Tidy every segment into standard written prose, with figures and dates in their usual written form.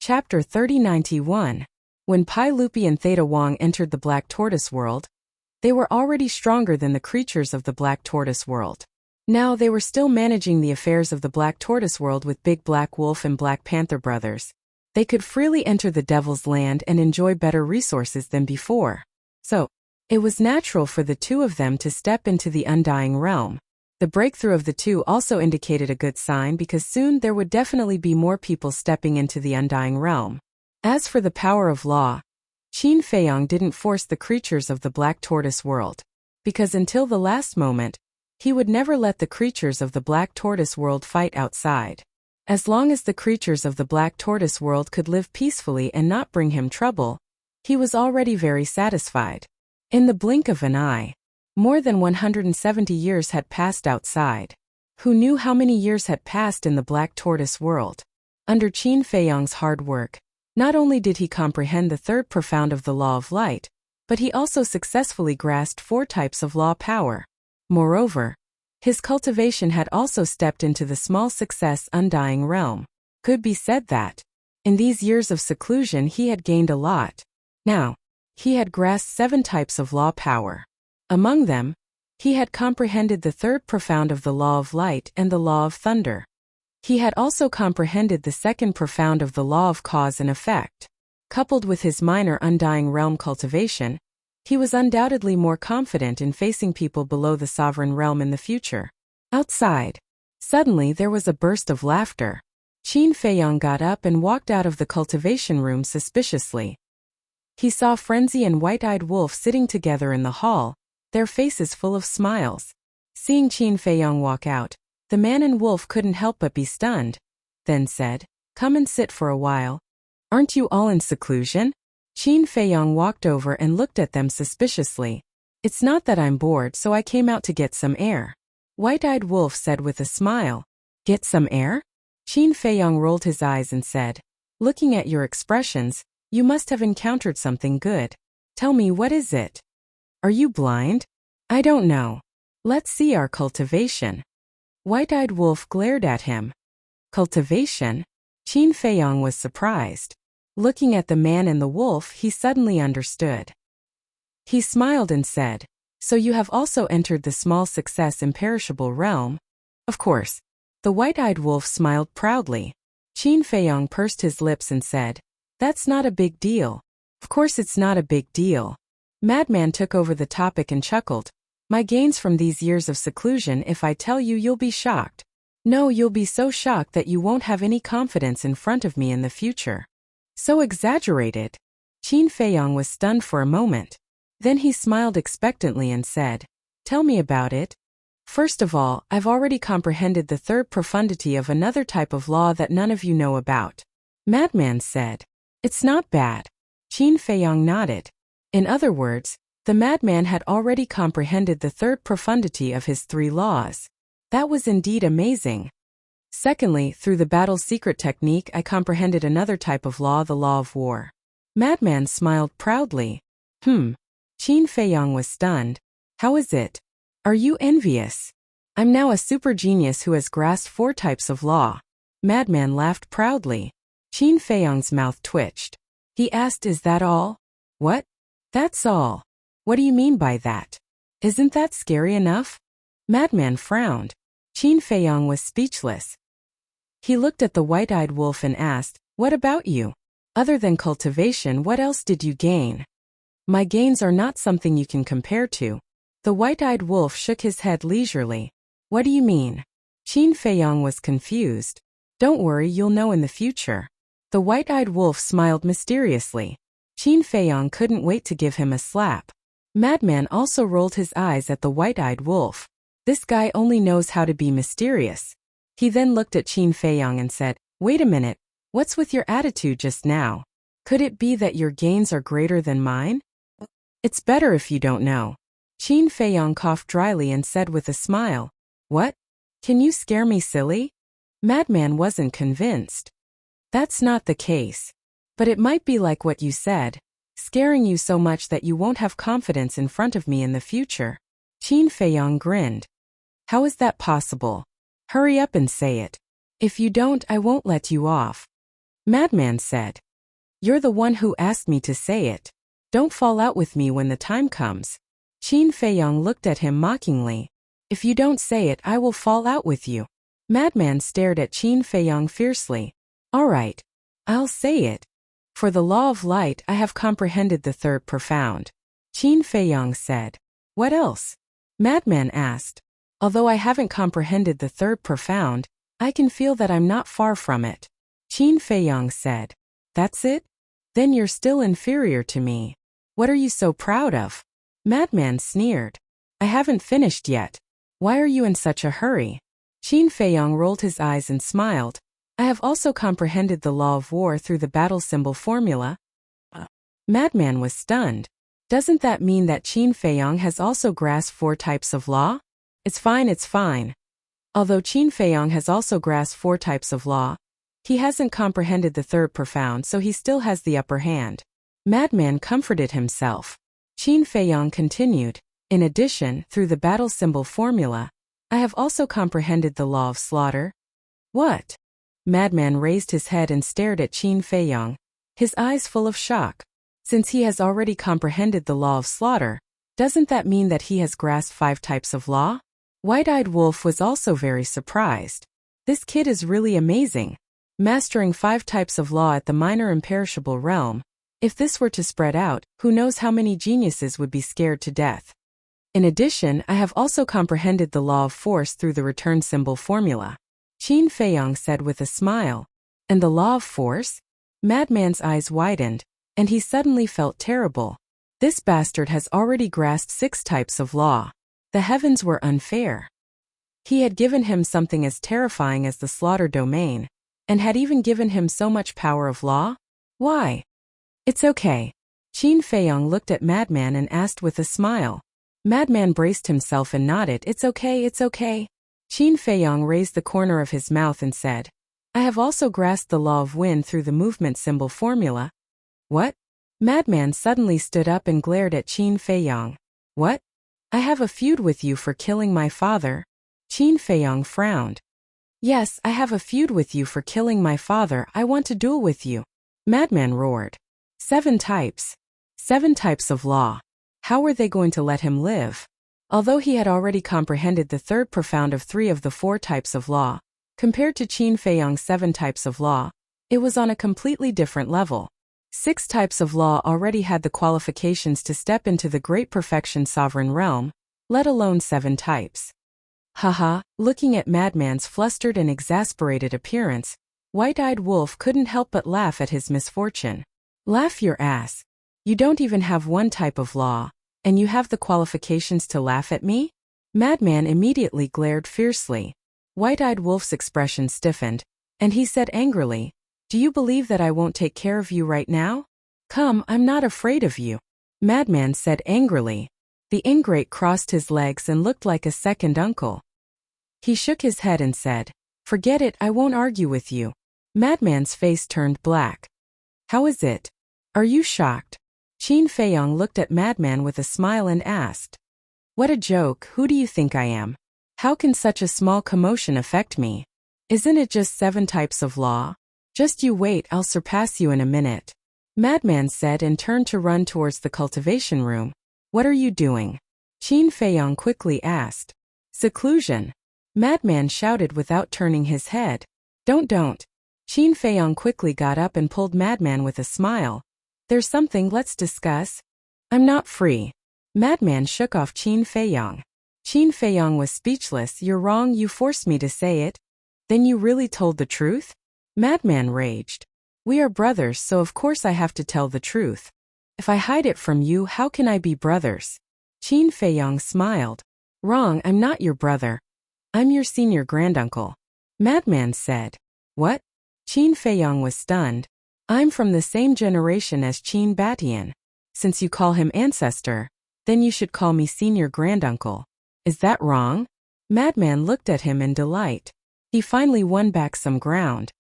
Chapter 3091. When Pi Lupi and Theta Wang entered the Black Tortoise world, they were already stronger than the creatures of the Black Tortoise world. Now they were still managing the affairs of the Black Tortoise world with Big Black Wolf and Black Panther brothers. They could freely enter the Devil's Land and enjoy better resources than before. So, it was natural for the two of them to step into the Undying Realm. The breakthrough of the two also indicated a good sign because soon there would definitely be more people stepping into the Undying Realm. As for the power of law, Qin Feiyong didn't force the creatures of the Black Tortoise world, because until the last moment, he would never let the creatures of the Black Tortoise world fight outside. As long as the creatures of the Black Tortoise world could live peacefully and not bring him trouble, he was already very satisfied. In the blink of an eye, more than 170 years had passed outside. Who knew how many years had passed in the Black Tortoise world? Under Qin Feiyong's hard work, not only did he comprehend the third profound of the law of light, but he also successfully grasped 4 types of law power. Moreover, his cultivation had also stepped into the small success Undying Realm. Could be said that, in these years of seclusion he had gained a lot. Now, he had grasped 7 types of law power. Among them, he had comprehended the third profound of the law of light and the law of thunder. He had also comprehended the second profound of the law of cause and effect. Coupled with his minor Undying Realm cultivation, he was undoubtedly more confident in facing people below the sovereign realm in the future. Outside, suddenly there was a burst of laughter. Qin Feiyong got up and walked out of the cultivation room suspiciously. He saw Frenzy and White-Eyed Wolf sitting together in the hall, their faces full of smiles. Seeing Qin Feiyong walk out, the man and wolf couldn't help but be stunned, then said, "Come and sit for a while. Aren't you all in seclusion?" Qin Feiyong walked over and looked at them suspiciously. "It's not that I'm bored, so I came out to get some air," White-Eyed Wolf said with a smile. "Get some air?" Qin Feiyong rolled his eyes and said, "Looking at your expressions, you must have encountered something good. Tell me, what is it? Are you blind?" "I don't know. Let's see our cultivation." White-Eyed Wolf glared at him. Cultivation? Qin Feiyong was surprised. Looking at the man and the wolf, he suddenly understood. He smiled and said, "So you have also entered the small success imperishable realm?" "Of course." The White-Eyed Wolf smiled proudly. Qin Feiyong pursed his lips and said, "That's not a big deal." "Of course it's not a big deal." Madman took over the topic and chuckled. "My gains from these years of seclusion, if I tell you, you'll be shocked. No, you'll be so shocked that you won't have any confidence in front of me in the future." "So exaggerated." Qin Feiyong was stunned for a moment. Then he smiled expectantly and said, "Tell me about it." "First of all, I've already comprehended the third profundity of another type of law that none of you know about," Madman said. "It's not bad." Qin Feiyong nodded. In other words, the madman had already comprehended the third profundity of his 3 laws. That was indeed amazing. "Secondly, through the battle's secret technique, I comprehended another type of law, the law of war." Madman smiled proudly. Qin Feiyong was stunned. "How is it? Are you envious? I'm now a super genius who has grasped 4 types of law." Madman laughed proudly. Qin Feiyong's mouth twitched. He asked, "Is that all?" "What? That's all? What do you mean by that? Isn't that scary enough?" Madman frowned. Qin Feiyong was speechless. He looked at the White-Eyed Wolf and asked, "What about you? Other than cultivation, what else did you gain?" "My gains are not something you can compare to." The White-Eyed Wolf shook his head leisurely. "What do you mean?" Qin Feiyong was confused. "Don't worry, you'll know in the future." The White-Eyed Wolf smiled mysteriously. Qin Feiyong couldn't wait to give him a slap. Madman also rolled his eyes at the White-Eyed Wolf. This guy only knows how to be mysterious. He then looked at Qin Feiyong and said, "Wait a minute, what's with your attitude just now? Could it be that your gains are greater than mine?" "It's better if you don't know." Qin Feiyong coughed dryly and said with a smile, "What? Can you scare me silly?" Madman wasn't convinced. "That's not the case. But it might be like what you said, scaring you so much that you won't have confidence in front of me in the future." Qin Feiyong grinned. "How is that possible? Hurry up and say it. If you don't, I won't let you off." Madman said. You're the one who asked me to say it. Don't fall out with me when the time comes. Qin Feiyong looked at him mockingly. If you don't say it, I will fall out with you. Madman stared at Qin Feiyong fiercely. All right. I'll say it. For the law of light, I have comprehended the third profound. Qin Feiyong said. What else? Madman asked. Although I haven't comprehended the third profound, I can feel that I'm not far from it. Qin Feiyong said. That's it? Then you're still inferior to me. What are you so proud of? Madman sneered. I haven't finished yet. Why are you in such a hurry? Qin Feiyong rolled his eyes and smiled. I have also comprehended the law of war through the battle symbol formula. Madman was stunned. Doesn't that mean that Qin Feiyong has also grasped 4 types of law? It's fine, it's fine. Although Qin Feiyong has also grasped 4 types of law, he hasn't comprehended the third profound, so he still has the upper hand. Madman comforted himself. Qin Feiyong continued. In addition, through the battle symbol formula, I have also comprehended the law of slaughter. What? Madman raised his head and stared at Qin Feiyong, his eyes full of shock. Since he has already comprehended the law of slaughter, doesn't that mean that he has grasped 5 types of law? White-eyed Wolf was also very surprised. This kid is really amazing. Mastering 5 types of law at the minor imperishable realm. If this were to spread out, who knows how many geniuses would be scared to death. In addition, I have also comprehended the law of force through the return symbol formula. Qin Feiyong said with a smile. And the law of force? Madman's eyes widened, and he suddenly felt terrible. This bastard has already grasped 6 types of law. The heavens were unfair. He had given him something as terrifying as the slaughter domain, and had even given him so much power of law? Why? It's okay. Qin Feiyong looked at Madman and asked with a smile. Madman braced himself and nodded. It's okay, it's okay. Qin Feiyong raised the corner of his mouth and said, I have also grasped the law of wind through the movement symbol formula. What? Madman suddenly stood up and glared at Qin Feiyong. What? I have a feud with you for killing my father. Qin Feiyong frowned. Yes, I have a feud with you for killing my father. I want to duel with you. Madman roared. 7 types. 7 types of law. How were they going to let him live? Although he had already comprehended the third profound of 3 of the 4 types of law, compared to Qin Feiyong's 7 types of law, it was on a completely different level. 6 types of law already had the qualifications to step into the great perfection sovereign realm, let alone 7 types. Haha, looking at Madman's flustered and exasperated appearance, White-eyed Wolf couldn't help but laugh at his misfortune. Laugh your ass. You don't even have 1 type of law, and you have the qualifications to laugh at me? Madman immediately glared fiercely. White-eyed Wolf's expression stiffened, and he said angrily, Do you believe that I won't take care of you right now? Come, I'm not afraid of you. Madman said angrily. The ingrate crossed his legs and looked like a second uncle. He shook his head and said, Forget it, I won't argue with you. Madman's face turned black. How is it? Are you shocked? Qin Feiyong looked at Madman with a smile and asked. What a joke, who do you think I am? How can such a small commotion affect me? Isn't it just 7 types of law? Just you wait, I'll surpass you in a minute. Madman said and turned to run towards the cultivation room. What are you doing? Qin Feiyong quickly asked. Seclusion. Madman shouted without turning his head. Don't. Qin Feiyong quickly got up and pulled Madman with a smile. There's something, let's discuss. I'm not free. Madman shook off Qin Feiyong. Qin Feiyong was speechless. You're wrong, you forced me to say it. Then you really told the truth? Madman raged. We are brothers, so of course I have to tell the truth. If I hide it from you, how can I be brothers? Qin Feiyong smiled. Wrong, I'm not your brother. I'm your senior granduncle. Madman said. What? Qin Feiyong was stunned. I'm from the same generation as Qin Batian. Since you call him ancestor, then you should call me senior granduncle. Is that wrong? Madman looked at him in delight. He finally won back some ground.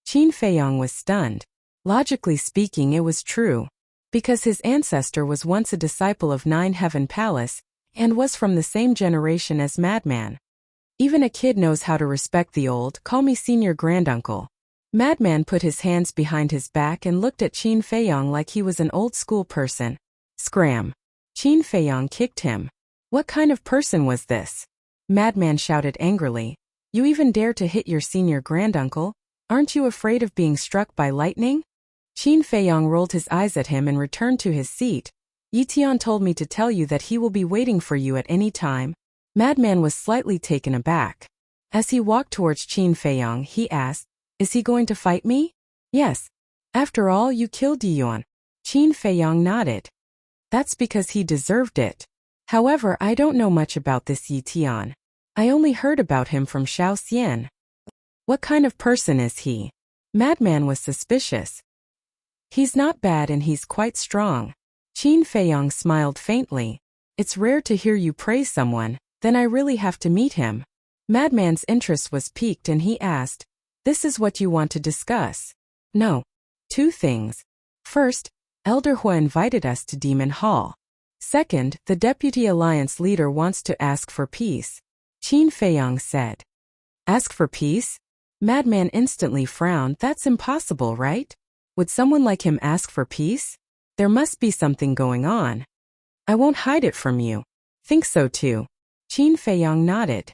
Qin Feiyong was stunned. Logically speaking, it was true. Because his ancestor was once a disciple of 9 Heaven Palace, and was from the same generation as Madman. Even a kid knows how to respect the old. Call me senior granduncle. Madman put his hands behind his back and looked at Qin Feiyong like he was an old-school person. Scram! Qin Feiyong kicked him. What kind of person was this? Madman shouted angrily. You even dare to hit your senior granduncle? Aren't you afraid of being struck by lightning? Qin Feiyong rolled his eyes at him and returned to his seat. Yitian told me to tell you that he will be waiting for you at any time. Madman was slightly taken aback. As he walked towards Qin Feiyong, he asked, Is he going to fight me? Yes. After all, you killed Yuan. Qin Feiyong nodded. That's because he deserved it. However, I don't know much about this Yitian. I only heard about him from Xiao Xian. What kind of person is he? Madman was suspicious. He's not bad and he's quite strong. Qin Feiyong smiled faintly. It's rare to hear you praise someone, then I really have to meet him. Madman's interest was piqued and he asked, This is what you want to discuss? No. 2 things. First, Elder Hua invited us to Demon Hall. Second, the Deputy Alliance leader wants to ask for peace. Qin Feiyong said. Ask for peace? Madman instantly frowned. That's impossible, right? Would someone like him ask for peace? There must be something going on. I won't hide it from you. Think so too. Qin Feiyong nodded.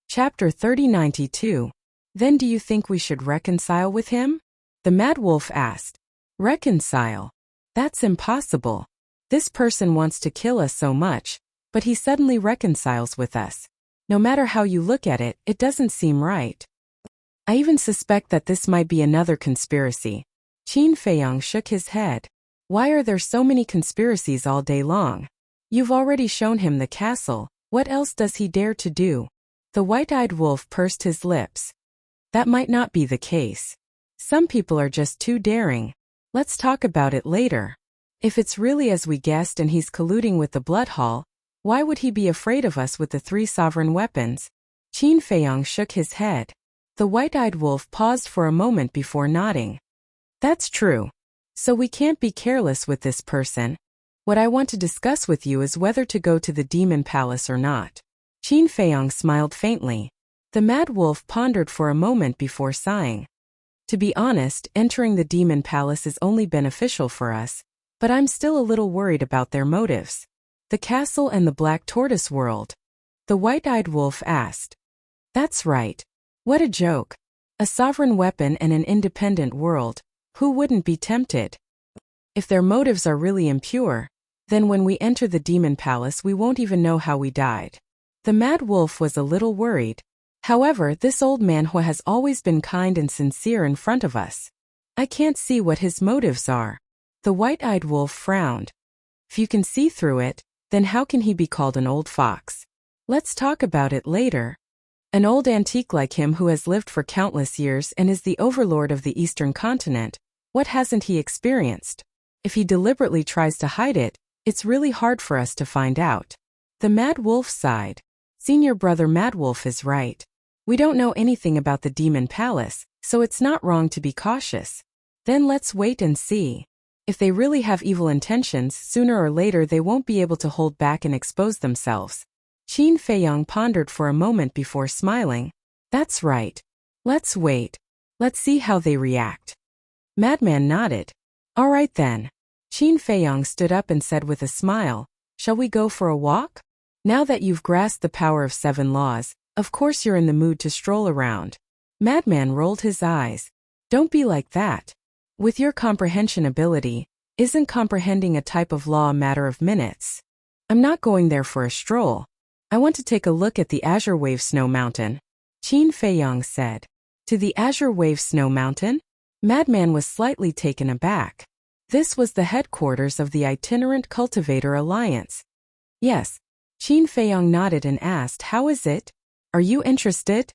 Chapter 3092. Then do you think we should reconcile with him? The Mad Wolf asked. Reconcile? That's impossible. This person wants to kill us so much, but he suddenly reconciles with us. No matter how you look at it, it doesn't seem right. I even suspect that this might be another conspiracy. Qin Feiyong shook his head. Why are there so many conspiracies all day long? You've already shown him the castle. What else does he dare to do? The white-eyed wolf pursed his lips. That might not be the case. Some people are just too daring. Let's talk about it later. If it's really as we guessed and he's colluding with the Blood Hall, why would he be afraid of us with the 3 sovereign weapons? Qin Feiyong shook his head. The white-eyed wolf paused for a moment before nodding. That's true. So we can't be careless with this person. What I want to discuss with you is whether to go to the Demon Palace or not. Qin Feiyong smiled faintly. The Mad Wolf pondered for a moment before sighing. To be honest, entering the Demon Palace is only beneficial for us, but I'm still a little worried about their motives. The castle and the Black Tortoise world. The white-eyed wolf asked. That's right. What a joke. A sovereign weapon and an independent world. Who wouldn't be tempted? If their motives are really impure, then when we enter the Demon Palace we won't even know how we died. The Mad Wolf was a little worried. However, this old man Hua has always been kind and sincere in front of us. I can't see what his motives are. The white-eyed wolf frowned. If you can see through it, then how can he be called an old fox? Let's talk about it later. An old antique like him who has lived for countless years and is the overlord of the Eastern continent, what hasn't he experienced? If he deliberately tries to hide it, it's really hard for us to find out. The Mad Wolf sighed. Senior brother Mad Wolf is right. We don't know anything about the Demon Palace, so it's not wrong to be cautious. Then let's wait and see. If they really have evil intentions, sooner or later they won't be able to hold back and expose themselves. Qin Feiyong pondered for a moment before smiling. That's right. Let's wait. Let's see how they react. Madman nodded. All right then. Qin Feiyong stood up and said with a smile, Shall we go for a walk? Now that you've grasped the power of 7 laws, of course you're in the mood to stroll around. Madman rolled his eyes. Don't be like that. With your comprehension ability, isn't comprehending a type of law a matter of minutes? I'm not going there for a stroll. I want to take a look at the Azure Wave Snow Mountain. Qin Feiyong said. To the Azure Wave Snow Mountain? Madman was slightly taken aback. This was the headquarters of the Itinerant Cultivator Alliance. Yes. Qin Feiyong nodded and asked, How is it? Are you interested?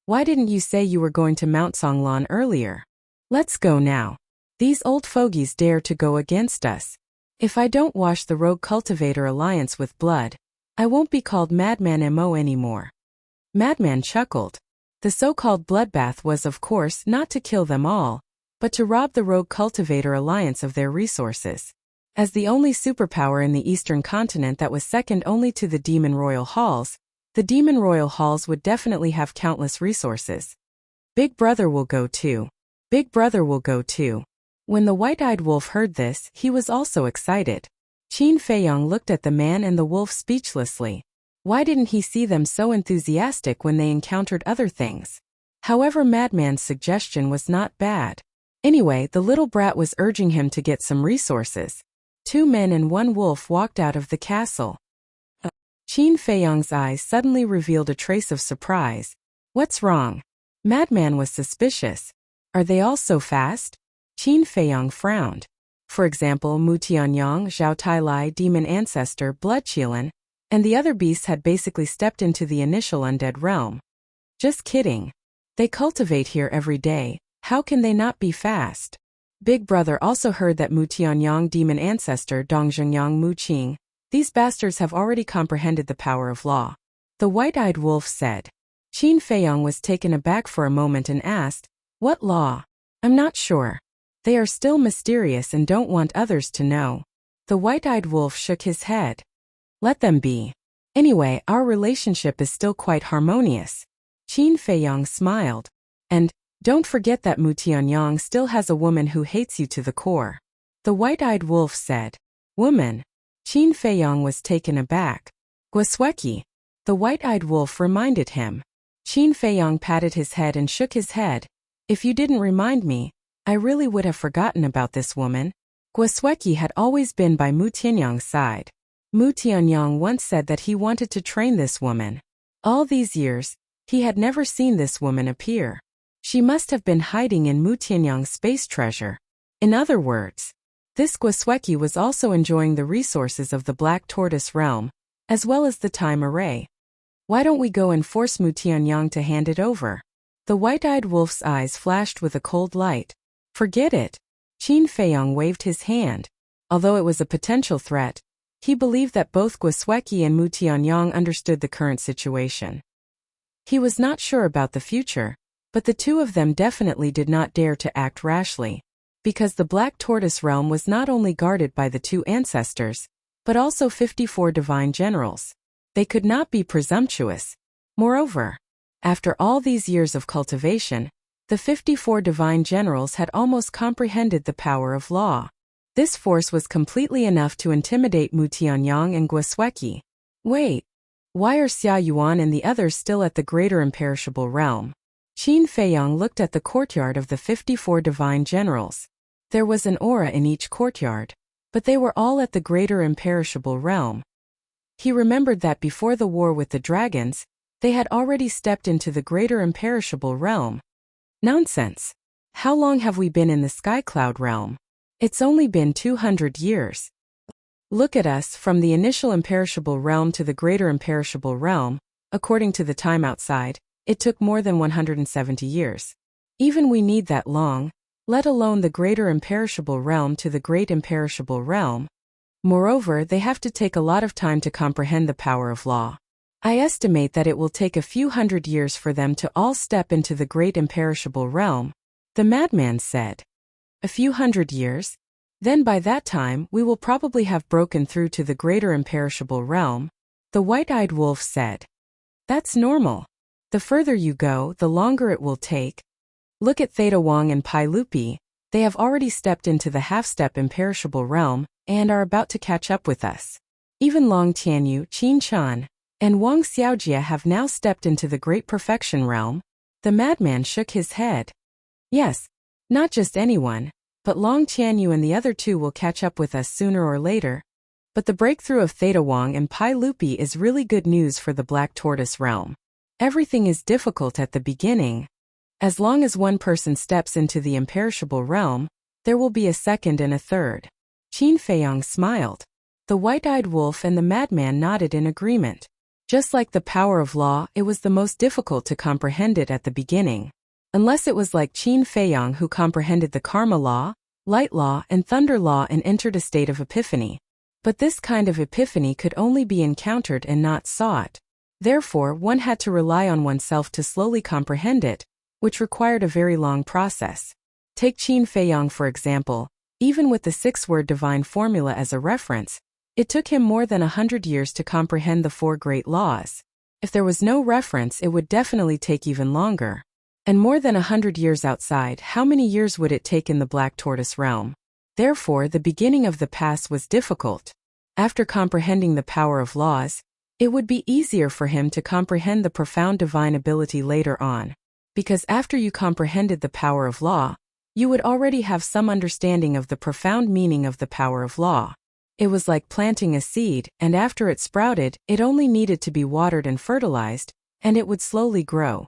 Why didn't you say you were going to Mount Songlan earlier? Let's go now. These old fogies dare to go against us. If I don't wash the Rogue Cultivator Alliance with blood, I won't be called Madman Mo anymore. Madman chuckled. The so-called bloodbath was, of course, not to kill them all, but to rob the Rogue Cultivator Alliance of their resources. As the only superpower in the Eastern continent that was second only to the Demon Royal Halls, the Demon Royal Halls would definitely have countless resources. Big brother will go too. Big brother will go too. When the white-eyed wolf heard this, he was also excited. Qin Feiyong looked at the man and the wolf speechlessly. Why didn't he see them so enthusiastic when they encountered other things? However, Madman's suggestion was not bad. Anyway, the little brat was urging him to get some resources. 2 men and 1 wolf walked out of the castle. Qin Feiyong's eyes suddenly revealed a trace of surprise. What's wrong? Madman was suspicious. Are they all so fast? Qin Feiyong frowned. For example, Mu Tianyang, Zhao Tailai, Demon Ancestor, Blood Qilin, and the other beasts had basically stepped into the initial undead realm. Just kidding. They cultivate here every day. How can they not be fast? Big brother also heard that Mu Tianyang, Demon Ancestor, Dongzhengyang, Mu Qing, these bastards have already comprehended the power of law. The white-eyed wolf said. Qin Feiyong was taken aback for a moment and asked, what law? I'm not sure. They are still mysterious and don't want others to know. The white-eyed wolf shook his head. Let them be. Anyway, our relationship is still quite harmonious. Qin Feiyong smiled. And, don't forget that Mu Tianyang still has a woman who hates you to the core. The white-eyed wolf said. Woman? Qin Feiyong was taken aback. Guasweki. The white-eyed wolf reminded him. Qin Feiyong patted his head and shook his head. If you didn't remind me, I really would have forgotten about this woman. Guasweki had always been by Mu Tianyang's side. Mu Tianyang once said that he wanted to train this woman. All these years, he had never seen this woman appear. She must have been hiding in Mu Tianyang's space treasure. In other words, this Guasweki was also enjoying the resources of the Black Tortoise realm, as well as the time array. Why don't we go and force Mu Tianyang to hand it over? The white-eyed wolf's eyes flashed with a cold light. Forget it. Qin Feiyong waved his hand. Although it was a potential threat, he believed that both Guasweki and Mu Tianyang understood the current situation. He was not sure about the future, but the two of them definitely did not dare to act rashly, because the Black Tortoise realm was not only guarded by the 2 ancestors, but also 54 divine generals. They could not be presumptuous. Moreover, after all these years of cultivation, the 54 divine generals had almost comprehended the power of law. This force was completely enough to intimidate Mu Tianyang and Guasweki. Wait, why are Xia Yuan and the others still at the greater imperishable realm? Qin Feiyong looked at the courtyard of the 54 divine generals. There was an aura in each courtyard, but they were all at the greater imperishable realm. He remembered that before the war with the dragons, they had already stepped into the greater imperishable realm. Nonsense. How long have we been in the Sky Cloud realm? It's only been 200 years. Look at us, from the initial imperishable realm to the greater imperishable realm, according to the time outside, it took more than 170 years. Even we need that long, let alone the greater imperishable realm to the great imperishable realm. Moreover, they have to take a lot of time to comprehend the power of law. I estimate that it will take a few hundred years for them to all step into the great imperishable realm, the madman said. A few hundred years? Then by that time we will probably have broken through to the greater imperishable realm, the white-eyed wolf said. That's normal. The further you go, the longer it will take. Look at Theta Wang and Pai Lupi, they have already stepped into the half-step imperishable realm, and are about to catch up with us. Even Long Tianyu, Qin Chan, and Wang Xiaojia have now stepped into the great perfection realm. The madman shook his head. Yes, not just anyone, but Long Tianyu and the other 2 will catch up with us sooner or later. But the breakthrough of Theta Wang and Pai Lupi is really good news for the Black Tortoise realm. Everything is difficult at the beginning. As long as one person steps into the imperishable realm, there will be a second and a third. Qin Feiyong smiled. The white-eyed wolf and the madman nodded in agreement. Just like the power of law, it was the most difficult to comprehend it at the beginning. Unless it was like Qin Feiyong who comprehended the karma law, light law and thunder law and entered a state of epiphany. But this kind of epiphany could only be encountered and not sought. Therefore, one had to rely on oneself to slowly comprehend it, which required a very long process. Take Qin Feiyong for example. Even with the 6-word divine formula as a reference, it took him more than 100 years to comprehend the 4 great laws. If there was no reference, it would definitely take even longer. And more than 100 years outside, how many years would it take in the Black Tortoise realm? Therefore, the beginning of the pass was difficult. After comprehending the power of laws, it would be easier for him to comprehend the profound divine ability later on. Because after you comprehended the power of law, you would already have some understanding of the profound meaning of the power of law. It was like planting a seed, and after it sprouted, it only needed to be watered and fertilized, and it would slowly grow.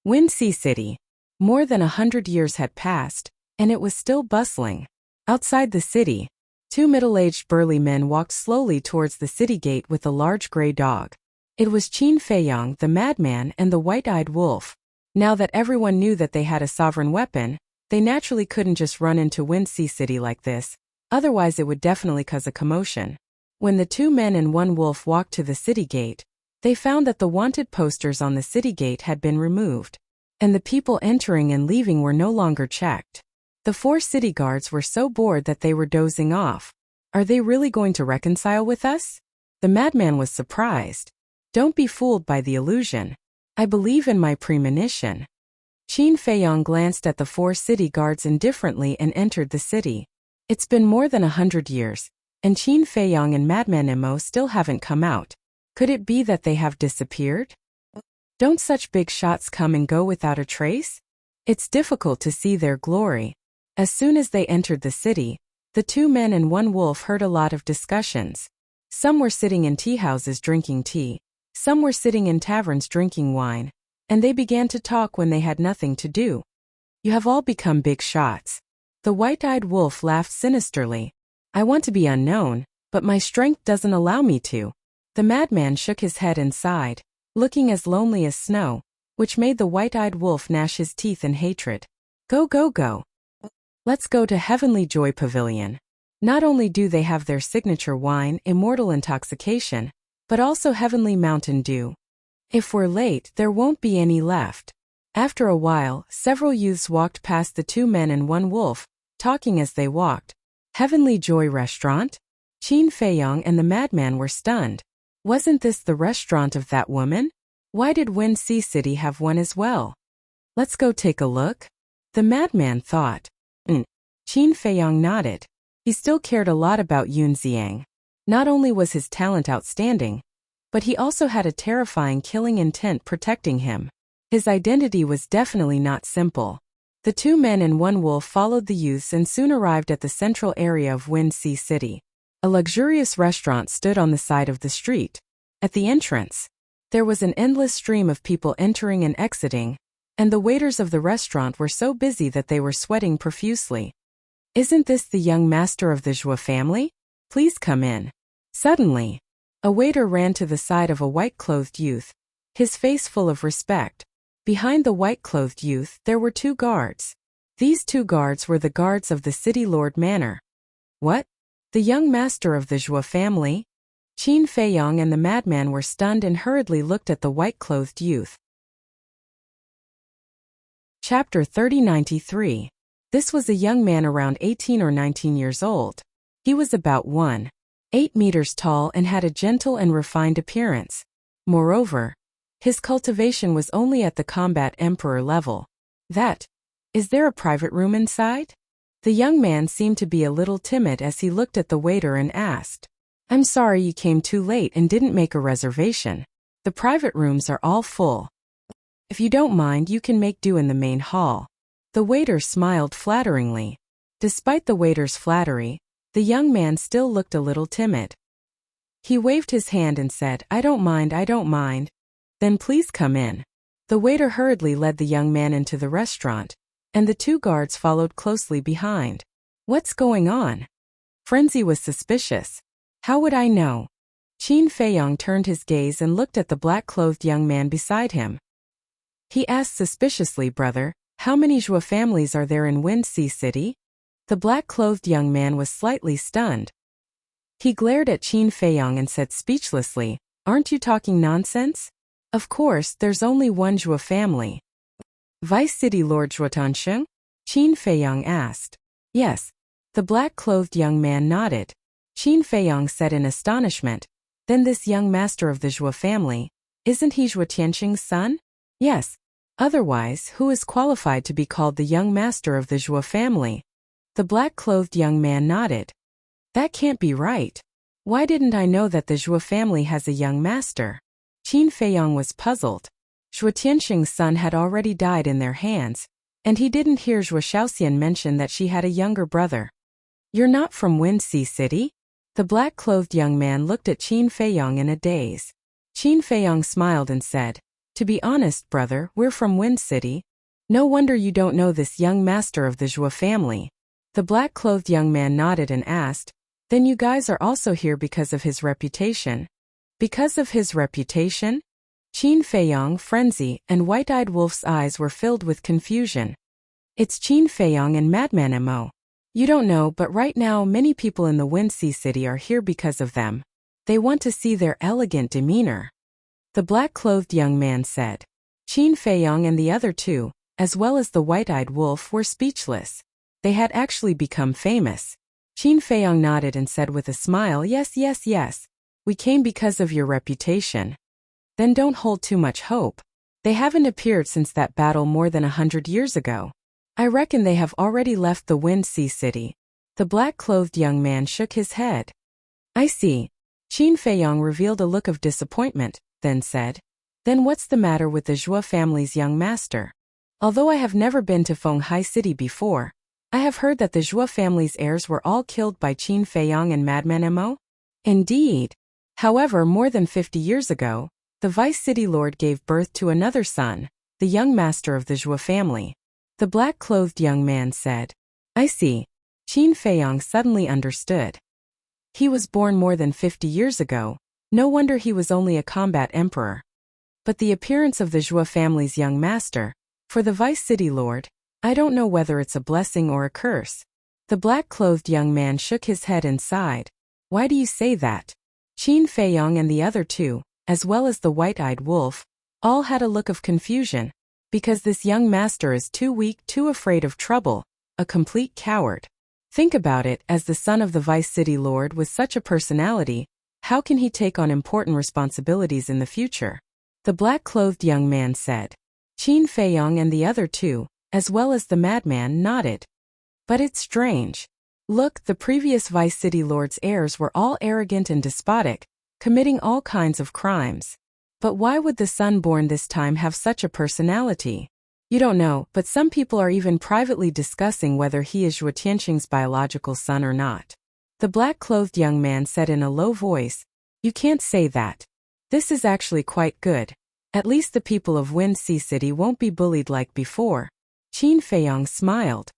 Windsea City. More than 100 years had passed, and it was still bustling. Outside the city, two middle-aged burly men walked slowly towards the city gate with a large gray dog. It was Qin Feiyang, the madman, and the white-eyed wolf. Now that everyone knew that they had a sovereign weapon, they naturally couldn't just run into Windsea City like this, otherwise it would definitely cause a commotion. When the two men and one wolf walked to the city gate, they found that the wanted posters on the city gate had been removed, and the people entering and leaving were no longer checked. The 4 city guards were so bored that they were dozing off. Are they really going to reconcile with us? The madman was surprised. Don't be fooled by the illusion. I believe in my premonition. Qin Feiyang glanced at the 4 city guards indifferently and entered the city. It's been more than 100 years, and Qin Feiyang and Madman Imo still haven't come out. Could it be that they have disappeared? Don't such big shots come and go without a trace? It's difficult to see their glory. As soon as they entered the city, the 2 men and 1 wolf heard a lot of discussions. Some were sitting in tea houses drinking tea, some were sitting in taverns drinking wine, and they began to talk when they had nothing to do. You have all become big shots. The white-eyed wolf laughed sinisterly. I want to be unknown, but my strength doesn't allow me to. The madman shook his head and sighed, looking as lonely as snow, which made the white-eyed wolf gnash his teeth in hatred. Go, go, go. Let's go to Heavenly Joy Pavilion. Not only do they have their signature wine, Immortal Intoxication, but also Heavenly Mountain Dew. If we're late, there won't be any left. After a while, several youths walked past the 2 men and 1 wolf, talking as they walked. Heavenly Joy Restaurant? Qin Feiyang and the madman were stunned. Wasn't this the restaurant of that woman? Why did Windsea City have one as well? Let's go take a look. The madman thought. Qin Feiyang nodded. He still cared a lot about Yun Xiang. Not only was his talent outstanding, but he also had a terrifying killing intent protecting him. His identity was definitely not simple. The 2 men and 1 wolf followed the youths and soon arrived at the central area of Windsea City. A luxurious restaurant stood on the side of the street. At the entrance, there was an endless stream of people entering and exiting, and the waiters of the restaurant were so busy that they were sweating profusely. Isn't this the young master of the Zhou family? Please come in. Suddenly, a waiter ran to the side of a white-clothed youth, his face full of respect. Behind the white-clothed youth, there were 2 guards. These 2 guards were the guards of the city lord manor. What? The young master of the Zhou family? Qin Feiyang and the madman were stunned and hurriedly looked at the white-clothed youth. Chapter 3093. This was a young man around 18 or 19 years old. He was about 1.8 meters tall and had a gentle and refined appearance. Moreover, his cultivation was only at the combat emperor level. Is there a private room inside? The young man seemed to be a little timid as he looked at the waiter and asked, I'm sorry you came too late and didn't make a reservation. The private rooms are all full. If you don't mind, you can make do in the main hall. The waiter smiled flatteringly. Despite the waiter's flattery, the young man still looked a little timid. He waved his hand and said, I don't mind. Then please come in. The waiter hurriedly led the young man into the restaurant, and the 2 guards followed closely behind. What's going on? Frenzy was suspicious. How would I know? Qin Feiyang turned his gaze and looked at the black-clothed young man beside him. He asked suspiciously, Brother, how many Zhou families are there in Windsea City? The black-clothed young man was slightly stunned. He glared at Qin Feiyang and said speechlessly, Aren't you talking nonsense? Of course, there's only one Zhou family. Vice City Lord Zhuotansheng? Qin Feiyang asked. Yes. The black-clothed young man nodded. Qin Feiyang said in astonishment, Then this young master of the Zhou family, isn't he Zhuo Tianxing's son? Yes. Otherwise, who is qualified to be called the young master of the Zhua family? The black-clothed young man nodded. That can't be right. Why didn't I know that the Zhua family has a young master? Qin Feiyang was puzzled. Zhua Tianxing's son had already died in their hands, and he didn't hear Zhua Shaoxian mention that she had a younger brother. You're not from Winxi City? The black-clothed young man looked at Qin Feiyang in a daze. Qin Feiyang smiled and said, to be honest, brother, we're from Wind City. No wonder you don't know this young master of the Zhua family. The black-clothed young man nodded and asked, then you guys are also here because of his reputation? Because of his reputation? Qin Feiyang, Frenzy, and White-Eyed Wolf's eyes were filled with confusion. It's Qin Feiyang and Madman Mo. You don't know, but right now many people in the Winxi City are here because of them. They want to see their elegant demeanor. The black-clothed young man said. Qin Feiyang and the other two, as well as the White-Eyed Wolf, were speechless. They had actually become famous. Qin Feiyang nodded and said with a smile, yes, yes, yes. We came because of your reputation. Then don't hold too much hope. They haven't appeared since that battle more than 100 years ago. I reckon they have already left the Winxi City. The black-clothed young man shook his head. I see. Qin Feiyang revealed a look of disappointment, then said, then what's the matter with the Zhua family's young master? Although I have never been to Fenghai City before, I have heard that the Zhua family's heirs were all killed by Qin Feiyang and Madman Mo. Indeed. However, more than 50 years ago, the Vice City Lord gave birth to another son, the young master of the Zhua family. The black-clothed young man said, I see. Qin Feiyang suddenly understood. He was born more than 50 years ago. No wonder he was only a combat emperor. But the appearance of the Zhua family's young master, for the Vice City Lord, I don't know whether it's a blessing or a curse. The black-clothed young man shook his head and sighed. Why do you say that? Qin Feiyang and the other two, as well as the White-Eyed Wolf, all had a look of confusion, because this young master is too weak, too afraid of trouble, a complete coward. Think about it, as the son of the Vice City Lord with such a personality, how can he take on important responsibilities in the future? The black-clothed young man said. Qin Feiyang and the other two, as well as the madman, nodded. But it's strange. Look, the previous Vice City Lord's heirs were all arrogant and despotic, committing all kinds of crimes. But why would the son born this time have such a personality? You don't know, but some people are even privately discussing whether he is Zhua Tianxing's biological son or not. The black-clothed young man said in a low voice, you can't say that. This is actually quite good. At least the people of Winxi City won't be bullied like before. Qin Feiyang smiled.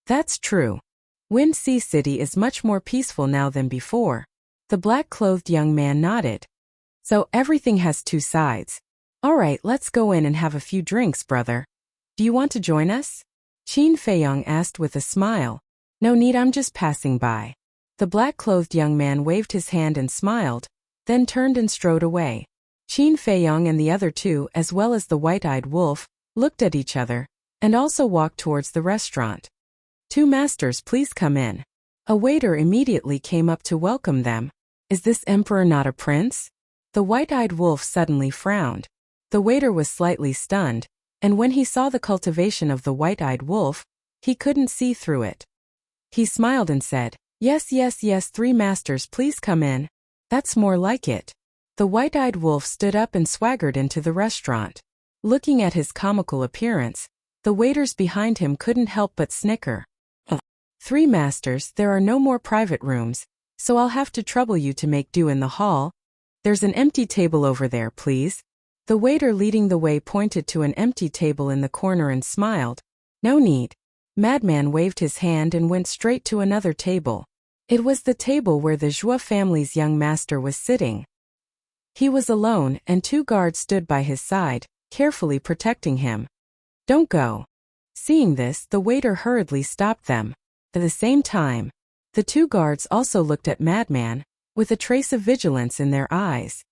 That's true. Winxi City is much more peaceful now than before. The black-clothed young man nodded. So everything has two sides. All right, let's go in and have a few drinks, brother. Do you want to join us? Qin Feiyang asked with a smile. No need, I'm just passing by. The black-clothed young man waved his hand and smiled, then turned and strode away. Qin Feiyang and the other two, as well as the White-Eyed Wolf, looked at each other, and also walked towards the restaurant. Two masters, please come in. A waiter immediately came up to welcome them. Is this emperor not a prince? The White-Eyed Wolf suddenly frowned. The waiter was slightly stunned, and when he saw the cultivation of the White-Eyed Wolf, he couldn't see through it. He smiled and said, yes, yes, yes, three masters, please come in. That's more like it. The White-Eyed Wolf stood up and swaggered into the restaurant. Looking at his comical appearance, the waiters behind him couldn't help but snicker. Three masters, there are no more private rooms, so I'll have to trouble you to make do in the hall. There's an empty table over there, please. The waiter leading the way pointed to an empty table in the corner and smiled. No need. Madman waved his hand and went straight to another table. It was the table where the Zhua family's young master was sitting. He was alone, and two guards stood by his side, carefully protecting him. Don't go. Seeing this, the waiter hurriedly stopped them. At the same time, the two guards also looked at Madman, with a trace of vigilance in their eyes.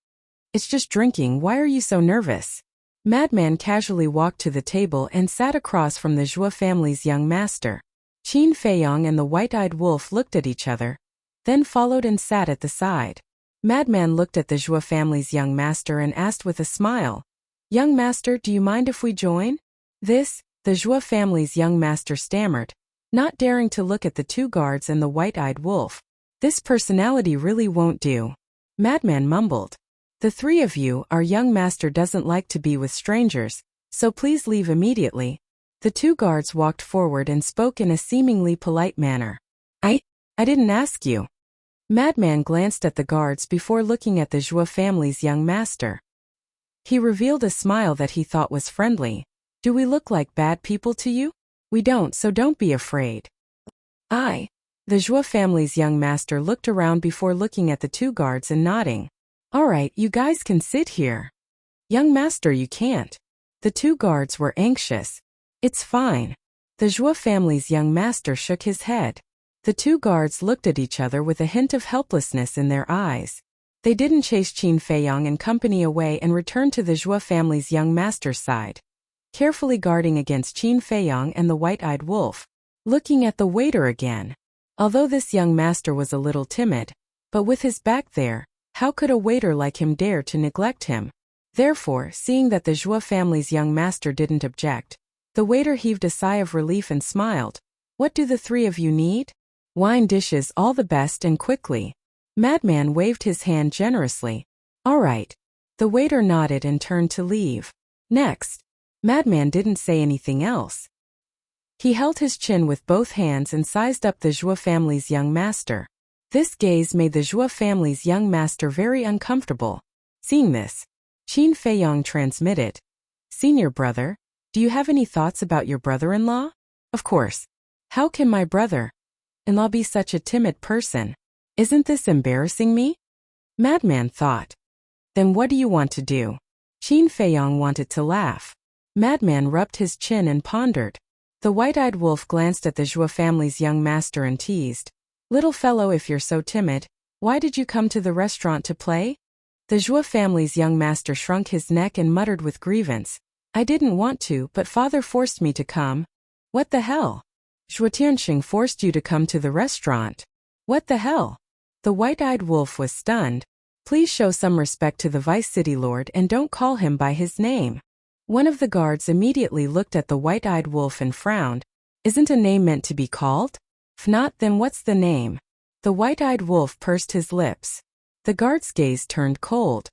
It's just drinking, why are you so nervous? Madman casually walked to the table and sat across from the Zhua family's young master. Qin Feiyang and the White-Eyed Wolf looked at each other, then followed and sat at the side. Madman looked at the Zhua family's young master and asked with a smile, Young master, do you mind if we join? This, the Zhua family's young master stammered, not daring to look at the two guards and the white-eyed wolf. This personality really won't do. Madman mumbled. The three of you, our young master doesn't like to be with strangers, so please leave immediately. The two guards walked forward and spoke in a seemingly polite manner. I didn't ask you. Madman glanced at the guards before looking at the Zhua family's young master. He revealed a smile that he thought was friendly. Do we look like bad people to you? We don't, so don't be afraid. The Zhua family's young master looked around before looking at the two guards and nodding. All right, you guys can sit here. Young master, you can't. The two guards were anxious. It's fine. The Zhua family's young master shook his head. The two guards looked at each other with a hint of helplessness in their eyes. They didn't chase Qin Feiyang and company away and returned to the Zhua family's young master's side, carefully guarding against Qin Feiyang and the white-eyed wolf, looking at the waiter again. Although this young master was a little timid, but with his back there, how could a waiter like him dare to neglect him? Therefore, seeing that the Zhua family's young master didn't object, the waiter heaved a sigh of relief and smiled. What do the three of you need? Wine dishes, all the best and quickly. Madman waved his hand generously. All right. The waiter nodded and turned to leave. Next. Madman didn't say anything else. He held his chin with both hands and sized up the Zhua family's young master. This gaze made the Zhua family's young master very uncomfortable. Seeing this, Qin Feiyang transmitted. Senior brother, do you have any thoughts about your brother-in-law? Of course. How can my brother-in-law be such a timid person? Isn't this embarrassing me? Madman thought. Then what do you want to do? Qin Feiyang wanted to laugh. Madman rubbed his chin and pondered. The white-eyed wolf glanced at the Zhua family's young master and teased. Little fellow, if you're so timid, why did you come to the restaurant to play? The Zhua family's young master shrunk his neck and muttered with grievance. I didn't want to, but father forced me to come. What the hell? Zhua Tianxing forced you to come to the restaurant. What the hell? The white-eyed wolf was stunned. Please show some respect to the vice city lord and don't call him by his name. One of the guards immediately looked at the white-eyed wolf and frowned. Isn't a name meant to be called? If not, then what's the name? The white-eyed wolf pursed his lips. The guard's gaze turned cold.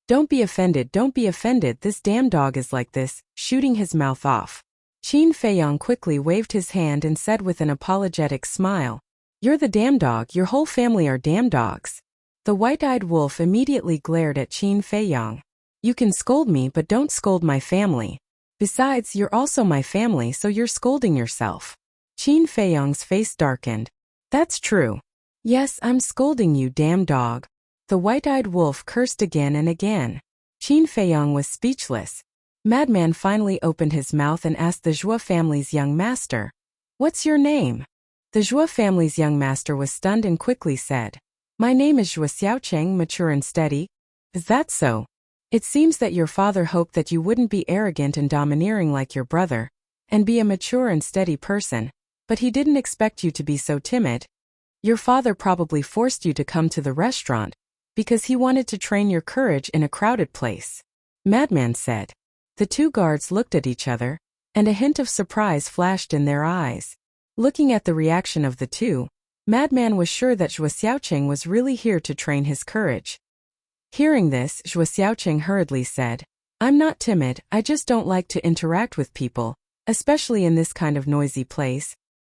Don't be offended, this damn dog is like this, shooting his mouth off. Qin Feiyang quickly waved his hand and said with an apologetic smile. You're the damn dog, your whole family are damn dogs. The white-eyed wolf immediately glared at Qin Feiyang. You can scold me, but don't scold my family. Besides, you're also my family, so you're scolding yourself. Qin Feiyang's face darkened. That's true. Yes, I'm scolding you, damn dog. The white-eyed wolf cursed again and again. Qin Feiyang was speechless. Madman finally opened his mouth and asked the Zhua family's young master. What's your name? The Zhua family's young master was stunned and quickly said. My name is Zhua Xiaocheng, mature and steady. Is that so? It seems that your father hoped that you wouldn't be arrogant and domineering like your brother, and be a mature and steady person, but he didn't expect you to be so timid. Your father probably forced you to come to the restaurant, because he wanted to train your courage in a crowded place. Madman said. The two guards looked at each other, and a hint of surprise flashed in their eyes. Looking at the reaction of the two, Madman was sure that Zhua Xiaocheng was really here to train his courage. Hearing this, Zhua Xiaocheng hurriedly said, I'm not timid, I just don't like to interact with people, especially in this kind of noisy place.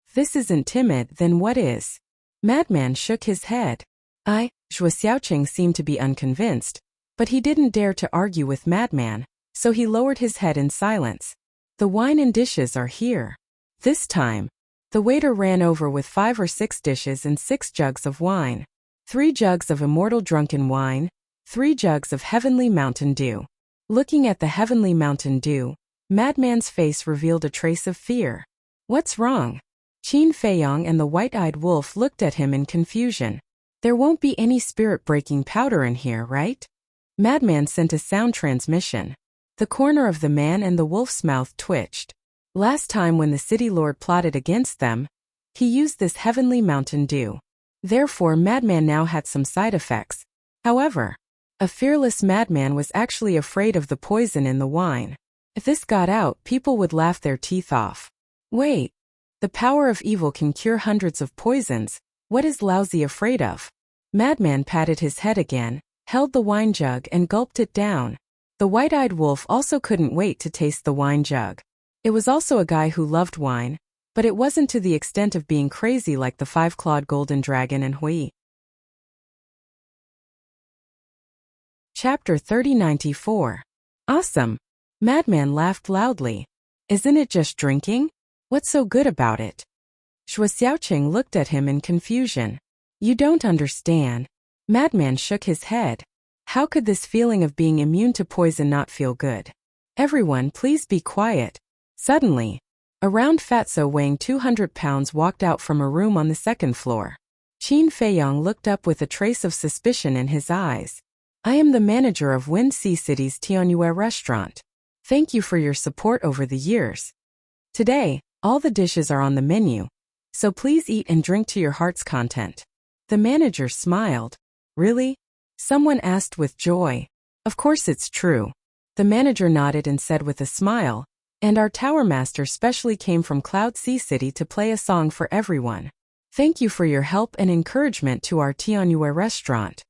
If this isn't timid, then what is? Madman shook his head. Zhua Xiaocheng seemed to be unconvinced, but he didn't dare to argue with Madman, so he lowered his head in silence. The wine and dishes are here. This time, the waiter ran over with 5 or 6 dishes and 6 jugs of wine. 3 jugs of immortal drunken wine, 3 jugs of heavenly Mountain Dew. Looking at the heavenly Mountain Dew, Madman's face revealed a trace of fear. What's wrong? Qin Feiyang and the white-eyed wolf looked at him in confusion. There won't be any spirit-breaking powder in here, right? Madman sent a sound transmission. The corner of the man and the wolf's mouth twitched. Last time when the city lord plotted against them, he used this heavenly Mountain Dew. Therefore, Madman now had some side effects. However, a fearless madman was actually afraid of the poison in the wine. If this got out, people would laugh their teeth off. Wait. The power of evil can cure hundreds of poisons. What is Lousy afraid of? Madman patted his head again, held the wine jug and gulped it down. The white-eyed wolf also couldn't wait to taste the wine jug. It was also a guy who loved wine, but it wasn't to the extent of being crazy like the five-clawed golden dragon and Hui. Chapter 3094. Awesome. Madman laughed loudly. Isn't it just drinking? What's so good about it? Shui Xiaoqing looked at him in confusion. You don't understand. Madman shook his head. How could this feeling of being immune to poison not feel good? Everyone, please be quiet. Suddenly, a round fatso weighing 200 pounds walked out from a room on the second floor. Qin Feiyang looked up with a trace of suspicion in his eyes. I am the manager of Wind Sea City's Tianyue restaurant. Thank you for your support over the years. Today, all the dishes are on the menu, so please eat and drink to your heart's content. The manager smiled. Really? Someone asked with joy. Of course it's true. The manager nodded and said with a smile, and our tower master specially came from Cloud Sea City to play a song for everyone. Thank you for your help and encouragement to our Tianyue restaurant.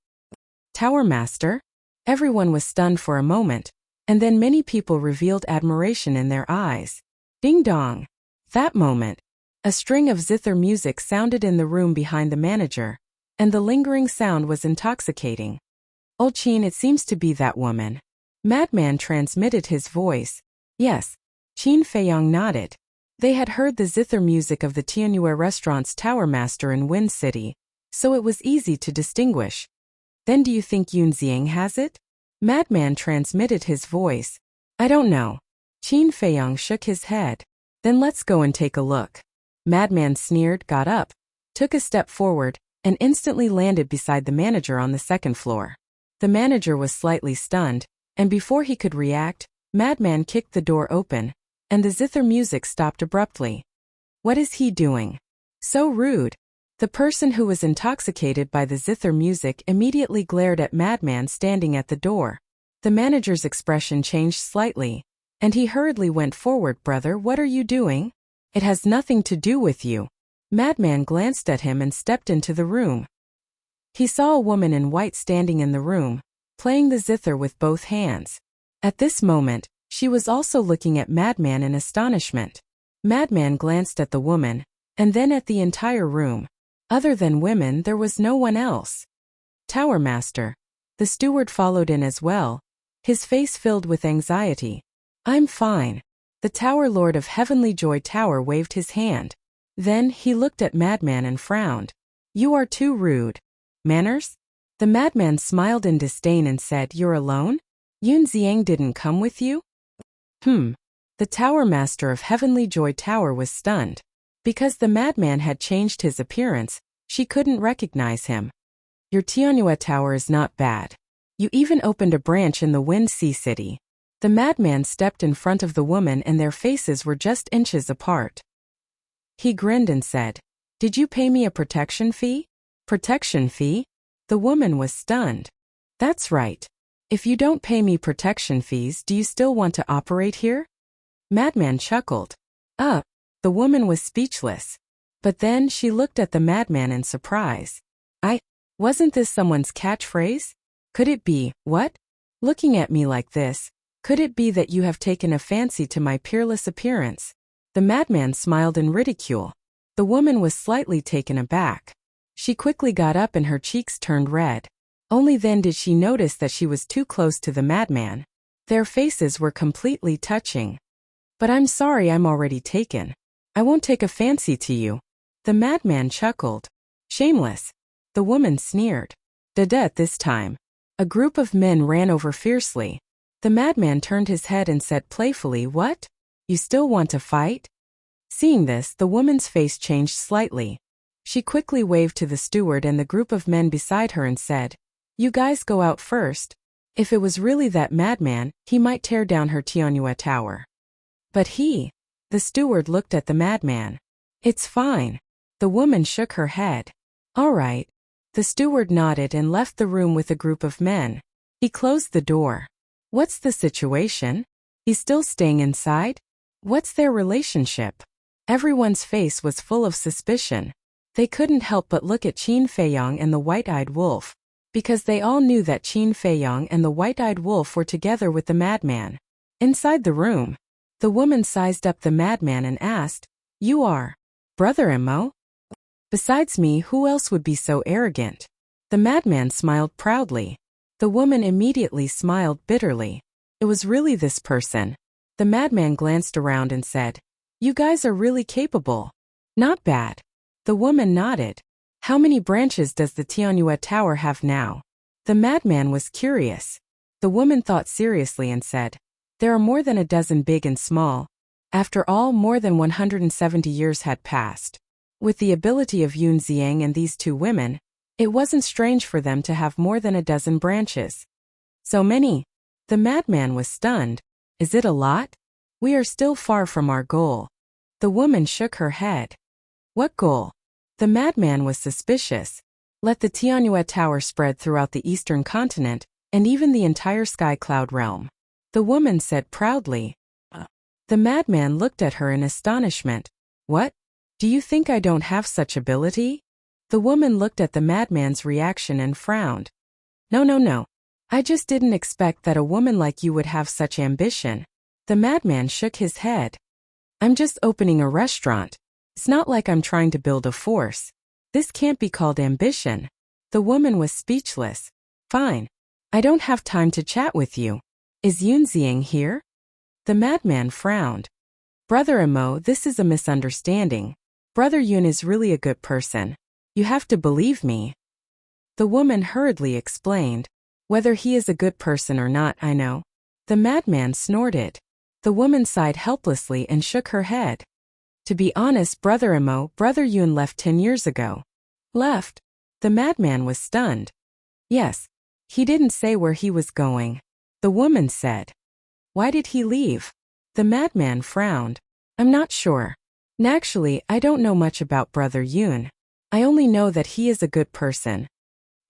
Tower master? Everyone was stunned for a moment, and then many people revealed admiration in their eyes. Ding dong. That moment, a string of zither music sounded in the room behind the manager, and the lingering sound was intoxicating. Old Qin, it seems to be that woman. Madman transmitted his voice. Yes. Qin Feiyang nodded. They had heard the zither music of the Tianyue restaurant's tower master in Wind City, so it was easy to distinguish. Then do you think Yun Xiang has it? Madman transmitted his voice. I don't know. Qin Feiyang shook his head. Then let's go and take a look. Madman sneered, got up, took a step forward, and instantly landed beside the manager on the second floor. The manager was slightly stunned, and before he could react, Madman kicked the door open, and the zither music stopped abruptly. What is he doing? So rude. The person who was intoxicated by the zither music immediately glared at Madman standing at the door. The manager's expression changed slightly, and he hurriedly went forward. Brother, what are you doing? It has nothing to do with you. Madman glanced at him and stepped into the room. He saw a woman in white standing in the room, playing the zither with both hands. At this moment, she was also looking at Madman in astonishment. Madman glanced at the woman, and then at the entire room. Other than women, there was no one else. Tower Master. The steward followed in as well, his face filled with anxiety. I'm fine. The Tower Lord of Heavenly Joy Tower waved his hand. Then he looked at Madman and frowned. You are too rude. Manners? The Madman smiled in disdain and said, You're alone? Yun Xiang didn't come with you? The Tower Master of Heavenly Joy Tower was stunned. Because the Madman had changed his appearance, she couldn't recognize him. Your Tianyue Tower is not bad. You even opened a branch in the Wind Sea City. The Madman stepped in front of the woman and their faces were just inches apart. He grinned and said, Did you pay me a protection fee? Protection fee? The woman was stunned. That's right. If you don't pay me protection fees, do you still want to operate here? Madman chuckled. The woman was speechless. But then she looked at the Madman in surprise. Wasn't this someone's catchphrase? Could it be, what? Looking at me like this, could it be that you have taken a fancy to my peerless appearance? The Madman smiled in ridicule. The woman was slightly taken aback. She quickly got up and her cheeks turned red. Only then did she notice that she was too close to the Madman. Their faces were completely touching. But I'm sorry, I'm already taken. I won't take a fancy to you. The Madman chuckled. Shameless. The woman sneered. At this time, a group of men ran over fiercely. The Madman turned his head and said playfully, What? You still want to fight? Seeing this, the woman's face changed slightly. She quickly waved to the steward and the group of men beside her and said, You guys go out first. If it was really that Madman, he might tear down her Tianyue Tower. But the steward looked at the Madman. It's fine. The woman shook her head. All right. The steward nodded and left the room with a group of men. He closed the door. What's the situation? He's still staying inside? What's their relationship? Everyone's face was full of suspicion. They couldn't help but look at Qin Feiyang and the white-eyed wolf, because they all knew that Qin Feiyang and the white-eyed wolf were together with the madman. Inside the room, the woman sized up the madman and asked, "You are Brother Mo? Besides me, who else would be so arrogant?" The madman smiled proudly. The woman immediately smiled bitterly. It was really this person. The madman glanced around and said, "You guys are really capable. Not bad." The woman nodded. "How many branches does the Tianyue Tower have now?" The madman was curious. The woman thought seriously and said, "There are more than a dozen big and small." After all, more than 170 years had passed. With the ability of Yun Xiang and these two women, it wasn't strange for them to have more than a dozen branches. So many? The madman was stunned. "Is it a lot? We are still far from our goal." The woman shook her head. "What goal?" The madman was suspicious. "Let the Tianyue Tower spread throughout the eastern continent, and even the entire sky cloud realm," the woman said proudly. The madman looked at her in astonishment. "What? Do you think I don't have such ability?" The woman looked at the madman's reaction and frowned. No. I just didn't expect that a woman like you would have such ambition." The madman shook his head. "I'm just opening a restaurant. It's not like I'm trying to build a force. This can't be called ambition." The woman was speechless. "Fine. I don't have time to chat with you. Is Yun Xiang here?" The madman frowned. "Brother Mo, this is a misunderstanding. Brother Yun is really a good person. You have to believe me." The woman hurriedly explained. "Whether he is a good person or not, I know." The madman snorted. The woman sighed helplessly and shook her head. "To be honest, Brother Mo, Brother Yun left 10 years ago." "Left?" The madman was stunned. "Yes. He didn't say where he was going." The woman said. "Why did he leave?" The madman frowned. "I'm not sure. Actually, I don't know much about Brother Yun. I only know that he is a good person.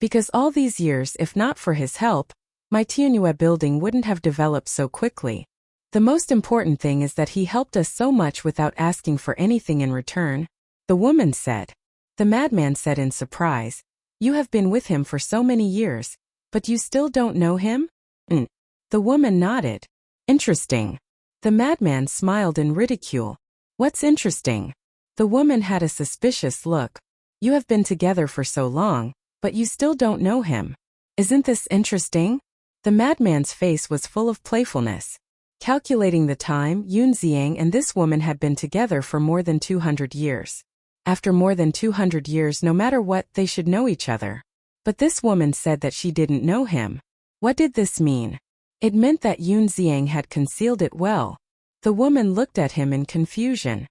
Because all these years, if not for his help, my Tianyue building wouldn't have developed so quickly. The most important thing is that he helped us so much without asking for anything in return," the woman said. The madman said in surprise, "You have been with him for so many years, but you still don't know him?" The woman nodded. "Interesting." The madman smiled in ridicule. "What's interesting?" The woman had a suspicious look. "You have been together for so long, but you still don't know him. Isn't this interesting?" The madman's face was full of playfulness. Calculating the time, Yun Xiang and this woman had been together for more than 200 years. After more than 200 years, no matter what, they should know each other. But this woman said that she didn't know him. What did this mean? It meant that Yun Xiang had concealed it well. The woman looked at him in confusion.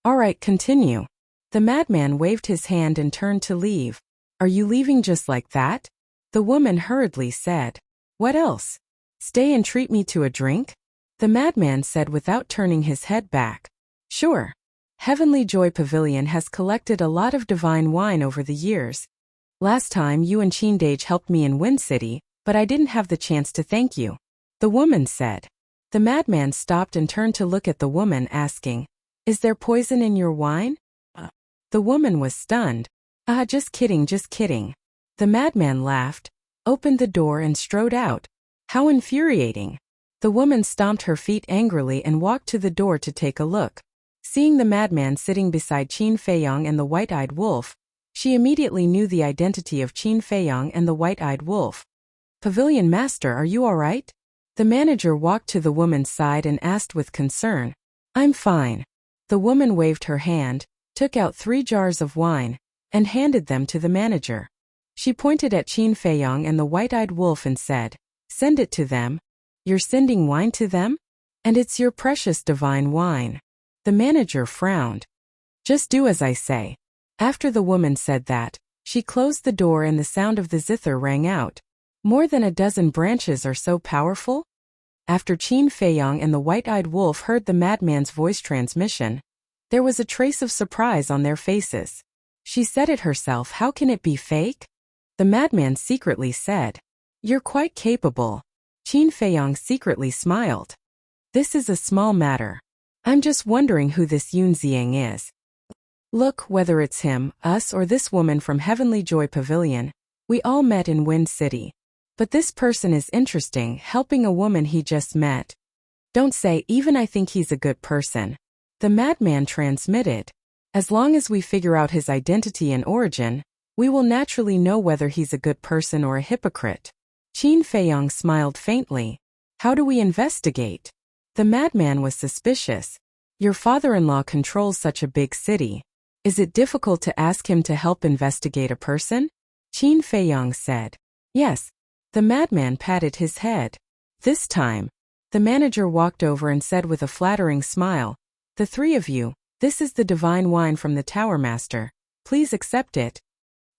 "All right, continue." The madman waved his hand and turned to leave. "Are you leaving just like that?" The woman hurriedly said. "What else? Stay and treat me to a drink?" The madman said without turning his head back. "Sure. Heavenly Joy Pavilion has collected a lot of divine wine over the years. Last time you and Qindage helped me in Wind City, but I didn't have the chance to thank you," the woman said. The madman stopped and turned to look at the woman, asking, "Is there poison in your wine?" The woman was stunned. Just kidding. The madman laughed, opened the door and strode out. How infuriating. The woman stomped her feet angrily and walked to the door to take a look. Seeing the madman sitting beside Qin Feiyang and the white-eyed wolf, she immediately knew the identity of Qin Feiyang and the white-eyed wolf. "Pavilion Master, are you all right?" The manager walked to the woman's side and asked with concern. "I'm fine." The woman waved her hand, took out 3 jars of wine, and handed them to the manager. She pointed at Qin Feiyang and the white-eyed wolf and said, "Send it to them." "You're sending wine to them? And it's your precious divine wine." The manager frowned. "Just do as I say." After the woman said that, she closed the door and the sound of the zither rang out. "More than a dozen branches are so powerful?" After Qin Feiyang and the white-eyed wolf heard the madman's voice transmission, there was a trace of surprise on their faces. She said it herself, "How can it be fake?" The madman secretly said, "You're quite capable." Qin Feiyang secretly smiled. This is a small matter. I'm just wondering who this Yunziang is. Look, whether it's him, us, or this woman from Heavenly Joy Pavilion, we all met in Wind City. But this person is interesting, helping a woman he just met. Don't say, even I think he's a good person. The madman transmitted. As long as we figure out his identity and origin, we will naturally know whether he's a good person or a hypocrite. Qin Feiyong smiled faintly. How do we investigate? The madman was suspicious. Your father-in-law controls such a big city. Is it difficult to ask him to help investigate a person? Qin Feiyong said. Yes. The madman patted his head. This time, the manager walked over and said with a flattering smile, the three of you, this is the divine wine from the Tower Master. Please accept it.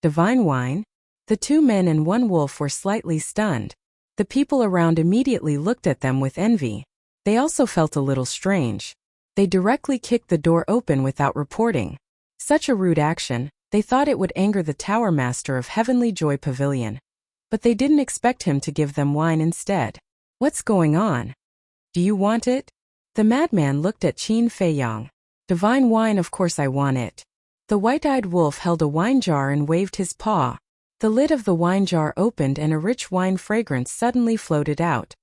Divine wine? The two men and one wolf were slightly stunned. The people around immediately looked at them with envy. They also felt a little strange. They directly kicked the door open without reporting. Such a rude action, they thought it would anger the Tower Master of Heavenly Joy Pavilion. But they didn't expect him to give them wine instead. What's going on? Do you want it? The madman looked at Qin Feiyong. Divine wine, of course I want it. The white-eyed wolf held a wine jar and waved his paw. The lid of the wine jar opened and a rich wine fragrance suddenly floated out.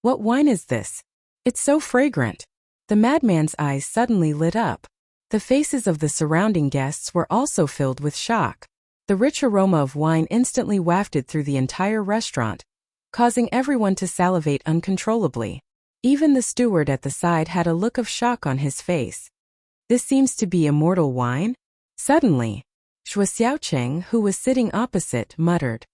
What wine is this? It's so fragrant. The madman's eyes suddenly lit up. The faces of the surrounding guests were also filled with shock. The rich aroma of wine instantly wafted through the entire restaurant, causing everyone to salivate uncontrollably. Even the steward at the side had a look of shock on his face. This seems to be immortal wine? Suddenly, Shuo Xiaoqing, who was sitting opposite, muttered,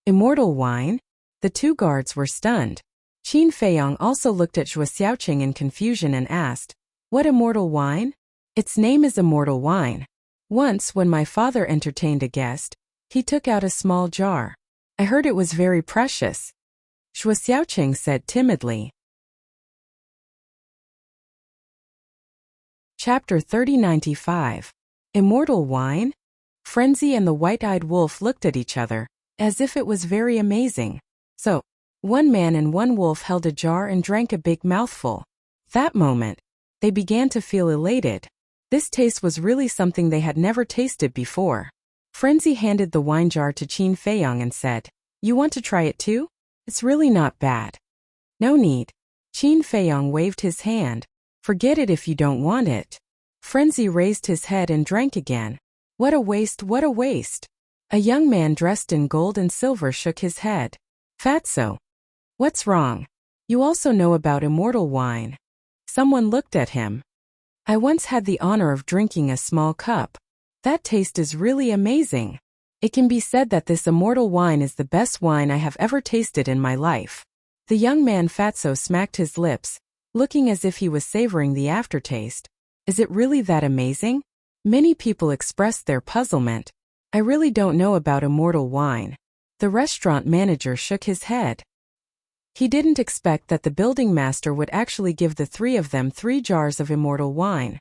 Immortal wine? The two guards were stunned. Qin Feiyong also looked at Shuo Xiaoqing in confusion and asked, What immortal wine? Its name is immortal wine. Once, when my father entertained a guest, he took out a small jar. I heard it was very precious. Shuo Xiaoqing said timidly. Chapter 3095. Immortal wine? Frenzy and the white-eyed wolf looked at each other, as if it was very amazing. So, one man and one wolf held a jar and drank a big mouthful. That moment, they began to feel elated. This taste was really something they had never tasted before. Frenzy handed the wine jar to Qin Feiyong and said, You want to try it too? It's really not bad. No need. Qin Feiyong waved his hand. Forget it if you don't want it. Frenzy raised his head and drank again. What a waste, what a waste. A young man dressed in gold and silver shook his head. Fatso. What's wrong? You also know about immortal wine. Someone looked at him. I once had the honor of drinking a small cup. That taste is really amazing. It can be said that this immortal wine is the best wine I have ever tasted in my life. The young man Fatso smacked his lips, looking as if he was savoring the aftertaste. Is it really that amazing? Many people expressed their puzzlement. I really don't know about immortal wine. The restaurant manager shook his head. He didn't expect that the building master would actually give the three of them 3 jars of immortal wine.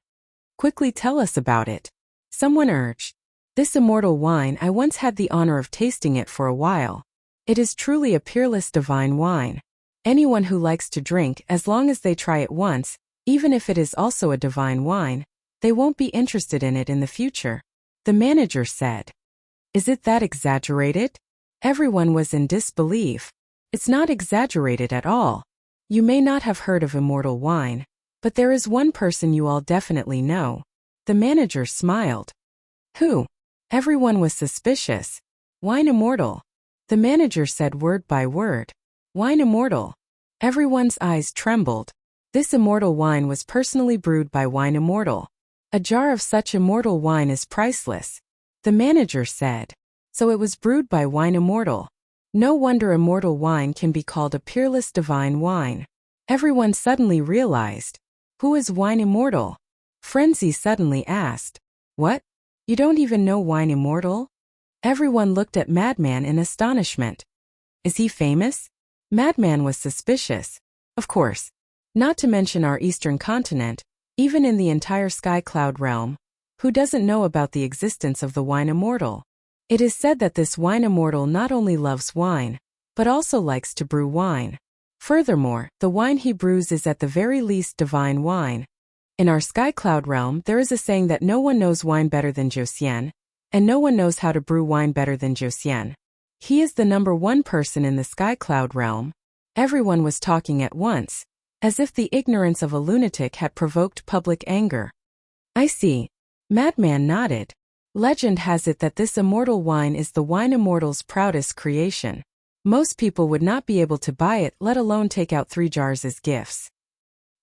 Quickly tell us about it. Someone urged. This immortal wine, I once had the honor of tasting it for a while. It is truly a peerless divine wine. Anyone who likes to drink, as long as they try it once, even if it is also a divine wine, they won't be interested in it in the future. The manager said. Is it that exaggerated? Everyone was in disbelief. It's not exaggerated at all. You may not have heard of immortal wine, but there is one person you all definitely know. The manager smiled. Who? Everyone was suspicious. Wine immortal. The manager said word by word. Wine immortal. Everyone's eyes trembled. This immortal wine was personally brewed by Wine Immortal. A jar of such immortal wine is priceless. The manager said. So it was brewed by Wine Immortal. No wonder immortal wine can be called a peerless divine wine. Everyone suddenly realized. Who is Wine Immortal? Frenzy suddenly asked. What? You don't even know Wine Immortal? Everyone looked at Madman in astonishment. Is he famous? Madman was suspicious. Of course. Not to mention our eastern continent, even in the entire Sky Cloud realm. Who doesn't know about the existence of the Wine Immortal? It is said that this Wine Immortal not only loves wine, but also likes to brew wine. Furthermore, the wine he brews is at the very least divine wine. In our sky cloud realm, there is a saying that no one knows wine better than Josian, and no one knows how to brew wine better than Josian. He is the #1 person in the sky cloud realm. Everyone was talking at once, as if the ignorance of a lunatic had provoked public anger. I see. Madman nodded. Legend has it that this immortal wine is the wine immortal's proudest creation. Most people would not be able to buy it, let alone take out 3 jars as gifts.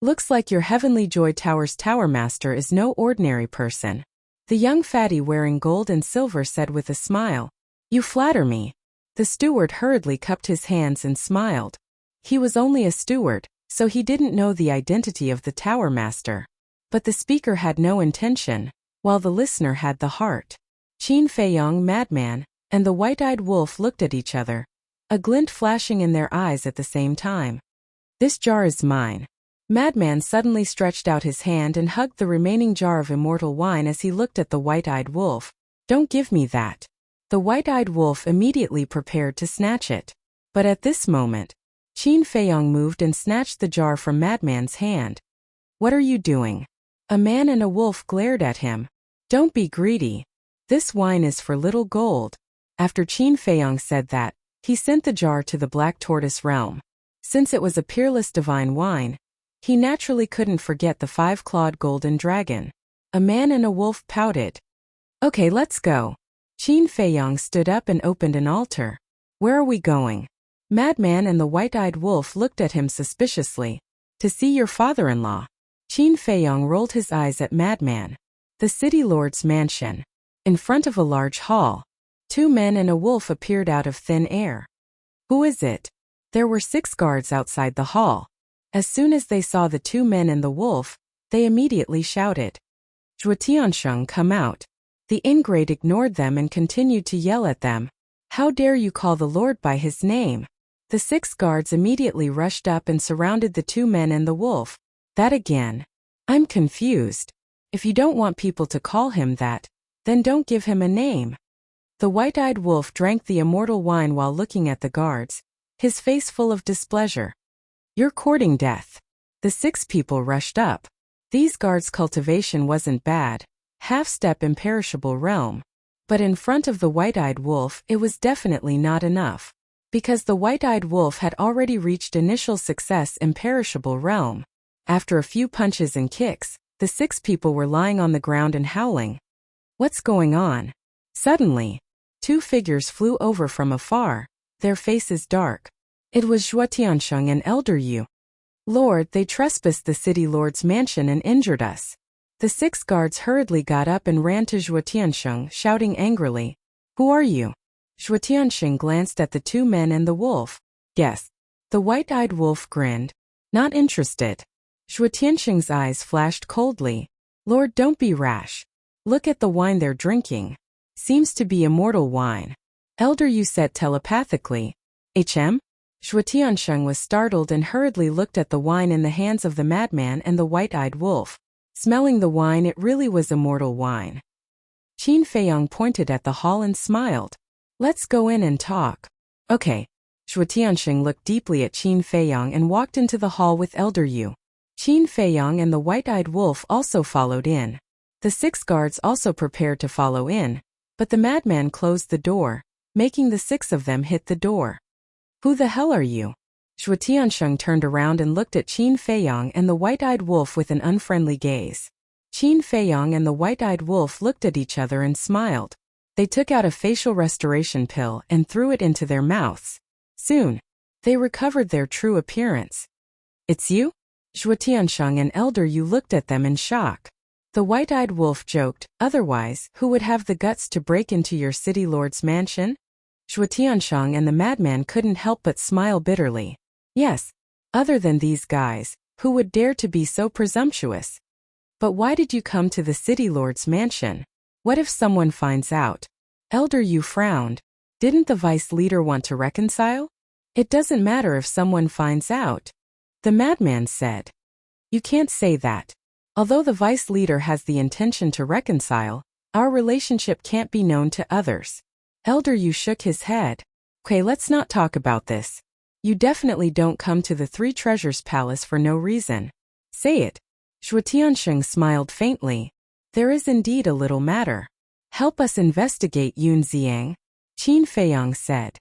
Looks like your Heavenly Joy Tower's tower master is no ordinary person. The young fatty wearing gold and silver said with a smile. You flatter me. The steward hurriedly cupped his hands and smiled. He was only a steward, so he didn't know the identity of the tower master. But the speaker had no intention, while the listener had the heart. Qin Feiyong, Madman, and the white-eyed wolf looked at each other, a glint flashing in their eyes at the same time. This jar is mine. Madman suddenly stretched out his hand and hugged the remaining jar of immortal wine as he looked at the white-eyed wolf. Don't give me that. The white-eyed wolf immediately prepared to snatch it. But at this moment, Qin Feiyong moved and snatched the jar from Madman's hand. What are you doing? A man and a wolf glared at him. Don't be greedy. This wine is for little gold. After Qin Feiyong said that, he sent the jar to the Black Tortoise realm. Since it was a peerless divine wine, he naturally couldn't forget the 5-clawed golden dragon. A man and a wolf pouted. Okay, let's go. Qin Feiyong stood up and opened an altar. Where are we going? Madman and the white-eyed wolf looked at him suspiciously. To see your father-in-law. Qin Feiyong rolled his eyes at Madman. The city lord's mansion. In front of a large hall, 2 men and a wolf appeared out of thin air. Who is it? There were 6 guards outside the hall. As soon as they saw the 2 men and the wolf, they immediately shouted, Zhuo Tiansheng, come out. The ingrate ignored them and continued to yell at them. How dare you call the Lord by his name? The 6 guards immediately rushed up and surrounded the 2 men and the wolf. That again. I'm confused. If you don't want people to call him that, then don't give him a name. The white-eyed wolf drank the immortal wine while looking at the guards, his face full of displeasure. You're courting death. The 6 people rushed up. These guards' cultivation wasn't bad, half-step imperishable realm. But in front of the white-eyed wolf it was definitely not enough. Because the white-eyed wolf had already reached initial success imperishable realm. After a few punches and kicks, the 6 people were lying on the ground and howling. What's going on? Suddenly, 2 figures flew over from afar, their faces dark. It was Zhuo Tiansheng and Elder Yu. Lord, they trespassed the city lord's mansion and injured us. The 6 guards hurriedly got up and ran to Zhuo Tiansheng, shouting angrily. Who are you? Zhuo Tiansheng glanced at the 2 men and the wolf. Yes. The white-eyed wolf grinned. Not interested. Zhuo Tiansheng's eyes flashed coldly. Lord, don't be rash. Look at the wine they're drinking. Seems to be immortal wine. Elder Yu said telepathically. HM? Zhuo Tiansheng was startled and hurriedly looked at the wine in the hands of the madman and the white-eyed wolf. Smelling the wine, it really was immortal wine. Qin Feiyong pointed at the hall and smiled. Let's go in and talk. Okay. Zhuo Tiansheng looked deeply at Qin Feiyong and walked into the hall with Elder Yu. Qin Feiyong and the white-eyed wolf also followed in. The 6 guards also prepared to follow in, but the madman closed the door, making the 6 of them hit the door. Who the hell are you? Zhuo Tiansheng turned around and looked at Qin Feiyong and the white-eyed wolf with an unfriendly gaze. Qin Feiyong and the white-eyed wolf looked at each other and smiled. They took out a facial restoration pill and threw it into their mouths. Soon, they recovered their true appearance. It's you? Zhuo Tiansheng and Elder Yu looked at them in shock. The white-eyed wolf joked, otherwise, who would have the guts to break into your city lord's mansion? Zhuo Tiansheng and the madman couldn't help but smile bitterly. Yes, other than these guys, who would dare to be so presumptuous? But why did you come to the city lord's mansion? What if someone finds out? Elder Yu frowned. Didn't the vice leader want to reconcile? It doesn't matter if someone finds out. The madman said. You can't say that. Although the vice leader has the intention to reconcile, our relationship can't be known to others. Elder Yu shook his head. Okay, let's not talk about this. You definitely don't come to the Three Treasures Palace for no reason. Say it. Zhuo Tiansheng smiled faintly. There is indeed a little matter. Help us investigate, Yun Xiang, Qin Feiyang said.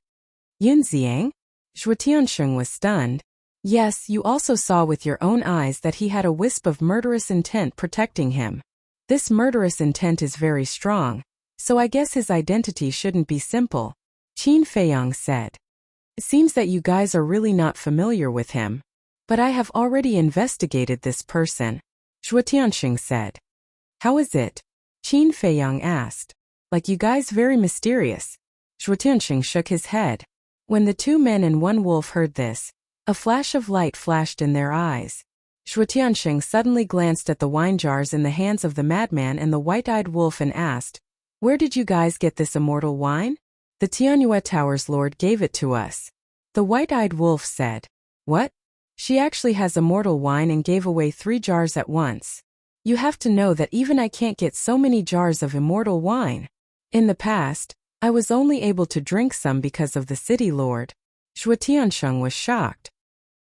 Yun Xiang? Zhuo Tiansheng was stunned. Yes, you also saw with your own eyes that he had a wisp of murderous intent protecting him. This murderous intent is very strong, so I guess his identity shouldn't be simple, Qin Feiyang said. It seems that you guys are really not familiar with him. But I have already investigated this person, Zhuo Tiansheng said. How is it? Qin Feiyang asked. Like you guys very mysterious. Zhuo Tiansheng shook his head. When the two men and one wolf heard this, a flash of light flashed in their eyes. Zhuo Tiansheng suddenly glanced at the wine jars in the hands of the madman and the white-eyed wolf and asked, Where did you guys get this immortal wine? The Tianyue Tower's lord gave it to us. The white-eyed wolf said. What? She actually has immortal wine and gave away 3 jars at once. You have to know that even I can't get so many jars of immortal wine. In the past, I was only able to drink some because of the city lord. Zhuo Tiansheng was shocked.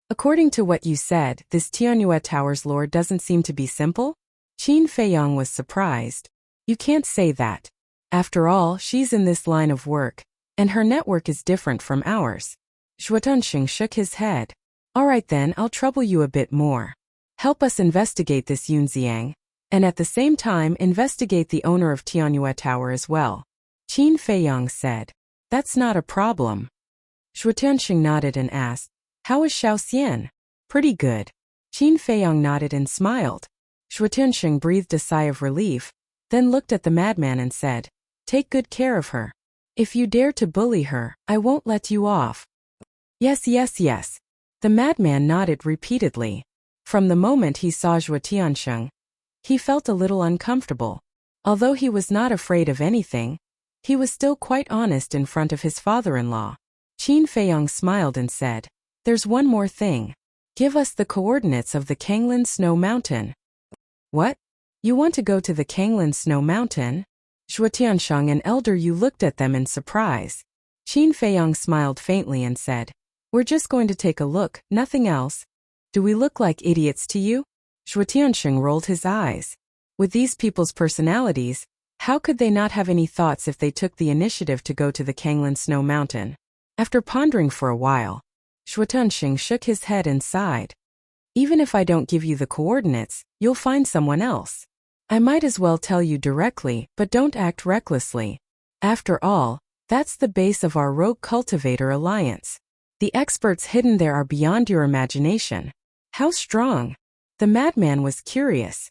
According to what you said, this Tianyue Tower's lord doesn't seem to be simple? Qin Feiyang was surprised. You can't say that. After all, she's in this line of work, and her network is different from ours. Zhuo Tiansheng shook his head. All right then, I'll trouble you a bit more. Help us investigate this Yun Xiang, and at the same time investigate the owner of Tianyue Tower as well. Qin Feiyang said. That's not a problem. Zhuo Tiansheng nodded and asked, How is Xiao Xian? Pretty good. Qin Feiyang nodded and smiled. Zhuo Tiansheng breathed a sigh of relief, then looked at the madman and said, Take good care of her. If you dare to bully her, I won't let you off. Yes, yes, yes. The madman nodded repeatedly. From the moment he saw Zhuo Tiansheng, he felt a little uncomfortable. Although he was not afraid of anything, he was still quite honest in front of his father-in-law. Qin Feiyang smiled and said, There's one more thing. Give us the coordinates of the Kanglin Snow Mountain. What? You want to go to the Kanglin Snow Mountain? Zhuo Tiansheng and Elder Yu looked at them in surprise. Qin Feiyang smiled faintly and said, We're just going to take a look, nothing else. Do we look like idiots to you? Zhuo Tiansheng rolled his eyes. With these people's personalities, how could they not have any thoughts if they took the initiative to go to the Kanglin Snow Mountain? After pondering for a while, Zhuo Tiansheng shook his head and sighed. Even if I don't give you the coordinates, you'll find someone else. I might as well tell you directly, but don't act recklessly. After all, that's the base of our Rogue Cultivator Alliance. The experts hidden there are beyond your imagination. How strong? The madman was curious.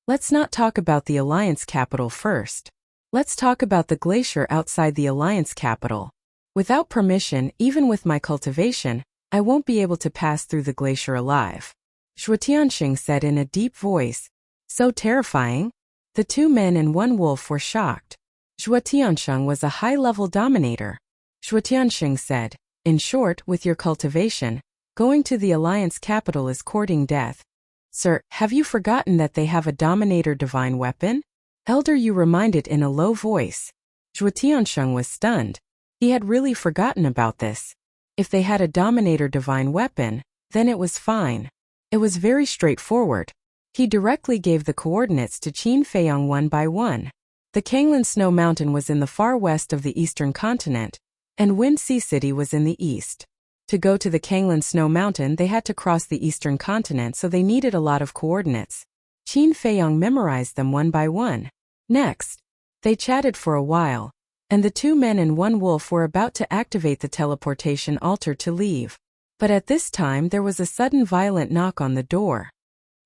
Let's not talk about the Alliance capital first. Let's talk about the glacier outside the Alliance capital. Without permission, even with my cultivation, I won't be able to pass through the glacier alive. Zhuo Tiansheng said in a deep voice. So terrifying? The two men and one wolf were shocked. Zhuo Tiansheng was a high-level dominator. Zhuo Tiansheng said, In short, with your cultivation, going to the Alliance capital is courting death. Sir, have you forgotten that they have a Dominator divine weapon? Elder Yu reminded in a low voice. Zhuo Tiansheng was stunned. He had really forgotten about this. If they had a Dominator divine weapon, then it was fine. It was very straightforward. He directly gave the coordinates to Qin Feiyang one by one. The Kanglin Snow Mountain was in the far west of the eastern continent, and Wind Sea City was in the east. To go to the Kanglin Snow Mountain they had to cross the eastern continent, so they needed a lot of coordinates. Qin Feiyang memorized them one by one. Next, they chatted for a while, and the two men and one wolf were about to activate the teleportation altar to leave. But at this time there was a sudden violent knock on the door.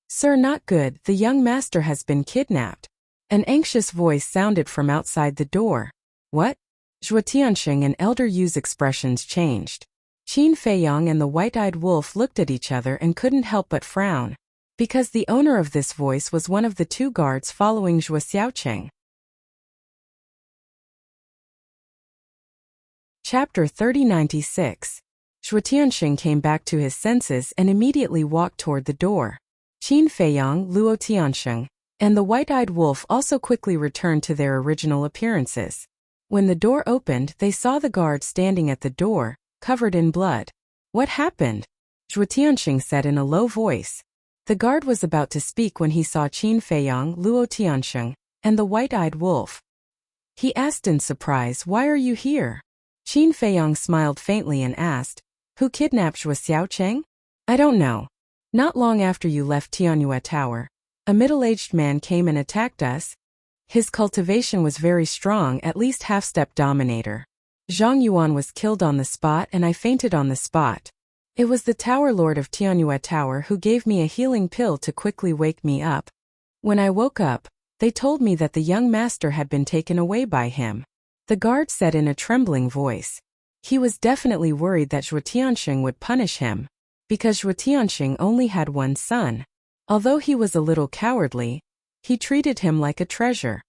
Sir, not good, the young master has been kidnapped. An anxious voice sounded from outside the door. What? Zhuo Tiansheng and Elder Yu's expressions changed. Qin Feiyang and the white-eyed wolf looked at each other and couldn't help but frown, because the owner of this voice was one of the two guards following Zhuo Xiaocheng. Chapter 3096. Zhuo Tiansheng came back to his senses and immediately walked toward the door. Qin Feiyang, Luo Tiansheng, and the white-eyed wolf also quickly returned to their original appearances. When the door opened, they saw the guard standing at the door, covered in blood. What happened? Zhuo Tianxing said in a low voice. The guard was about to speak when he saw Qin Feiyang, Luo Tianxing, and the white-eyed wolf. He asked in surprise, "Why are you here?" Qin Feiyang smiled faintly and asked, "Who kidnapped Zhuo Xiaocheng?" "I don't know. Not long after you left Tianyue Tower, a middle-aged man came and attacked us. His cultivation was very strong, at least half-step dominator. Zhang Yuan was killed on the spot and I fainted on the spot. It was the Tower Lord of Tianyue Tower who gave me a healing pill to quickly wake me up. When I woke up, they told me that the young master had been taken away by him," the guard said in a trembling voice. He was definitely worried that Zhuo Tianxing would punish him, because Zhuo Tianxing only had one son. Although he was a little cowardly, he treated him like a treasure.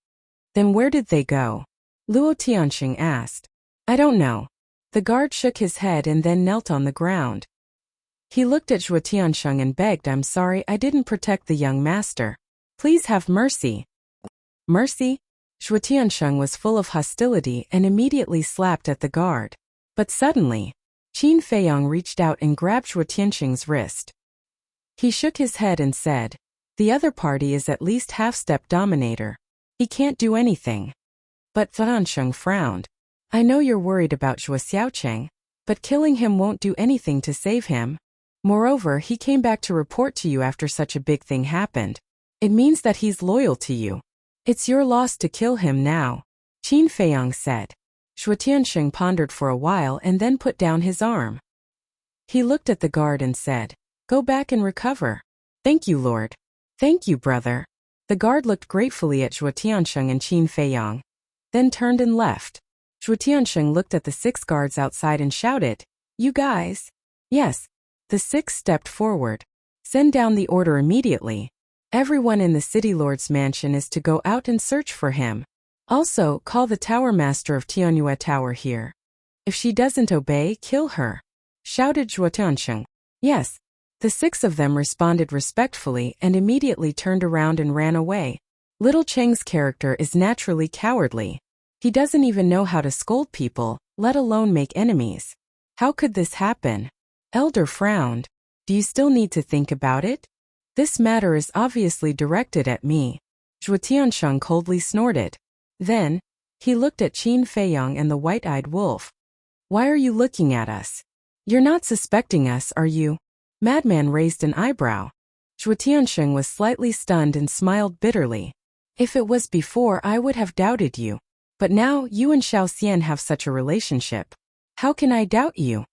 "Then where did they go?" Luo Tianxing asked. "I don't know." The guard shook his head and then knelt on the ground. He looked at Zhuo Tianxing and begged, "I'm sorry, I didn't protect the young master. Please have mercy." "Mercy?" Zhuo Tianxing was full of hostility and immediately slapped at the guard. But suddenly, Qin Feiyang reached out and grabbed Zhuo Tianxing's wrist. He shook his head and said, "The other party is at least half-step dominator. He can't do anything." But Tianxing frowned. "I know you're worried about Zhuo Xiaocheng, but killing him won't do anything to save him. Moreover, he came back to report to you after such a big thing happened. It means that he's loyal to you. It's your loss to kill him now," Qin Feiyang said. Zhuo Tianxing pondered for a while and then put down his arm. He looked at the guard and said, "Go back and recover." "Thank you, Lord." "Thank you, brother." The guard looked gratefully at Zhuo Tianxing and Qin Feiyang, then turned and left. Zhuo Tianxing looked at the 6 guards outside and shouted, "You guys?" "Yes." The 6 stepped forward. "Send down the order immediately. Everyone in the city lord's mansion is to go out and search for him. Also, call the tower master of Tianyue Tower here. If she doesn't obey, kill her," shouted Zhuo Tianxing. "Yes." The 6 of them responded respectfully and immediately turned around and ran away. Little Cheng's character is naturally cowardly. He doesn't even know how to scold people, let alone make enemies. How could this happen? Elder frowned. "Do you still need to think about it? This matter is obviously directed at me." Zhuo Tianxing coldly snorted. Then, he looked at Qin Feiyang and the white-eyed wolf. "Why are you looking at us? You're not suspecting us, are you?" Madman raised an eyebrow. Zhuo Tianxing was slightly stunned and smiled bitterly. "If it was before, I would have doubted you. But now, you and Xiao Xian have such a relationship. How can I doubt you?"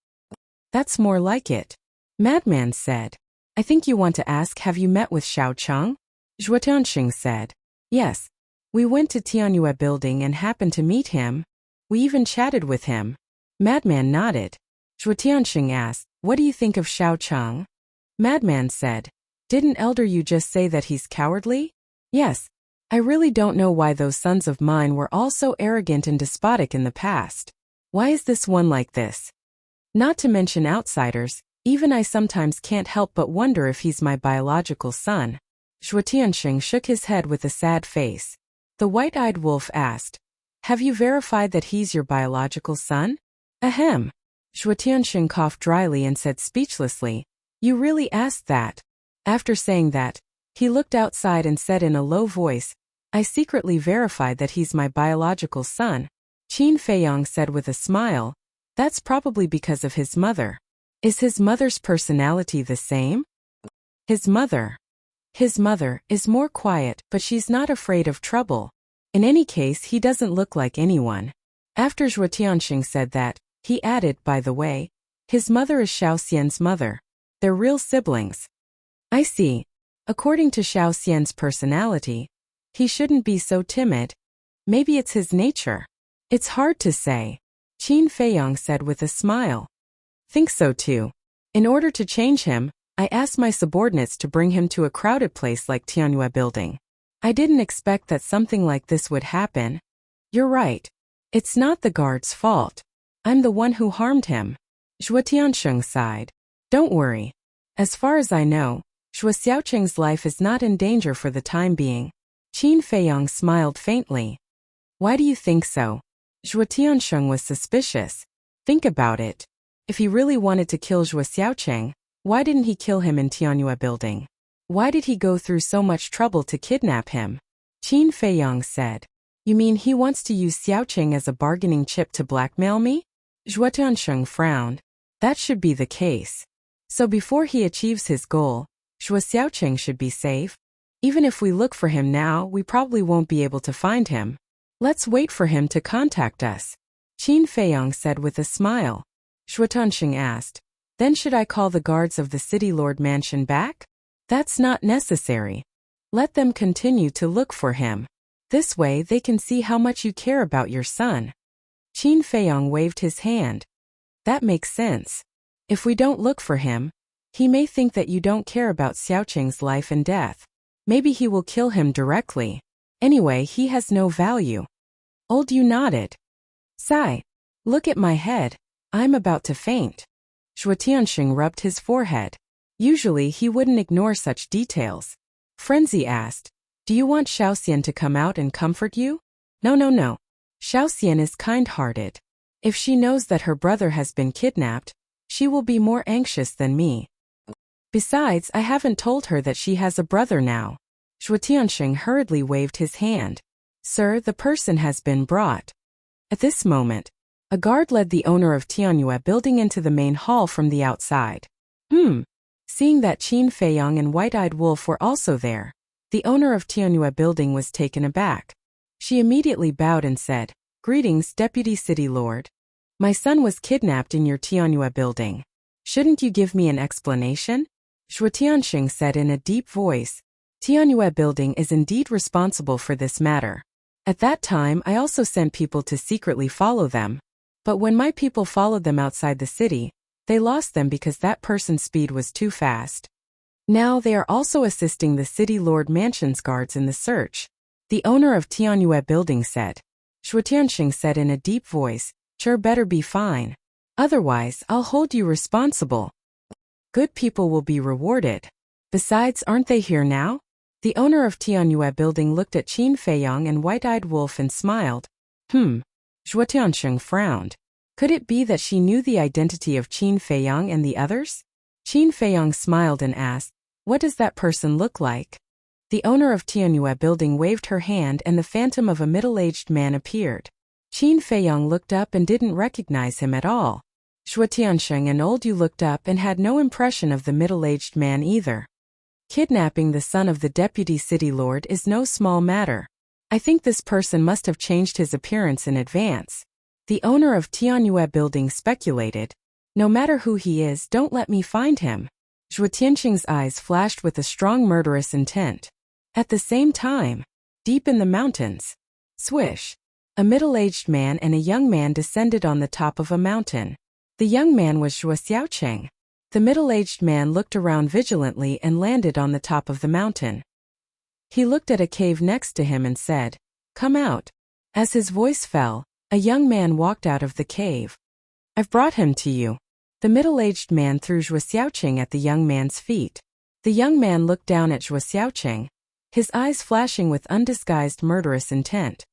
"That's more like it," Madman said. "I think you want to ask, have you met with Xiao Cheng?" Zhuo Tianxing said. "Yes. We went to Tianyue building and happened to meet him. We even chatted with him." Madman nodded. Zhuo Tianxing asked, "What do you think of Xiao Cheng?" Madman said, "Didn't Elder you just say that he's cowardly?" "Yes. I really don't know why those sons of mine were all so arrogant and despotic in the past. Why is this one like this? Not to mention outsiders, even I sometimes can't help but wonder if he's my biological son." Zhuo Tianxing shook his head with a sad face. The white-eyed wolf asked, "Have you verified that he's your biological son?" "Ahem." Zhuo Tianxing coughed dryly and said speechlessly, "You really asked that?" After saying that, he looked outside and said in a low voice, "I secretly verified that he's my biological son." Qin Feiyang said with a smile, "That's probably because of his mother." "Is his mother's personality the same?" His mother is more quiet, but she's not afraid of trouble. In any case, he doesn't look like anyone." After Zhuo Tianxing said that, he added, "By the way, his mother is Xiao Xian's mother. They're real siblings." "I see. According to Xiao Xian's personality, he shouldn't be so timid. Maybe it's his nature." "It's hard to say," Qin Feiyang said with a smile. "Think so too. In order to change him, I asked my subordinates to bring him to a crowded place like Tianyue building. I didn't expect that something like this would happen." "You're right. It's not the guard's fault. I'm the one who harmed him." Zhuo Tianxing sighed. "Don't worry. As far as I know, Zhuo Xiaocheng's life is not in danger for the time being." Qin Feiyang smiled faintly. "Why do you think so?" Zhuo Tianxing was suspicious. "Think about it. If he really wanted to kill Zhuo Xiaoqing, why didn't he kill him in Tianyue building? Why did he go through so much trouble to kidnap him? Qin Feiyang said. You mean he wants to use Xiaoqing as a bargaining chip to blackmail me? Zhuo Tiansheng frowned. That should be the case. So before he achieves his goal, Zhuo Xiaoqing should be safe. Even if we look for him now, we probably won't be able to find him. Let's wait for him to contact us. Qin Feiyang said with a smile. Zhuo Tiansheng asked, then should I call the guards of the City Lord Mansion back? That's not necessary. Let them continue to look for him. This way they can see how much you care about your son. Qin Feiyang waved his hand. That makes sense. If we don't look for him, he may think that you don't care about Xiaoqing's life and death. Maybe he will kill him directly. Anyway, he has no value. Old Yu nodded. Sigh. Look at my head. I'm about to faint. Zhuo Tiansheng rubbed his forehead. Usually he wouldn't ignore such details. Frenzy asked, do you want Xiaoxian to come out and comfort you? No. Xiaoxian is kind-hearted. If she knows that her brother has been kidnapped, she will be more anxious than me. Besides, I haven't told her that she has a brother now. Zhuo Tiansheng hurriedly waved his hand. Sir, the person has been brought. At this moment, a guard led the owner of Tianyue building into the main hall from the outside. Seeing that Qin Feiyang and White-Eyed Wolf were also there, the owner of Tianyue building was taken aback. She immediately bowed and said, Greetings, Deputy City Lord. My son was kidnapped in your Tianyue building. Shouldn't you give me an explanation? Zhuo Tiansheng said in a deep voice. Tianyue building is indeed responsible for this matter. At that time, I also sent people to secretly follow them. But when my people followed them outside the city, they lost them because that person's speed was too fast. Now they are also assisting the City Lord Mansion's guards in the search. The owner of Tianyue building said. Zhuo Tiansheng said in a deep voice, Sure better be fine. Otherwise, I'll hold you responsible. Good people will be rewarded. Besides, aren't they here now? The owner of Tianyue building looked at Qin Feiyang and White-Eyed Wolf and smiled. Zhuo Tiansheng frowned. Could it be that she knew the identity of Qin Feiyang and the others? Qin Feiyang smiled and asked, What does that person look like? The owner of Tianyue building waved her hand and the phantom of a middle-aged man appeared. Qin Feiyang looked up and didn't recognize him at all. Zhuo Tiansheng and Old Yu looked up and had no impression of the middle-aged man either. Kidnapping the son of the deputy city lord is no small matter. I think this person must have changed his appearance in advance. The owner of Tianyue building speculated. No matter who he is, don't let me find him. Zhuo Tiansheng's eyes flashed with a strong murderous intent. At the same time, deep in the mountains, swish, a middle-aged man and a young man descended on the top of a mountain. The young man was Zhuo Xiaoqing. The middle-aged man looked around vigilantly and landed on the top of the mountain. He looked at a cave next to him and said, Come out. As his voice fell, a young man walked out of the cave. I've brought him to you. The middle-aged man threw Zhuo Xiaoqing at the young man's feet. The young man looked down at Zhuo Xiaoqing, his eyes flashing with undisguised murderous intent.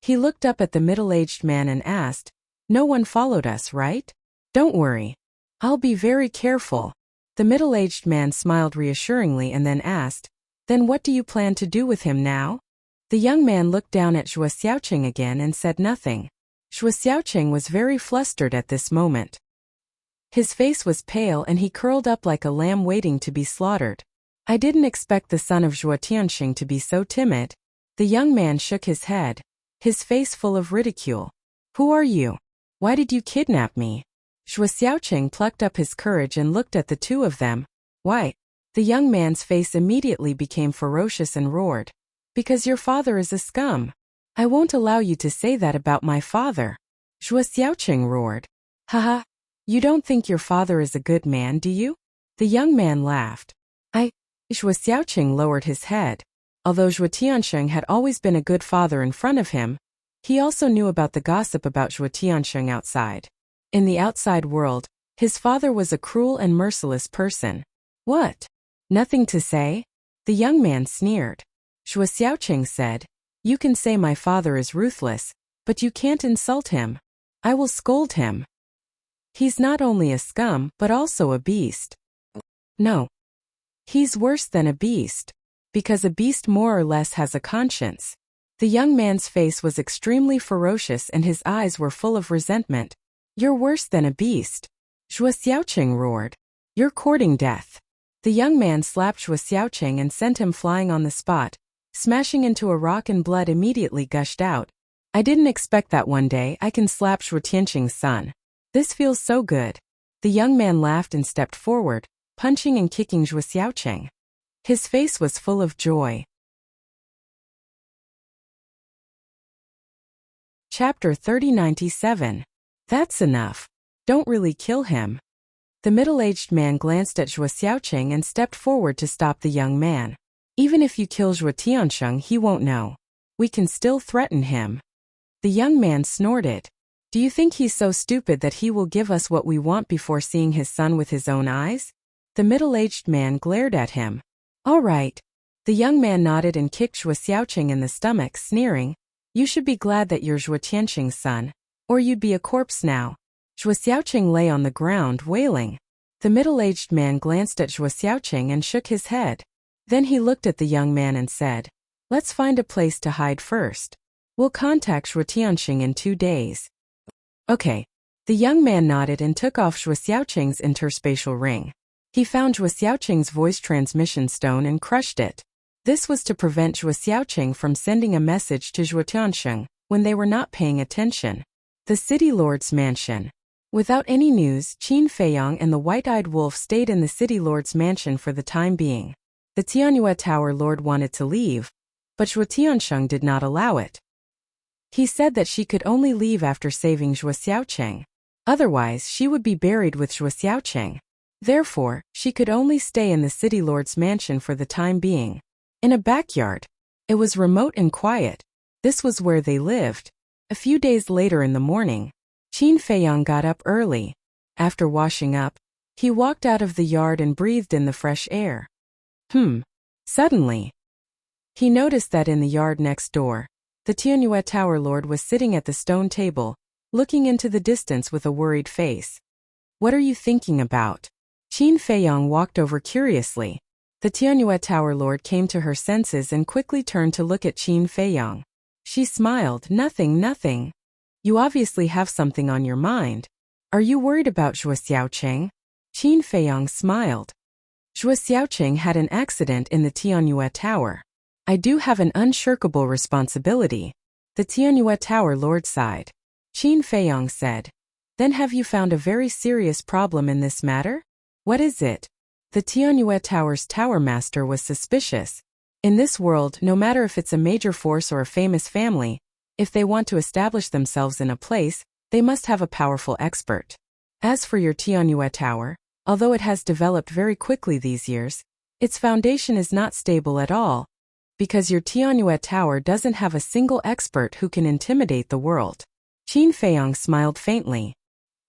He looked up at the middle-aged man and asked, No one followed us, right? Don't worry. I'll be very careful. The middle-aged man smiled reassuringly and then asked, Then what do you plan to do with him now? The young man looked down at Zhuo Xiaoqing again and said nothing. Zhuo Xiaoqing was very flustered at this moment. His face was pale and he curled up like a lamb waiting to be slaughtered. I didn't expect the son of Zhuo Tiansheng to be so timid. The young man shook his head, his face full of ridicule. Who are you? Why did you kidnap me? Zhuo Xiaoqing plucked up his courage and looked at the two of them. Why? The young man's face immediately became ferocious and roared. Because your father is a scum. I won't allow you to say that about my father. Zhuo Xiaoqing roared. Haha. You don't think your father is a good man, do you? The young man laughed. Zhuo Xiaoqing lowered his head. Although Zhuo Tiansheng had always been a good father in front of him, he also knew about the gossip about Zhuo Tiansheng outside. In the outside world, his father was a cruel and merciless person. What? Nothing to say? The young man sneered. Zhuo Xiaoqing said, You can say my father is ruthless, but you can't insult him. I will scold him. He's not only a scum, but also a beast. No. He's worse than a beast. Because a beast more or less has a conscience. The young man's face was extremely ferocious and his eyes were full of resentment. You're worse than a beast. Zhuo Xiaoqing roared. You're courting death. The young man slapped Zhuo Xiaoqing and sent him flying on the spot, smashing into a rock and blood immediately gushed out. I didn't expect that one day I can slap Zhuo Tianqing's son. This feels so good. The young man laughed and stepped forward, punching and kicking Zhuo Xiaoqing. His face was full of joy. Chapter 3097. That's enough. Don't really kill him. The middle-aged man glanced at Zhuo Xiaoqing and stepped forward to stop the young man. Even if you kill Zhuo Tianqing, he won't know. We can still threaten him. The young man snorted. Do you think he's so stupid that he will give us what we want before seeing his son with his own eyes? The middle-aged man glared at him. All right. The young man nodded and kicked Zhuo Xiaoqing in the stomach, sneering. You should be glad that you're Zhuo Tianqing's son, or you'd be a corpse now. Zhuo Xiaoqing lay on the ground, wailing. The middle-aged man glanced at Zhuo Xiaoqing and shook his head. Then he looked at the young man and said, Let's find a place to hide first. We'll contact Zhuo Tianqing in 2 days. Okay. The young man nodded and took off Zhuo Xiaoqing's interspatial ring. He found Zhuo Xiaoqing's voice transmission stone and crushed it. This was to prevent Zhuo Xiaoqing from sending a message to Zhuo Tianqing when they were not paying attention. The city lord's mansion. Without any news, Qin Feiyang and the white-eyed wolf stayed in the city lord's mansion for the time being. The Tianyue Tower lord wanted to leave, but Zhuo Tianqing did not allow it. He said that she could only leave after saving Zhuo Xiaoqing. Otherwise, she would be buried with Zhuo Xiaoqing. Therefore, she could only stay in the city lord's mansion for the time being. In a backyard. It was remote and quiet. This was where they lived. A few days later in the morning, Qin Feiyang got up early. After washing up, he walked out of the yard and breathed in the fresh air. Suddenly, he noticed that in the yard next door, the Tianyue Tower lord was sitting at the stone table, looking into the distance with a worried face. What are you thinking about? Qin Feiyang walked over curiously. The Tianyue Tower lord came to her senses and quickly turned to look at Qin Feiyang. She smiled. Nothing. You obviously have something on your mind. Are you worried about Zhuo Xiaoqing? Qin Feiyang smiled. Zhuo Xiaoqing had an accident in the Tianyue Tower. I do have an unshirkable responsibility. The Tianyue Tower lord sighed. Qin Feiyang said. Then have you found a very serious problem in this matter? What is it? The Tianyue Tower's tower master was suspicious. In this world, no matter if it's a major force or a famous family, if they want to establish themselves in a place, they must have a powerful expert. As for your Tianyue Tower, although it has developed very quickly these years, its foundation is not stable at all, because your Tianyue Tower doesn't have a single expert who can intimidate the world. Qin Feiyang smiled faintly.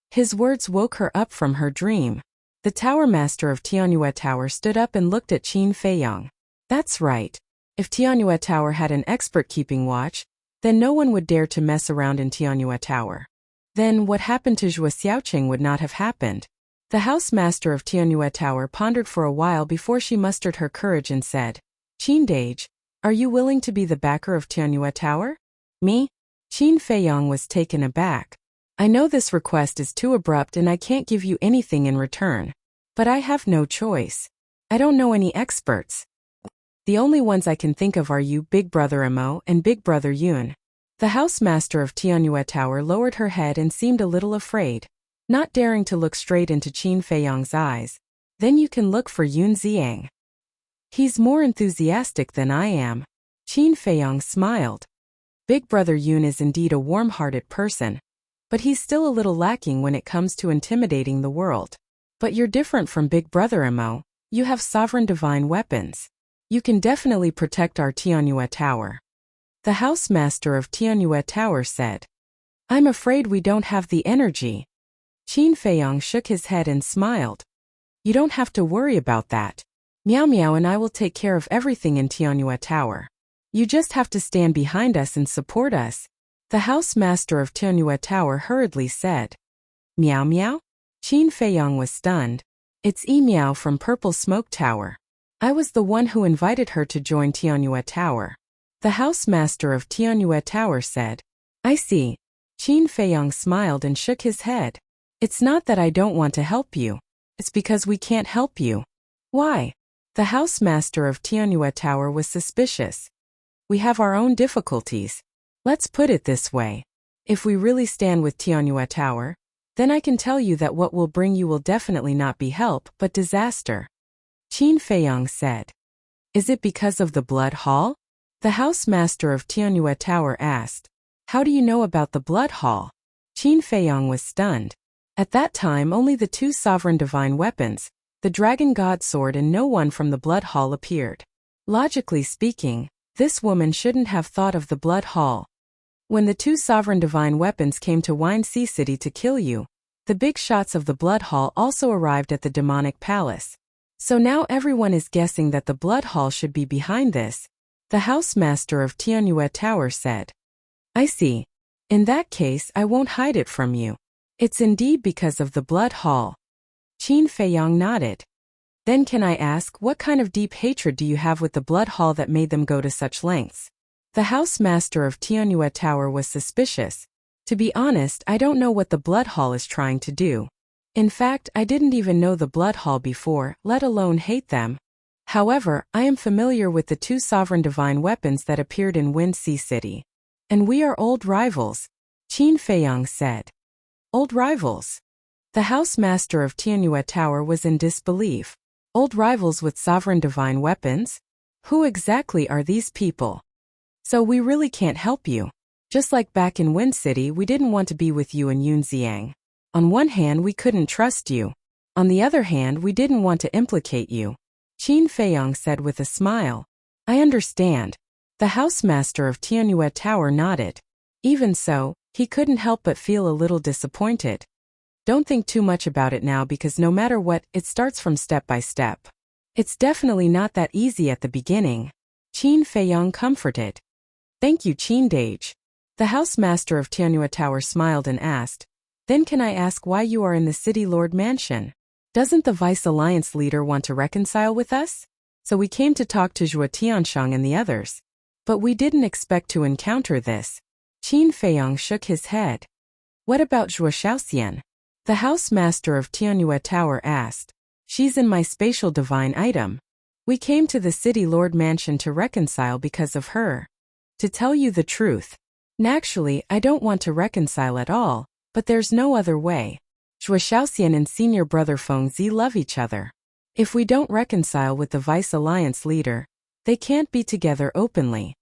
His words woke her up from her dream. The tower master of Tianyue Tower stood up and looked at Qin Feiyang. That's right. If Tianyue Tower had an expert keeping watch, then no one would dare to mess around in Tianyue Tower. Then what happened to Zhuo Xiaoqing would not have happened. The house master of Tianyue Tower pondered for a while before she mustered her courage and said, Qin Dage, are you willing to be the backer of Tianyue Tower? Me? Qin Feiyang was taken aback. I know this request is too abrupt and I can't give you anything in return. But I have no choice. I don't know any experts. The only ones I can think of are you, Big Brother Mo, and Big Brother Yun. The housemaster of Tianyue Tower lowered her head and seemed a little afraid, not daring to look straight into Qin Feiyang's eyes. Then you can look for Yun Ziang. He's more enthusiastic than I am. Qin Feiyang smiled. Big Brother Yun is indeed a warm-hearted person, but he's still a little lacking when it comes to intimidating the world. But you're different from Big Brother Mo. You have sovereign divine weapons. You can definitely protect our Tianyue Tower. The housemaster of Tianyue Tower said. I'm afraid we don't have the energy. Qin Feiyang shook his head and smiled. You don't have to worry about that. Miao Miao and I will take care of everything in Tianyue Tower. You just have to stand behind us and support us. The housemaster of Tianyue Tower hurriedly said. Miao Miao? Qin Feiyang was stunned. It's Miao from Purple Smoke Tower. I was the one who invited her to join Tianyue Tower. The housemaster of Tianyue Tower said. I see. Qin Feiyang smiled and shook his head. It's not that I don't want to help you. It's because we can't help you. Why? The housemaster of Tianyue Tower was suspicious. We have our own difficulties. Let's put it this way. If we really stand with Tianyue Tower, then I can tell you that what will bring you will definitely not be help, but disaster. Qin Feiyang said. Is it because of the Blood Hall? The housemaster of Tianyue Tower asked. How do you know about the Blood Hall? Qin Feiyang was stunned. At that time only the two sovereign divine weapons, the Dragon God Sword and no one from the Blood Hall appeared. Logically speaking, this woman shouldn't have thought of the Blood Hall. When the two sovereign divine weapons came to Wine Sea City to kill you, the big shots of the Blood Hall also arrived at the demonic palace. So now everyone is guessing that the Blood Hall should be behind this, the housemaster of Tianyue Tower said. I see. In that case I won't hide it from you. It's indeed because of the Blood Hall. Qin Feiyang nodded. Then can I ask, what kind of deep hatred do you have with the Blood Hall that made them go to such lengths? The housemaster of Tianyue Tower was suspicious. To be honest, I don't know what the Blood Hall is trying to do. In fact, I didn't even know the Blood Hall before, let alone hate them. However, I am familiar with the two sovereign divine weapons that appeared in Wind Sea City. And we are old rivals, Qin Feiyang said. Old rivals? The housemaster of Tianyue Tower was in disbelief. Old rivals with sovereign divine weapons? Who exactly are these people? So we really can't help you. Just like back in Wind City, we didn't want to be with you and Yunxiang. On one hand, we couldn't trust you. On the other hand, we didn't want to implicate you. Qin Feiyang said with a smile. I understand. The housemaster of Tianyue Tower nodded. Even so, he couldn't help but feel a little disappointed. Don't think too much about it now because no matter what, it starts from step by step. It's definitely not that easy at the beginning. Qin Feiyang comforted. Thank you, Qin Dage. The housemaster of Tianyue Tower smiled and asked, Then can I ask why you are in the City Lord Mansion? Doesn't the Vice Alliance leader want to reconcile with us? So we came to talk to Zhuo Tiansheng and the others. But we didn't expect to encounter this. Qin Feiyang shook his head. What about Zhuo Shaoxian? The housemaster of Tianyue Tower asked. She's in my spatial divine item. We came to the City Lord Mansion to reconcile because of her. To tell you the truth, naturally I don't want to reconcile at all, but there's no other way. Zhuo Shaoxian and senior brother Feng Zi love each other. If we don't reconcile with the Vice Alliance leader, they can't be together openly.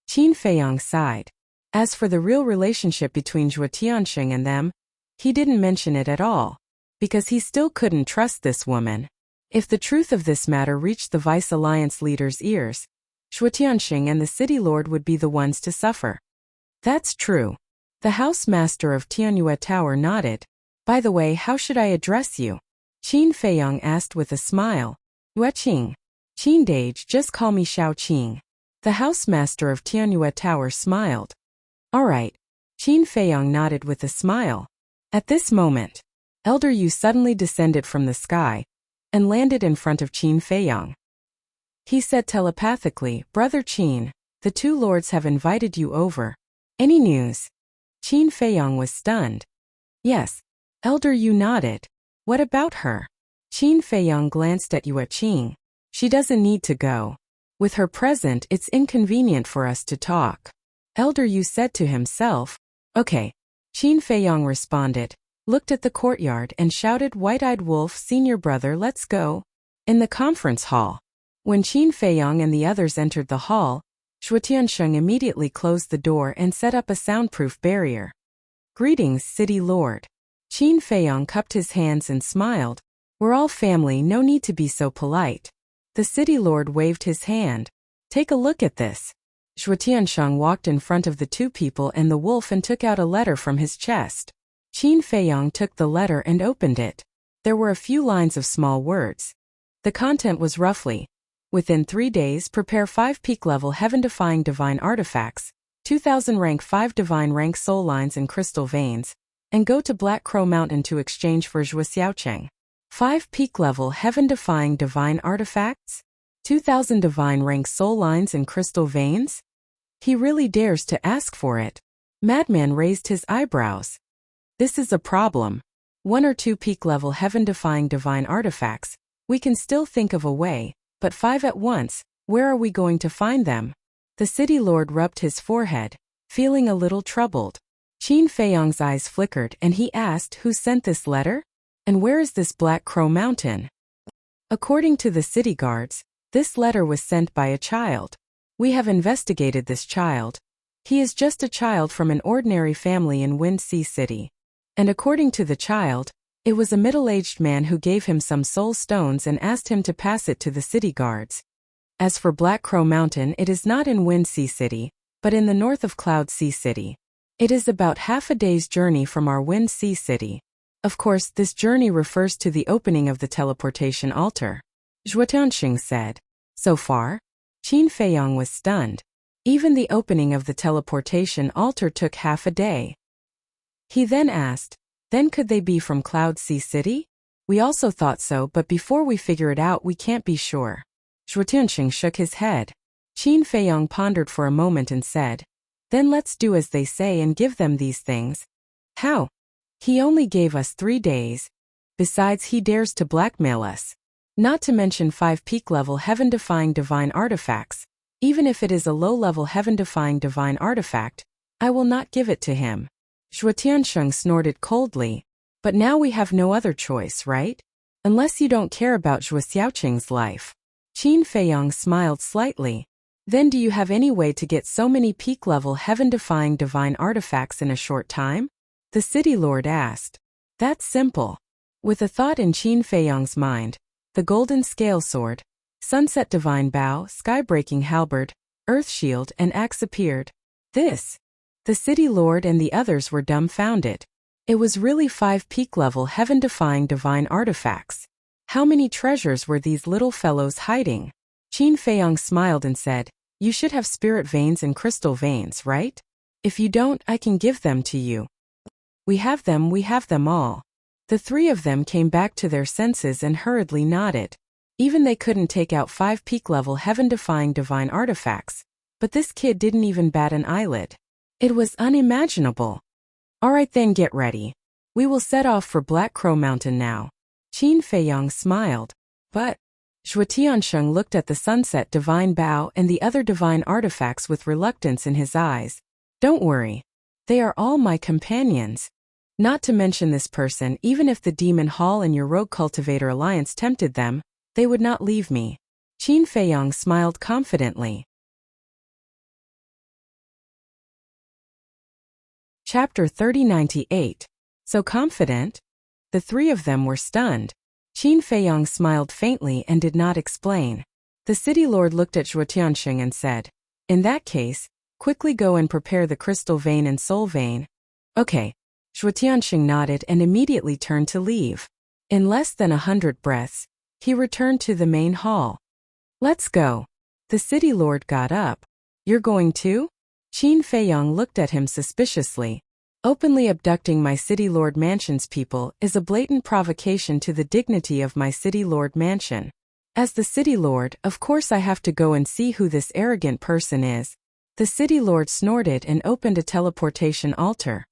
Qin Feiyang sighed. As for the real relationship between Zhuo Tiansheng and them, he didn't mention it at all, because he still couldn't trust this woman. If the truth of this matter reached the Vice Alliance leader's ears, Zhuo Tiansheng and the City Lord would be the ones to suffer. That's true. The housemaster of Tianyue Tower nodded. By the way, how should I address you? Qin Feiyang asked with a smile. Yueqing. Qin Dage, just call me Xiao Qing. The housemaster of Tianyue Tower smiled. All right. Qin Feiyang nodded with a smile. At this moment, Elder Yu suddenly descended from the sky and landed in front of Qin Feiyang. He said telepathically, Brother Qin, the two lords have invited you over. Any news? Qin Feiyang was stunned. Yes. Elder Yu nodded. What about her? Qin Feiyang glanced at Yueqing. She doesn't need to go. With her present, it's inconvenient for us to talk. Elder Yu said to himself. Okay. Qin Feiyang responded, looked at the courtyard and shouted, White-eyed wolf, senior brother, let's go. In the conference hall. When Qin Feiyang and the others entered the hall, Zhuo Tiansheng immediately closed the door and set up a soundproof barrier. Greetings, City Lord. Qin Feiyang cupped his hands and smiled. We're all family, no need to be so polite. The City Lord waved his hand. Take a look at this. Zhuo Tiansheng walked in front of the two people and the wolf and took out a letter from his chest. Qin Feiyang took the letter and opened it. There were a few lines of small words. The content was roughly, within 3 days prepare 5 peak-level heaven-defying divine artifacts, 2000 rank 5 divine rank soul lines and crystal veins, and go to Black Crow Mountain to exchange for Zhuoxiaocheng. 5 peak-level heaven-defying divine artifacts? 2,000 divine rank soul lines and crystal veins? He really dares to ask for it. Madman raised his eyebrows. This is a problem. 1 or 2 peak-level heaven-defying divine artifacts, we can still think of a way, but 5 at once, where are we going to find them? The city lord rubbed his forehead, feeling a little troubled. Qin Feiyong's eyes flickered and he asked who sent this letter? And where is this Black Crow Mountain? According to the city guards, this letter was sent by a child. We have investigated this child. He is just a child from an ordinary family in Wind Sea City. And according to the child, it was a middle-aged man who gave him some soul stones and asked him to pass it to the city guards. As for Black Crow Mountain, it is not in Wind Sea City, but in the north of Cloud Sea City. It is about half a day's journey from our Wind Sea City. Of course, this journey refers to the opening of the teleportation altar. Zhuotianxing said. So far? Qin Feiyong was stunned. Even the opening of the teleportation altar took half a day. He then asked, then could they be from Cloud Sea City? We also thought so, but before we figure it out we can't be sure. Zhuotianxing shook his head. Qin Feiyong pondered for a moment and said, then let's do as they say and give them these things. How? He only gave us 3 days. Besides, he dares to blackmail us. Not to mention 5 peak-level heaven-defying divine artifacts. Even if it is a low-level heaven-defying divine artifact, I will not give it to him. Zhuotianxing snorted coldly. But now we have no other choice, right? Unless you don't care about Zhuoxiaocheng's life. Qin Feiyong smiled slightly. Then do you have any way to get so many peak-level heaven-defying divine artifacts in a short time? The city lord asked. That's simple. With a thought in Qin Feiyong's mind, the golden scale sword, sunset divine bow, sky-breaking halberd, earth shield and axe appeared. This. The city lord and the others were dumbfounded. It was really 5 peak-level heaven-defying divine artifacts. How many treasures were these little fellows hiding? Qin Feiyong smiled and said, you should have spirit veins and crystal veins, right? If you don't, I can give them to you. We have them all. The 3 of them came back to their senses and hurriedly nodded. Even they couldn't take out 5 peak-level heaven-defying divine artifacts. But this kid didn't even bat an eyelid. It was unimaginable. Alright then, get ready. We will set off for Black Crow Mountain now. Qin Feiyong smiled. But Zhuotianxing looked at the sunset divine bow and the other divine artifacts with reluctance in his eyes. Don't worry. They are all my companions. Not to mention this person, even if the Demon Hall and your Rogue Cultivator Alliance tempted them, they would not leave me. Qin Feiyong smiled confidently. Chapter 3098. So confident? The 3 of them were stunned. Qin Feiyong smiled faintly and did not explain. The city lord looked at Zhuotianxing and said, in that case, quickly go and prepare the crystal vein and soul vein. Okay. Zhuotianxing nodded and immediately turned to leave. In less than 100 breaths, he returned to the main hall. Let's go. The city lord got up. You're going too? Qin Feiyong looked at him suspiciously. Openly abducting my city lord mansion's people is a blatant provocation to the dignity of my city lord mansion. As the city lord, of course I have to go and see who this arrogant person is. The city lord snorted and opened a teleportation altar.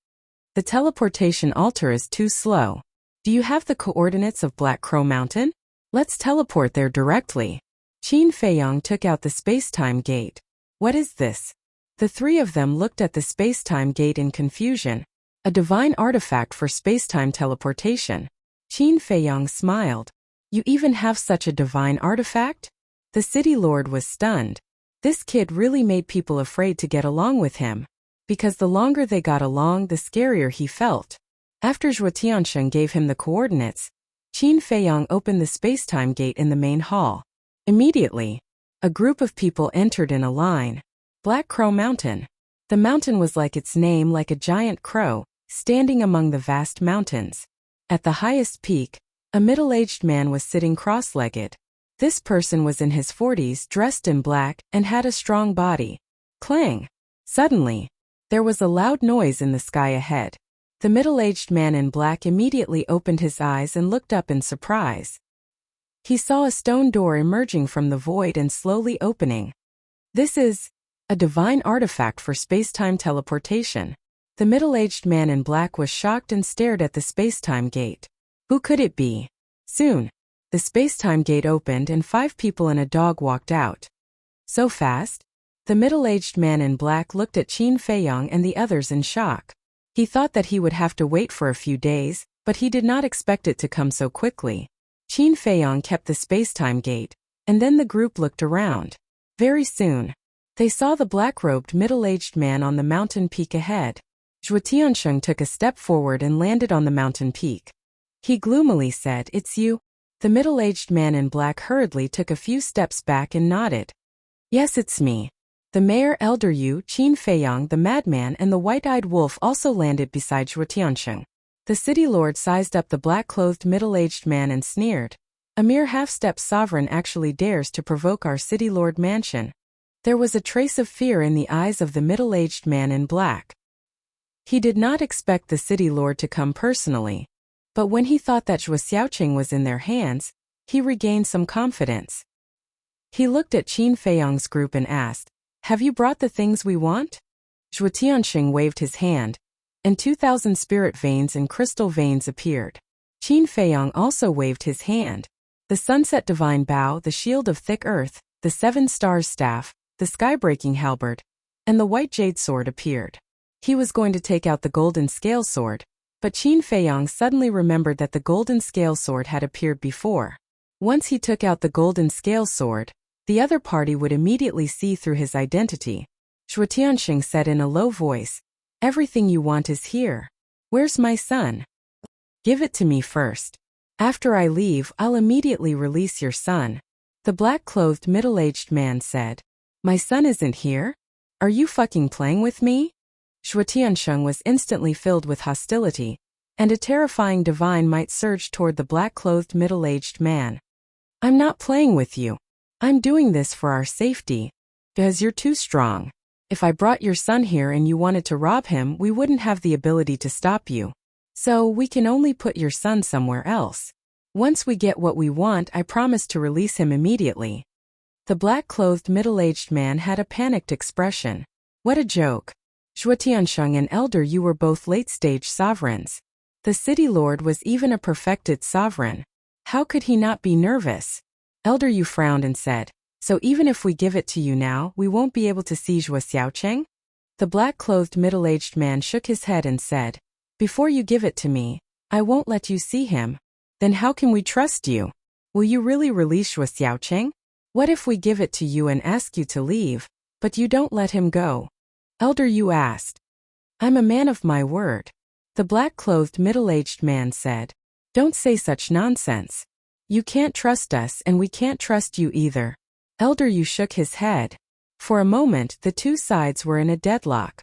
The teleportation altar is too slow. Do you have the coordinates of Black Crow Mountain? Let's teleport there directly. Qin Feiyong took out the space-time gate. What is this? The 3 of them looked at the space-time gate in confusion. A divine artifact for space-time teleportation. Qin Feiyong smiled. You even have such a divine artifact? The city lord was stunned. This kid really made people afraid to get along with him. Because the longer they got along, the scarier he felt. After Zhuotianxing gave him the coordinates, Qin Feiyong opened the space-time gate in the main hall. Immediately, a group of people entered in a line. Black Crow Mountain. The mountain was like its name, like a giant crow, standing among the vast mountains. At the highest peak, a middle-aged man was sitting cross-legged. This person was in his 40s, dressed in black, and had a strong body. Clang! Suddenly, there was a loud noise in the sky ahead. The middle-aged man in black immediately opened his eyes and looked up in surprise. He saw a stone door emerging from the void and slowly opening. This is a divine artifact for space-time teleportation. The middle-aged man in black was shocked and stared at the space-time gate. Who could it be? Soon, the space-time gate opened and 5 people and a dog walked out. So fast? The middle-aged man in black looked at Qin Feiyang and the others in shock. He thought that he would have to wait for a few days, but he did not expect it to come so quickly. Qin Feiyang kept the space-time gate, and then the group looked around. Very soon, they saw the black-robed middle-aged man on the mountain peak ahead. Zhuo Tiansheng took a step forward and landed on the mountain peak. He gloomily said, "It's you?" The middle-aged man in black hurriedly took a few steps back and nodded. "Yes, it's me." The mayor, Elder Yu, Qin Feiyang, the madman, and the white-eyed wolf also landed beside Zhuo Tiansheng. The city lord sized up the black-clothed middle-aged man and sneered. "A mere half-step sovereign actually dares to provoke our city lord mansion." There was a trace of fear in the eyes of the middle-aged man in black. He did not expect the city lord to come personally, but when he thought that Zhuo Xiaoqing was in their hands, he regained some confidence. He looked at Qin Feiyang's group and asked, "Have you brought the things we want?" Zhuo Tiansheng waved his hand, and 2,000 spirit veins and crystal veins appeared. Qin Feiyang also waved his hand. The sunset divine bow, the shield of thick earth, the 7 stars staff, the sky-breaking halberd, and the white jade sword appeared. He was going to take out the golden scale sword, but Qin Feiyang suddenly remembered that the golden scale sword had appeared before. Once he took out the golden scale sword, the other party would immediately see through his identity. Zhuo Tiansheng said in a low voice, "Everything you want is here. Where's my son? Give it to me first. After I leave, I'll immediately release your son." The black-clothed middle-aged man said, "My son isn't here? Are you fucking playing with me?" Zhuo Tiansheng was instantly filled with hostility, and a terrifying divine might surged toward the black-clothed middle-aged man. "I'm not playing with you. I'm doing this for our safety. Because you're too strong. If I brought your son here and you wanted to rob him, we wouldn't have the ability to stop you. So we can only put your son somewhere else. Once we get what we want, I promise to release him immediately." The black-clothed middle-aged man had a panicked expression. What a joke. Zhuo Tiansheng and Elder Yu were both late-stage sovereigns. The city lord was even a perfected sovereign. How could he not be nervous? Elder Yu frowned and said, "So even if we give it to you now, we won't be able to see Zhuo Xiaoqing?" The black-clothed middle-aged man shook his head and said, "Before you give it to me, I won't let you see him. Then how can we trust you? Will you really release Zhuo Xiaoqing? What if we give it to you and ask you to leave, but you don't let him go?" Elder Yu asked. "I'm a man of my word." The black-clothed middle-aged man said, "Don't say such nonsense. You can't trust us and we can't trust you either." Elder Yu shook his head. For a moment, the two sides were in a deadlock.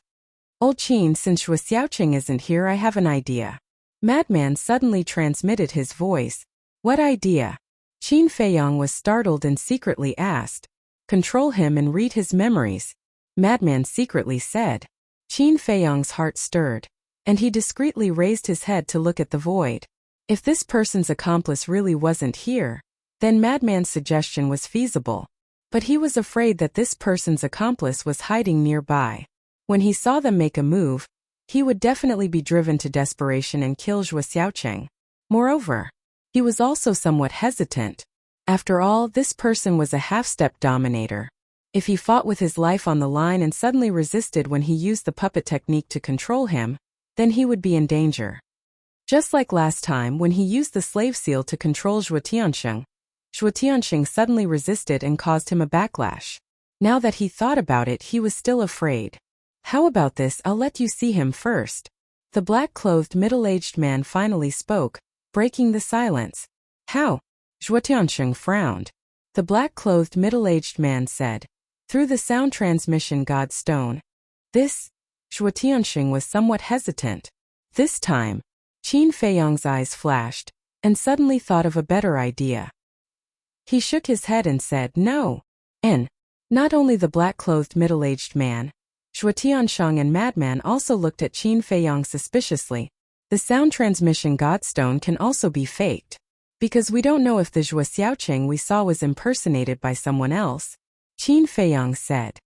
"Old Qin, since Zhuo Xiaoqing isn't here, I have an idea." Madman suddenly transmitted his voice. "What idea?" Qin Feiyang was startled and secretly asked. "Control him and read his memories," Madman secretly said. Qin Feiyang's heart stirred, and he discreetly raised his head to look at the void. If this person's accomplice really wasn't here, then Madman's suggestion was feasible. But he was afraid that this person's accomplice was hiding nearby. When he saw them make a move, he would definitely be driven to desperation and kill Zhuo Xiaoqing. Moreover, he was also somewhat hesitant. After all, this person was a half-step dominator. If he fought with his life on the line and suddenly resisted when he used the puppet technique to control him, then he would be in danger. Just like last time when he used the slave seal to control Zhuo Tiansheng suddenly resisted and caused him a backlash. Now that he thought about it, he was still afraid. "How about this? I'll let you see him first." The black-clothed middle-aged man finally spoke, breaking the silence. "How?" Zhuo Tiansheng frowned. The black-clothed middle-aged man said, "Through the sound transmission god stone." This? Zhuo Tiansheng was somewhat hesitant. This time, Qin Feiyang's eyes flashed, and suddenly thought of a better idea. He shook his head and said, "No." And not only the black-clothed middle-aged man, Zhuo Tiansheng and Madman also looked at Qin Feiyang suspiciously. The sound transmission godstone can also be faked. Because we don't know if the Zhuo Xiaoqing we saw was impersonated by someone else. Qin Feiyang said.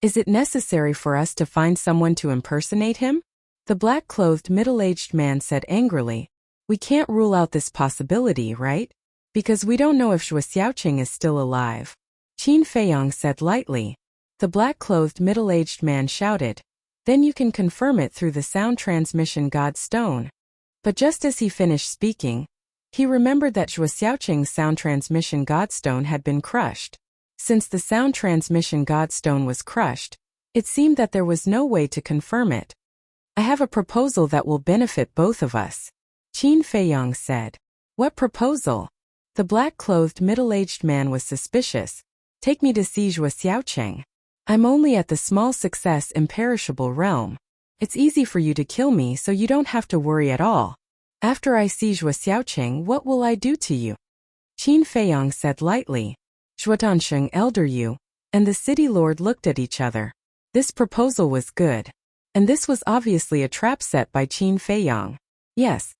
Is it necessary for us to find someone to impersonate him? The black-clothed middle-aged man said angrily. We can't rule out this possibility, right? Because we don't know if Zhuo Xiaoqing is still alive. Qin Feiyang said lightly. The black-clothed middle-aged man shouted. Then you can confirm it through the sound transmission god stone. But just as he finished speaking, he remembered that Zhuo Xiaoqing's sound transmission godstone had been crushed. Since the sound transmission godstone was crushed, it seemed that there was no way to confirm it. I have a proposal that will benefit both of us. Qin Feiyang said. What proposal? The black-clothed middle-aged man was suspicious. Take me to see Zhuo Xiaoqing. I'm only at the small success imperishable realm. It's easy for you to kill me so you don't have to worry at all. After I see Zhuo Xiaoqing, what will I do to you? Qin Feiyang said lightly. Zhuo Tansheng elder you, and the city lord looked at each other. This proposal was good. And this was obviously a trap set by Qin Feiyang. Yes.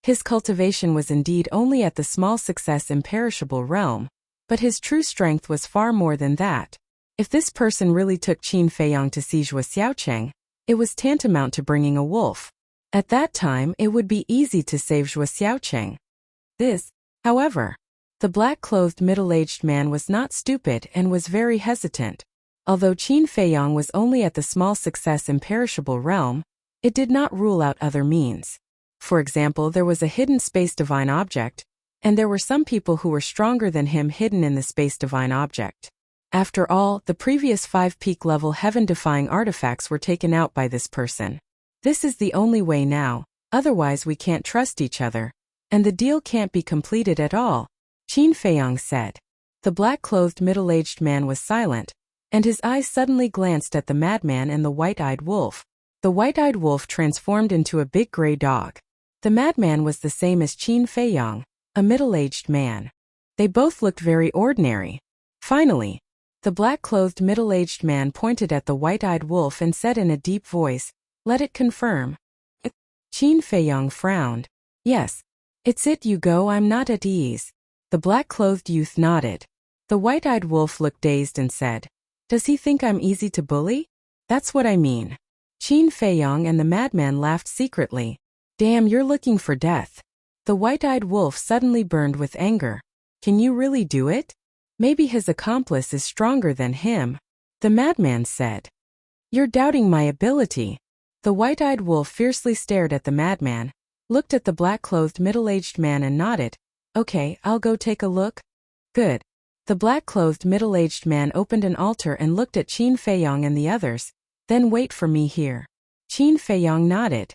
His cultivation was indeed only at the small success imperishable realm, but his true strength was far more than that. If this person really took Qin Feiyang to see Zhuo Xiaoqing, it was tantamount to bringing a wolf. At that time it would be easy to save Zhuo Xiaoqing. This, however, the black-clothed middle-aged man was not stupid and was very hesitant. Although Qin Feiyang was only at the small success imperishable realm, it did not rule out other means. For example, there was a hidden space divine object, and there were some people who were stronger than him hidden in the space divine object. After all, the previous 5 peak level heaven-defying artifacts were taken out by this person. This is the only way now, otherwise we can't trust each other, and the deal can't be completed at all, Qin Feiyang said. The black-clothed middle-aged man was silent, and his eyes suddenly glanced at the madman and the white-eyed wolf. The white-eyed wolf transformed into a big gray dog. The madman was the same as Qin Feiyang, a middle-aged man. They both looked very ordinary. Finally, the black-clothed middle-aged man pointed at the white-eyed wolf and said in a deep voice, "Let it confirm." Qin Feiyang frowned. "Yes. It's it you go, I'm not at ease." The black-clothed youth nodded. The white-eyed wolf looked dazed and said, "Does he think I'm easy to bully?" "That's what I mean." Qin Feiyang and the madman laughed secretly. "Damn, you're looking for death." The white-eyed wolf suddenly burned with anger. "Can you really do it? Maybe his accomplice is stronger than him." The madman said. "You're doubting my ability." The white-eyed wolf fiercely stared at the madman, looked at the black-clothed middle-aged man and nodded. "Okay, I'll go take a look." "Good." The black-clothed middle-aged man opened an altar and looked at Qin Feiyang and the others. "Then wait for me here." Qin Feiyang nodded.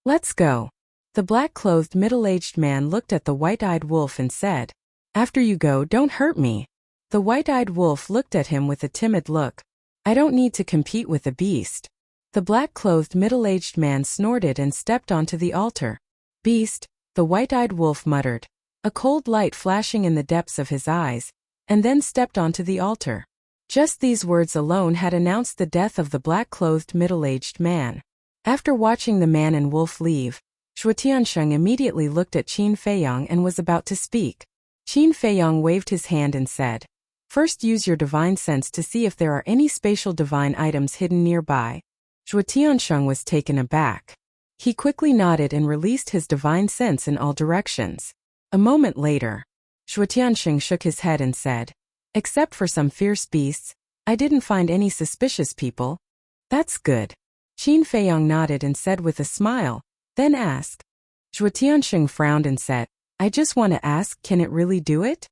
"Let's go." The black-clothed middle-aged man looked at the white-eyed wolf and said, "After you go, don't hurt me." The white-eyed wolf looked at him with a timid look. "I don't need to compete with a beast." The black-clothed middle-aged man snorted and stepped onto the altar. "Beast," the white-eyed wolf muttered, a cold light flashing in the depths of his eyes, and then stepped onto the altar. Just these words alone had announced the death of the black-clothed middle-aged man. After watching the man and wolf leave, Zhuo Tiansheng immediately looked at Qin Feiyang and was about to speak. Qin Feiyang waved his hand and said, "First use your divine sense to see if there are any spatial divine items hidden nearby." Zhuo Tiansheng was taken aback. He quickly nodded and released his divine sense in all directions. A moment later, Zhuo Tiansheng shook his head and said, "Except for some fierce beasts, I didn't find any suspicious people." "That's good." Qin Feiyang nodded and said with a smile, then asked. Zhuo Tiansheng frowned and said, "I just want to ask, can it really do it?"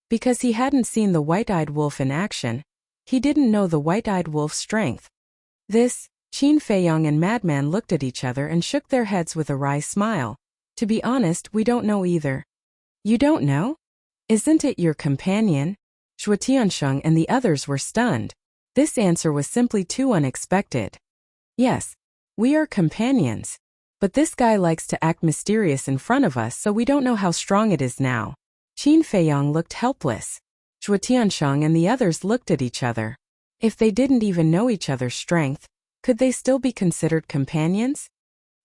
Because he hadn't seen the white-eyed wolf in action, he didn't know the white-eyed wolf's strength. This, Qin Feiyang and Madman looked at each other and shook their heads with a wry smile. "To be honest, we don't know either." "You don't know? Isn't it your companion?" Zhuo Tiansheng and the others were stunned. This answer was simply too unexpected. "Yes, we are companions. But this guy likes to act mysterious in front of us, so we don't know how strong it is now." Qin Feiyang looked helpless. Zhuo Tiansheng and the others looked at each other. If they didn't even know each other's strength, could they still be considered companions?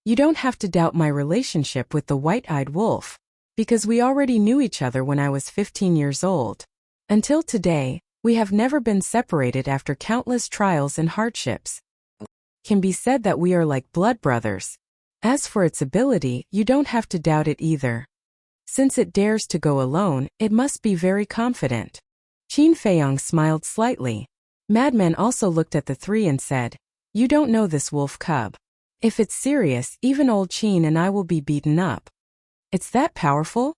You don't have to doubt my relationship with the white-eyed wolf, because we already knew each other when I was 15 years old. Until today, we have never been separated after countless trials and hardships. It can be said that we are like blood brothers. As for its ability, you don't have to doubt it either. Since it dares to go alone, it must be very confident. Qin Feiyong smiled slightly. Madman also looked at the three and said, "You don't know this wolf cub. If it's serious, even old Qin and I will be beaten up." "It's that powerful?"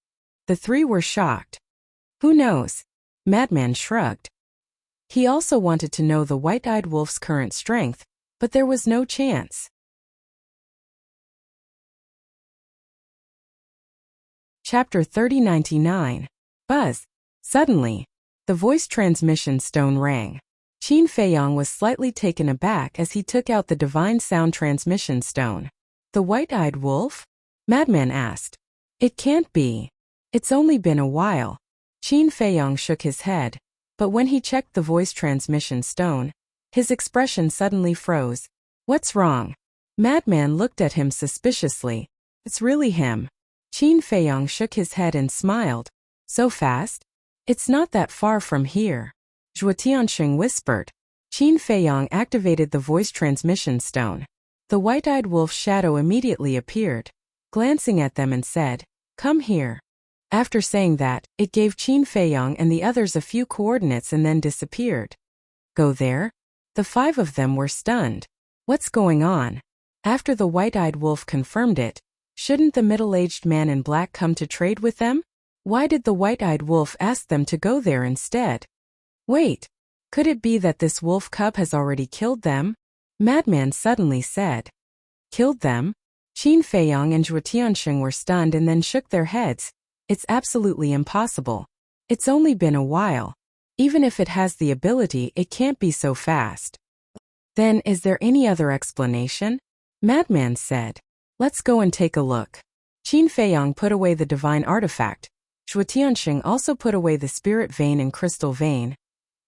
The three were shocked. "Who knows?" Madman shrugged. He also wanted to know the white-eyed wolf's current strength, but there was no chance. Chapter 3099. Buzz. Suddenly, the voice transmission stone rang. Qin Feiyong was slightly taken aback as he took out the divine sound transmission stone. "The white-eyed wolf?" Madman asked. "It can't be. It's only been a while." Qin Feiyong shook his head, but when he checked the voice transmission stone, his expression suddenly froze. "What's wrong?" Madman looked at him suspiciously. "It's really him." Qin Feiyong shook his head and smiled. "So fast?" "It's not that far from here," Zhuo Tianxing whispered. Qin Feiyong activated the voice transmission stone. The white-eyed wolf's shadow immediately appeared, glancing at them and said, "Come here." After saying that, it gave Qin Feiyong and the others a few coordinates and then disappeared. "Go there?" The five of them were stunned. "What's going on?" After the white-eyed wolf confirmed it, shouldn't the middle-aged man in black come to trade with them? Why did the white-eyed wolf ask them to go there instead? Wait, could it be that this wolf cub has already killed them? Madman suddenly said. Killed them? Qin Feiyong and Zhuo Tianxing were stunned and then shook their heads. It's absolutely impossible. It's only been a while. Even if it has the ability, it can't be so fast. Then, is there any other explanation? Madman said. Let's go and take a look. Qin Feiyong put away the divine artifact. Zhuo Tianxing also put away the spirit vein and crystal vein,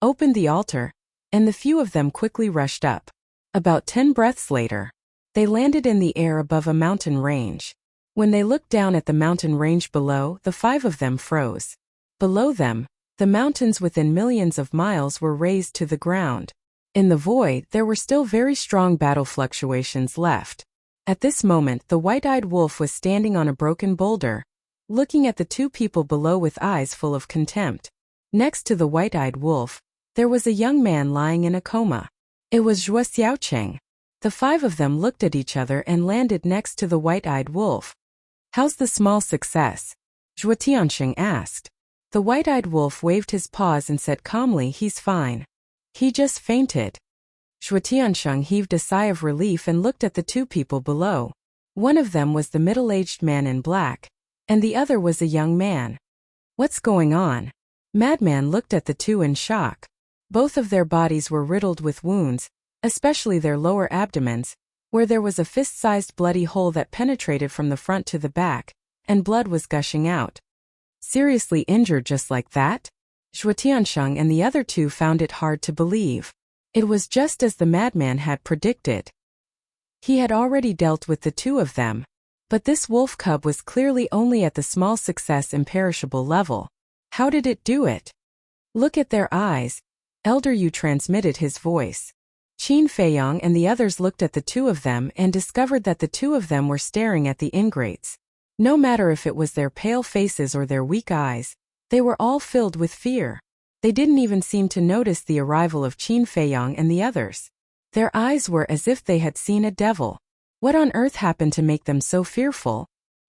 opened the altar, and the few of them quickly rushed up. About 10 breaths later, they landed in the air above a mountain range. When they looked down at the mountain range below, the 5 of them froze. Below them, the mountains within millions of miles were razed to the ground. In the void, there were still very strong battle fluctuations left. At this moment, the white-eyed wolf was standing on a broken boulder, looking at the 2 people below with eyes full of contempt. Next to the white-eyed wolf, there was a young man lying in a coma. It was Zhuo Xiaocheng. The 5 of them looked at each other and landed next to the white-eyed wolf. How's the small success? Zhuo Tianxing asked. The white-eyed wolf waved his paws and said calmly, he's fine. He just fainted. Zhuo Tianxing heaved a sigh of relief and looked at the 2 people below. One of them was the middle-aged man in black, and the other was a young man. What's going on? Madman looked at the 2 in shock. Both of their bodies were riddled with wounds, especially their lower abdomens, where there was a fist-sized bloody hole that penetrated from the front to the back, and blood was gushing out. Seriously injured just like that? Zhuo Tianxing and the other 2 found it hard to believe. It was just as the madman had predicted. He had already dealt with the 2 of them, but this wolf cub was clearly only at the small success imperishable level. How did it do it? Look at their eyes. Elder Yu transmitted his voice. Qin Feiyong and the others looked at the 2 of them and discovered that the 2 of them were staring at the ingrates. No matter if it was their pale faces or their weak eyes, they were all filled with fear. They didn't even seem to notice the arrival of Qin Feiyong and the others. Their eyes were as if they had seen a devil. What on earth happened to make them so fearful?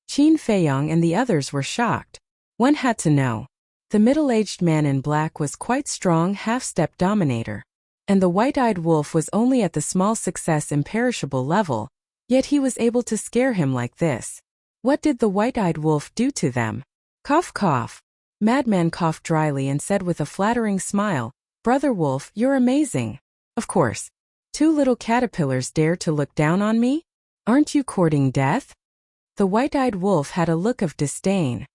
Qin Feiyong and the others were shocked. One had to know. The middle-aged man in black was quite strong half-step dominator, and the white-eyed wolf was only at the small success imperishable level, yet he was able to scare him like this. What did the white-eyed wolf do to them? Cough cough. Madman coughed dryly and said with a flattering smile, Brother Wolf, you're amazing. Of course. 2 little caterpillars dare to look down on me? Aren't you courting death? The white-eyed wolf had a look of disdain.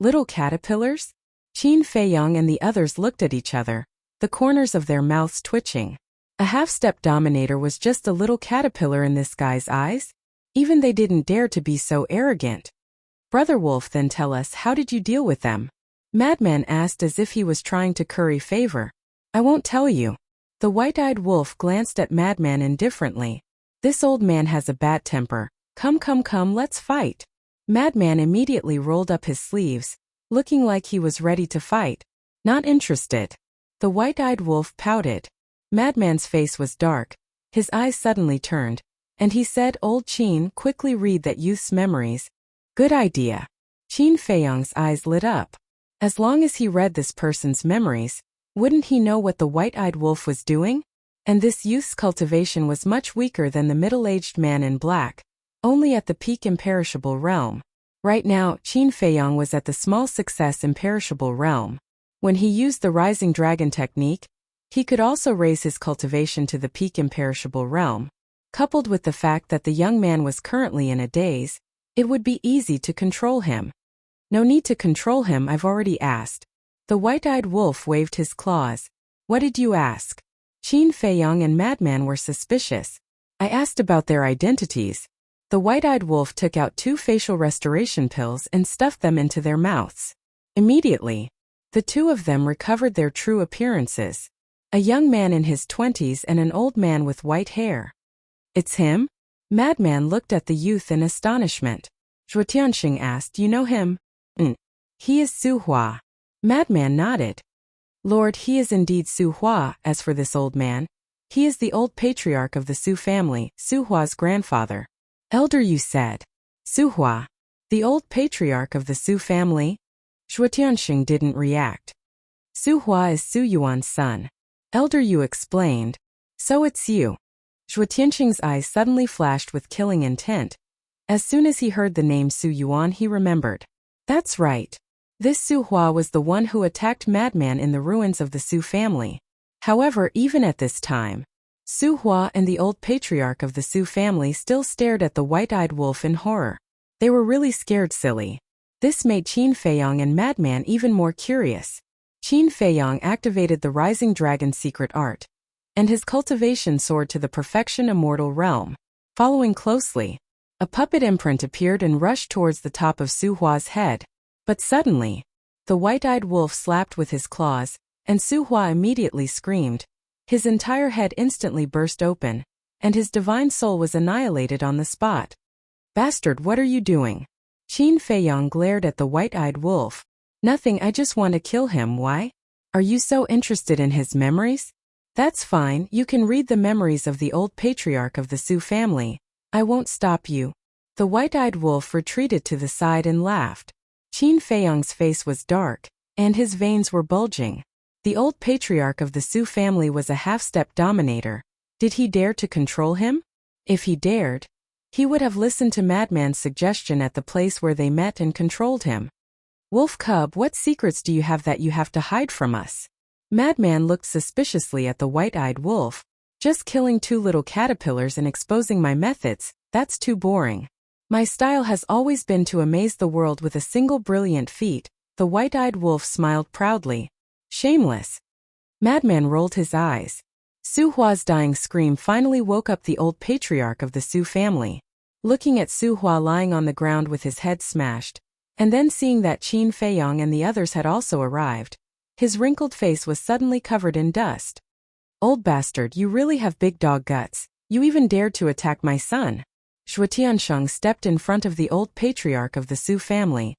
Little caterpillars? Qin Feiyong and the others looked at each other, the corners of their mouths twitching. A half-step dominator was just a little caterpillar in this guy's eyes? Even they didn't dare to be so arrogant. Brother Wolf, then tell us, how did you deal with them? Madman asked as if he was trying to curry favor. I won't tell you. The white-eyed wolf glanced at Madman indifferently. This old man has a bad temper. Come, let's fight. Madman immediately rolled up his sleeves, looking like he was ready to fight. Not interested. The white-eyed wolf pouted. Madman's face was dark. His eyes suddenly turned, and he said, Old Qin, quickly read that youth's memories. Good idea. Qin Feiyong's eyes lit up. As long as he read this person's memories, wouldn't he know what the white-eyed wolf was doing? And this youth's cultivation was much weaker than the middle-aged man in black, only at the peak imperishable realm. Right now, Qin Feiyong was at the small success imperishable realm. When he used the rising dragon technique, he could also raise his cultivation to the peak imperishable realm. Coupled with the fact that the young man was currently in a daze, it would be easy to control him. No need to control him, I've already asked. The white-eyed wolf waved his claws. What did you ask? Qin Feiyong and Madman were suspicious. I asked about their identities. The white-eyed wolf took out 2 facial restoration pills and stuffed them into their mouths. Immediately, the 2 of them recovered their true appearances. A young man in his 20s and an old man with white hair. It's him? Madman looked at the youth in astonishment. Zhuo Tianxing asked, You know him? He is Su Hua. Madman nodded. Lord, he is indeed Su Hua. As for this old man, he is the old patriarch of the Su family, Su Hua's grandfather. Elder, you said. Su Hua. The old patriarch of the Su family? Zhuo Tianxing didn't react. Su Hua is Su Yuan's son. Elder, you explained. So it's you. Zhuo Tianxing's eyes suddenly flashed with killing intent. As soon as he heard the name Su Yuan, he remembered. That's right. This Su Hua was the one who attacked Madman in the ruins of the Su family. However, even at this time, Su Hua and the old patriarch of the Su family still stared at the white-eyed wolf in horror. They were really scared silly. This made Qin Feiyong and Madman even more curious. Qin Feiyong activated the Rising Dragon secret art, and his cultivation soared to the perfection immortal realm. Following closely, a puppet imprint appeared and rushed towards the top of Su Hua's head. But suddenly, the white-eyed wolf slapped with his claws, and Su Hua immediately screamed. His entire head instantly burst open, and his divine soul was annihilated on the spot. Bastard, what are you doing? Qin Feiyong glared at the white-eyed wolf. Nothing, I just want to kill him. Why? Are you so interested in his memories? That's fine, you can read the memories of the old patriarch of the Su family. I won't stop you. The white-eyed wolf retreated to the side and laughed. Qin Feiyong's face was dark, and his veins were bulging. The old patriarch of the Su family was a half-step dominator. Did he dare to control him? If he dared, he would have listened to Madman's suggestion at the place where they met and controlled him. Wolf Cub, what secrets do you have that you have to hide from us? Madman looked suspiciously at the white-eyed wolf. Just killing 2 little caterpillars and exposing my methods, that's too boring. My style has always been to amaze the world with a single brilliant feat. The white-eyed wolf smiled proudly. Shameless. Madman rolled his eyes. Su Hua's dying scream finally woke up the old patriarch of the Su family. Looking at Su Hua lying on the ground with his head smashed, and then seeing that Qin Feiyong and the others had also arrived, his wrinkled face was suddenly covered in dust. Old bastard, you really have big dog guts. You even dared to attack my son. Zhuo Tianxing stepped in front of the old patriarch of the Su family,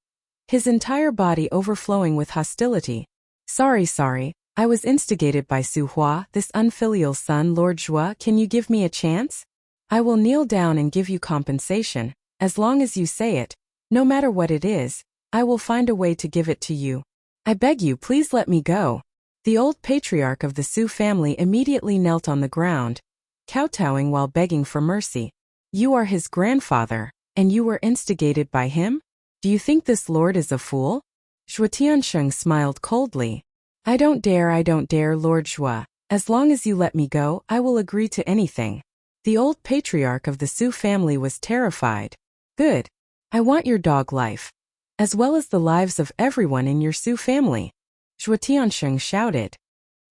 his entire body overflowing with hostility. Sorry, I was instigated by Su Hua, this unfilial son. Lord Zhuo, can you give me a chance? I will kneel down and give you compensation, as long as you say it. No matter what it is, I will find a way to give it to you. I beg you, please let me go. The old patriarch of the Su family immediately knelt on the ground, kowtowing while begging for mercy. You are his grandfather, and you were instigated by him? Do you think this lord is a fool? Zhuo Tianxing smiled coldly. I don't dare, Lord Zhuo. As long as you let me go, I will agree to anything. The old patriarch of the Su family was terrified. Good. I want your dog life, as well as the lives of everyone in your Su family. Zhuo Tianxing shouted.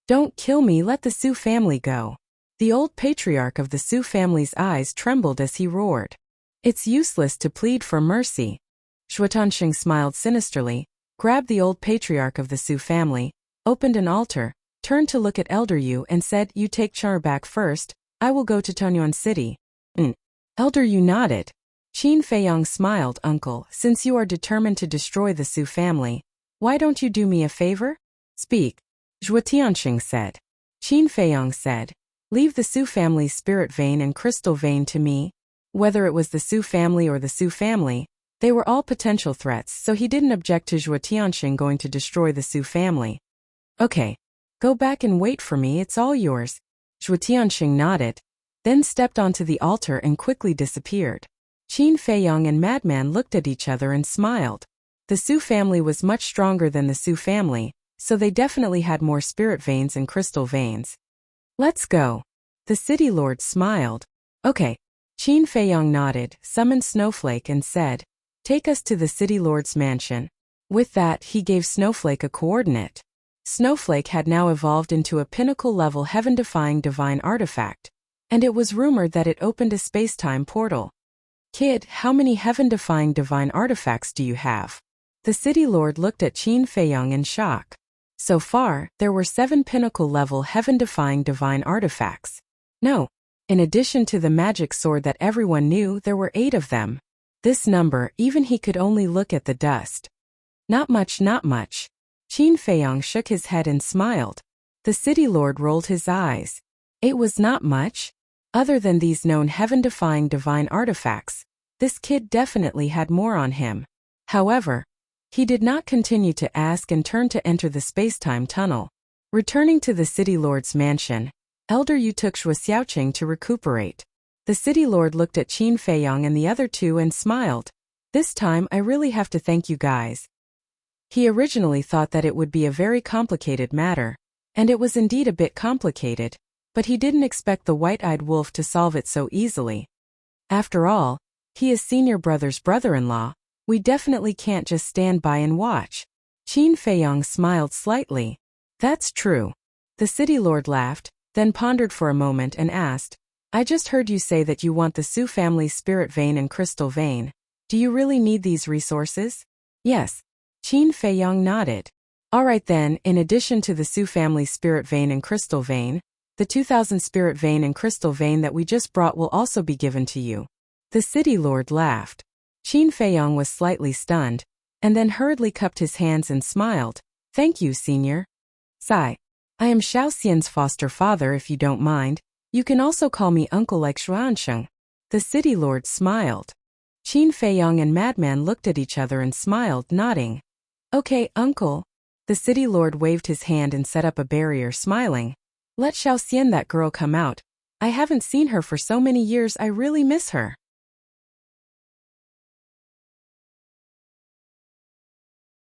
Don't kill me, let the Su family go. The old patriarch of the Su family's eyes trembled as he roared. It's useless to plead for mercy. Zhuo Tianxing smiled sinisterly, grabbed the old patriarch of the Su family, opened an altar, turned to look at Elder Yu and said, "You take Char back first, I will go to Tonyuan City." Elder Yu nodded. Qin Feiyang smiled, "Uncle, since you are determined to destroy the Su family, why don't you do me a favor?" "Speak," Zhuo Tianxing said. Qin Feiyang said, "Leave the Su family's spirit vein and crystal vein to me." Whether it was the Su family or the Su family, they were all potential threats, so he didn't object to Zhuo Tianxing going to destroy the Su family. "Okay. Go back and wait for me, it's all yours." Zhuo Tianxing nodded, then stepped onto the altar and quickly disappeared. Qin Feiyang and Madman looked at each other and smiled. The Su family was much stronger than the Su family, so they definitely had more spirit veins and crystal veins. "Let's go." The city lord smiled. "Okay." Qin Feiyang nodded, summoned Snowflake and said, "Take us to the city lord's mansion." With that, he gave Snowflake a coordinate. Snowflake had now evolved into a pinnacle-level heaven-defying divine artifact, and it was rumored that it opened a space-time portal. "Kid, how many heaven-defying divine artifacts do you have?" The city lord looked at Qin Feiyang in shock. So far, there were 7 pinnacle-level heaven-defying divine artifacts. No. In addition to the magic sword that everyone knew, there were 8 of them. This number, even he could only look at the dust. Not much, not much. Qin Feiyang shook his head and smiled. The city lord rolled his eyes. 8 was not much. Other than these known heaven-defying divine artifacts, this kid definitely had more on him. However, he did not continue to ask and turned to enter the space-time tunnel. Returning to the city lord's mansion, Elder Yu took Zhuo Xiaoqing to recuperate. The city lord looked at Qin Feiyang and the other two and smiled. "This time I really have to thank you guys." He originally thought that it would be a very complicated matter, and it was indeed a bit complicated, but he didn't expect the white-eyed wolf to solve it so easily. After all, he is senior brother's brother-in-law. We definitely can't just stand by and watch. Qin Feiyang smiled slightly. "That's true." The city lord laughed, then pondered for a moment and asked, "I just heard you say that you want the Su family's spirit vein and crystal vein. Do you really need these resources?" "Yes." Qin Feiyang nodded. "All right then, in addition to the Su family's spirit vein and crystal vein, the 2000 spirit vein and crystal vein that we just brought will also be given to you." The city lord laughed. Qin Feiyang was slightly stunned, and then hurriedly cupped his hands and smiled. "Thank you, senior." "Sigh. I am Xiaoxian's foster father, if you don't mind. You can also call me uncle like Xuansheng." The city lord smiled. Qin Feiyang and Madman looked at each other and smiled, nodding. "Okay, uncle." The city lord waved his hand and set up a barrier, smiling. "Let Xiaoxian, that girl, come out. I haven't seen her for so many years, I really miss her."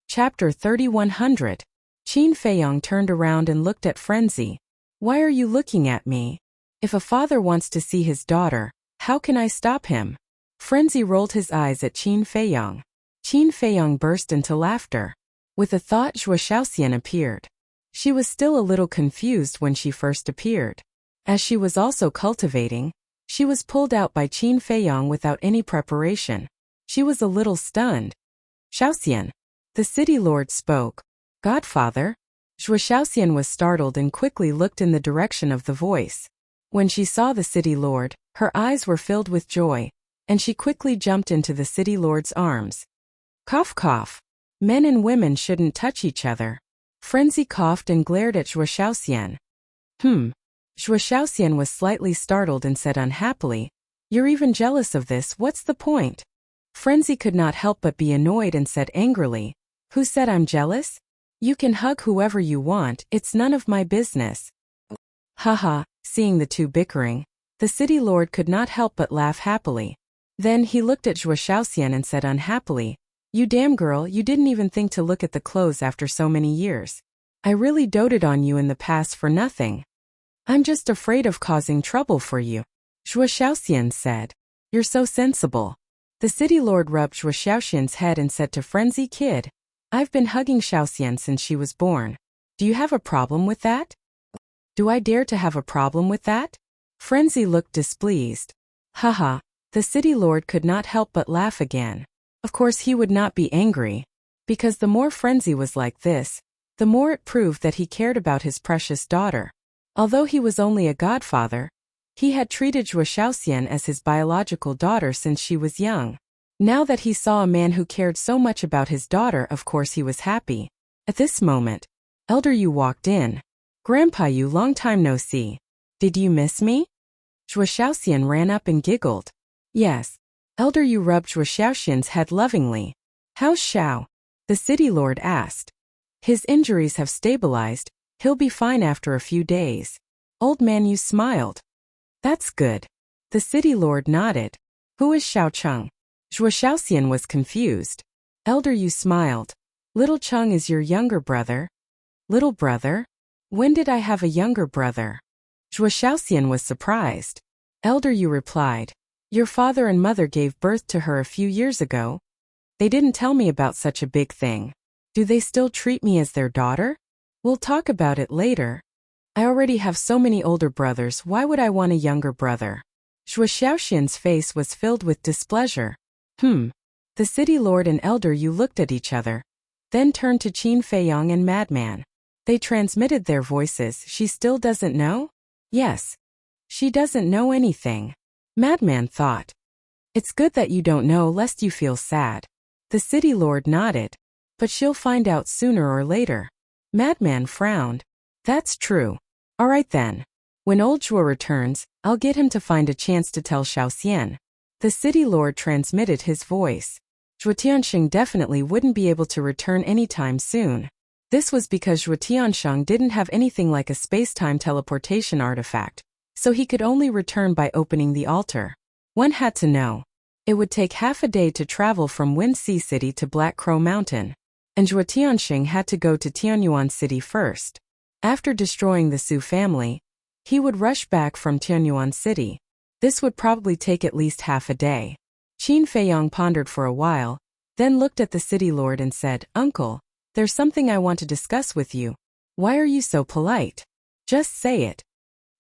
Chapter 3100. Qin Feiyang turned around and looked at Frenzy. "Why are you looking at me? If a father wants to see his daughter, how can I stop him?" Frenzy rolled his eyes at Qin Feiyang. Qin Feiyang burst into laughter. With a thought, Zhuo Xiaoxian appeared. She was still a little confused when she first appeared. As she was also cultivating, she was pulled out by Qin Feiyang without any preparation. She was a little stunned. "Xiaoxian." The city lord spoke. "Godfather?" Zhuo Xiaoxian was startled and quickly looked in the direction of the voice. When she saw the city lord, her eyes were filled with joy, and she quickly jumped into the city lord's arms. Cough cough. Men and women shouldn't touch each other. Frenzy coughed and glared at Zhuo Xiaoxian. Zhuo Xiaoxian was slightly startled and said unhappily, "You're even jealous of this, what's the point?" Frenzy could not help but be annoyed and said angrily, "Who said I'm jealous? You can hug whoever you want, it's none of my business." Haha, seeing the two bickering, the city lord could not help but laugh happily. Then he looked at Zhuo Xiaoxian and said unhappily, "You damn girl, you didn't even think to look at the clothes after so many years. I really doted on you in the past for nothing. I'm just afraid of causing trouble for you." Zhuo Xiaoxian said, "You're so sensible." The city lord rubbed Zhuo Xiaoxian's head and said to Frenzy, "Kid, I've been hugging Xiaoxian since she was born. Do you have a problem with that?" "Do I dare to have a problem with that?" Frenzy looked displeased. Haha, The city lord could not help but laugh again. Of course he would not be angry, because the more Frenzy was like this, the more it proved that he cared about his precious daughter. Although he was only a godfather, he had treated Zhuo Xiaoxian as his biological daughter since she was young. Now that he saw a man who cared so much about his daughter, of course he was happy. At this moment, Elder Yu walked in. Grandpa Yu, long time no see. Did you miss me? Zhuo Xiaoxian ran up and giggled. Yes. Elder Yu rubbed Zhuo Xiaoxian's head lovingly. How's Xiao? The city lord asked. His injuries have stabilized, he'll be fine after a few days. Old man Yu smiled. That's good. The city lord nodded. Who is Xiao Cheng? Zhuo Xiaoxian was confused. Elder Yu smiled. Little Cheng is your younger brother. Little brother? When did I have a younger brother? Zhuo Xiaoxian was surprised. Elder Yu replied. Your father and mother gave birth to her a few years ago. They didn't tell me about such a big thing. Do they still treat me as their daughter? We'll talk about it later. I already have so many older brothers, why would I want a younger brother? Zhuo Xiaoxian's face was filled with displeasure. The city lord and Elder Yu looked at each other, then turned to Qin Feiyang and Madman. They transmitted their voices. She still doesn't know? Yes. She doesn't know anything. Madman thought. It's good that you don't know lest you feel sad. The city lord nodded. But she'll find out sooner or later. Madman frowned. That's true. All right then. When old Zhuo returns, I'll get him to find a chance to tell Xiaoxian. The city lord transmitted his voice. Zhuo Tianxing definitely wouldn't be able to return anytime soon. This was because Zhuo Tianxing didn't have anything like a space-time teleportation artifact, so he could only return by opening the altar. One had to know. It would take half a day to travel from Wind Sea City to Black Crow Mountain, and Zhuo Tianxing had to go to Tianyuan City first. After destroying the Su family, he would rush back from Tianyuan City. This would probably take at least half a day. Qin Feiyang pondered for a while, then looked at the city lord and said, Uncle, there's something I want to discuss with you. Why are you so polite? Just say it.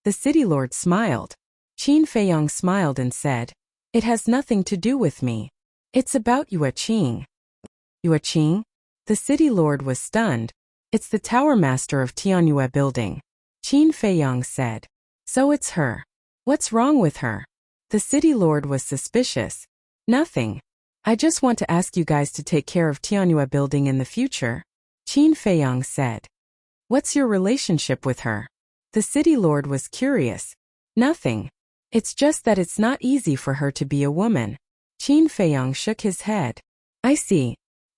The city lord smiled. Qin Feiyang smiled and said, It has nothing to do with me. It's about Yueqing. Yueqing? The city lord was stunned. It's the tower master of Tianyue building. Qin Feiyang said. So it's her. What's wrong with her? The city lord was suspicious. Nothing. I just want to ask you guys to take care of Tianyue building in the future. Qin Feiyang said. What's your relationship with her? The city lord was curious. Nothing. It's just that it's not easy for her to be a woman. Qin Feiyang shook his head. I see.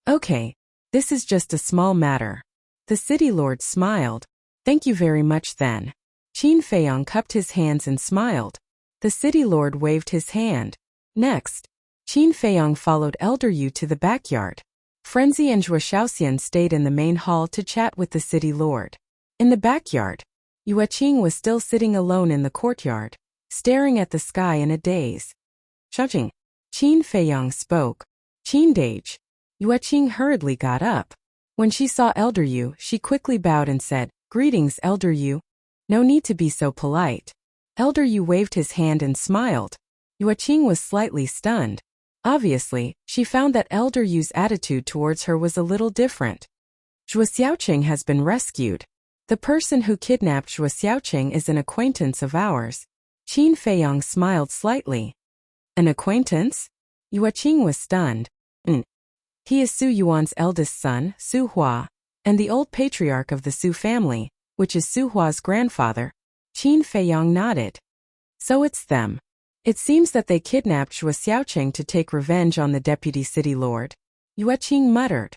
Okay. This is just a small matter. The city lord smiled. Thank you very much then. Qin Feiyang cupped his hands and smiled. The city lord waved his hand. Next, Qin Feiyang followed Elder Yu to the backyard. Frenzy and Zhuo Xiaoxian stayed in the main hall to chat with the city lord. In the backyard, Yueqing was still sitting alone in the courtyard, staring at the sky in a daze. Xiaoqing. Qin Feiyang spoke. Qin Dage. Yueqing hurriedly got up. When she saw Elder Yu, she quickly bowed and said, Greetings, Elder Yu. No need to be so polite. Elder Yu waved his hand and smiled. Yueqing was slightly stunned. Obviously, she found that Elder Yu's attitude towards her was a little different. Zhuo Xiaoqing has been rescued. The person who kidnapped Zhuo Xiaoqing is an acquaintance of ours. Qin Feiyang smiled slightly. An acquaintance? Yueqing was stunned. He is Su Yuan's eldest son, Su Hua, and the old patriarch of the Su family, which is Su Hua's grandfather. Qin Feiyang nodded. So it's them. It seems that they kidnapped Zhuo Xiaoqing to take revenge on the deputy city lord. Yueqing muttered.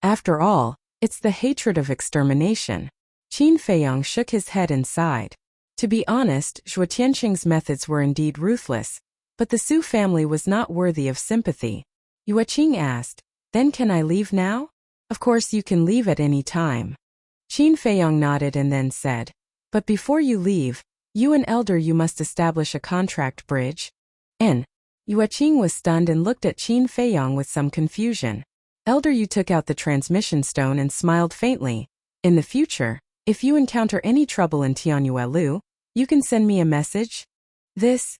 After all, it's the hatred of extermination. Qin Feiyang shook his head and sighed. To be honest, Zhuo Tianxing's methods were indeed ruthless, but the Su family was not worthy of sympathy. Yueqing asked, Then can I leave now? Of course you can leave at any time. Qin Feiyang nodded and then said, But before you leave, you and Elder Yu must establish a contract bridge. Yueqing was stunned and looked at Qin Feiyang with some confusion. Elder Yu took out the transmission stone and smiled faintly. In the future, if you encounter any trouble in Tianyue Lu, you can send me a message. This?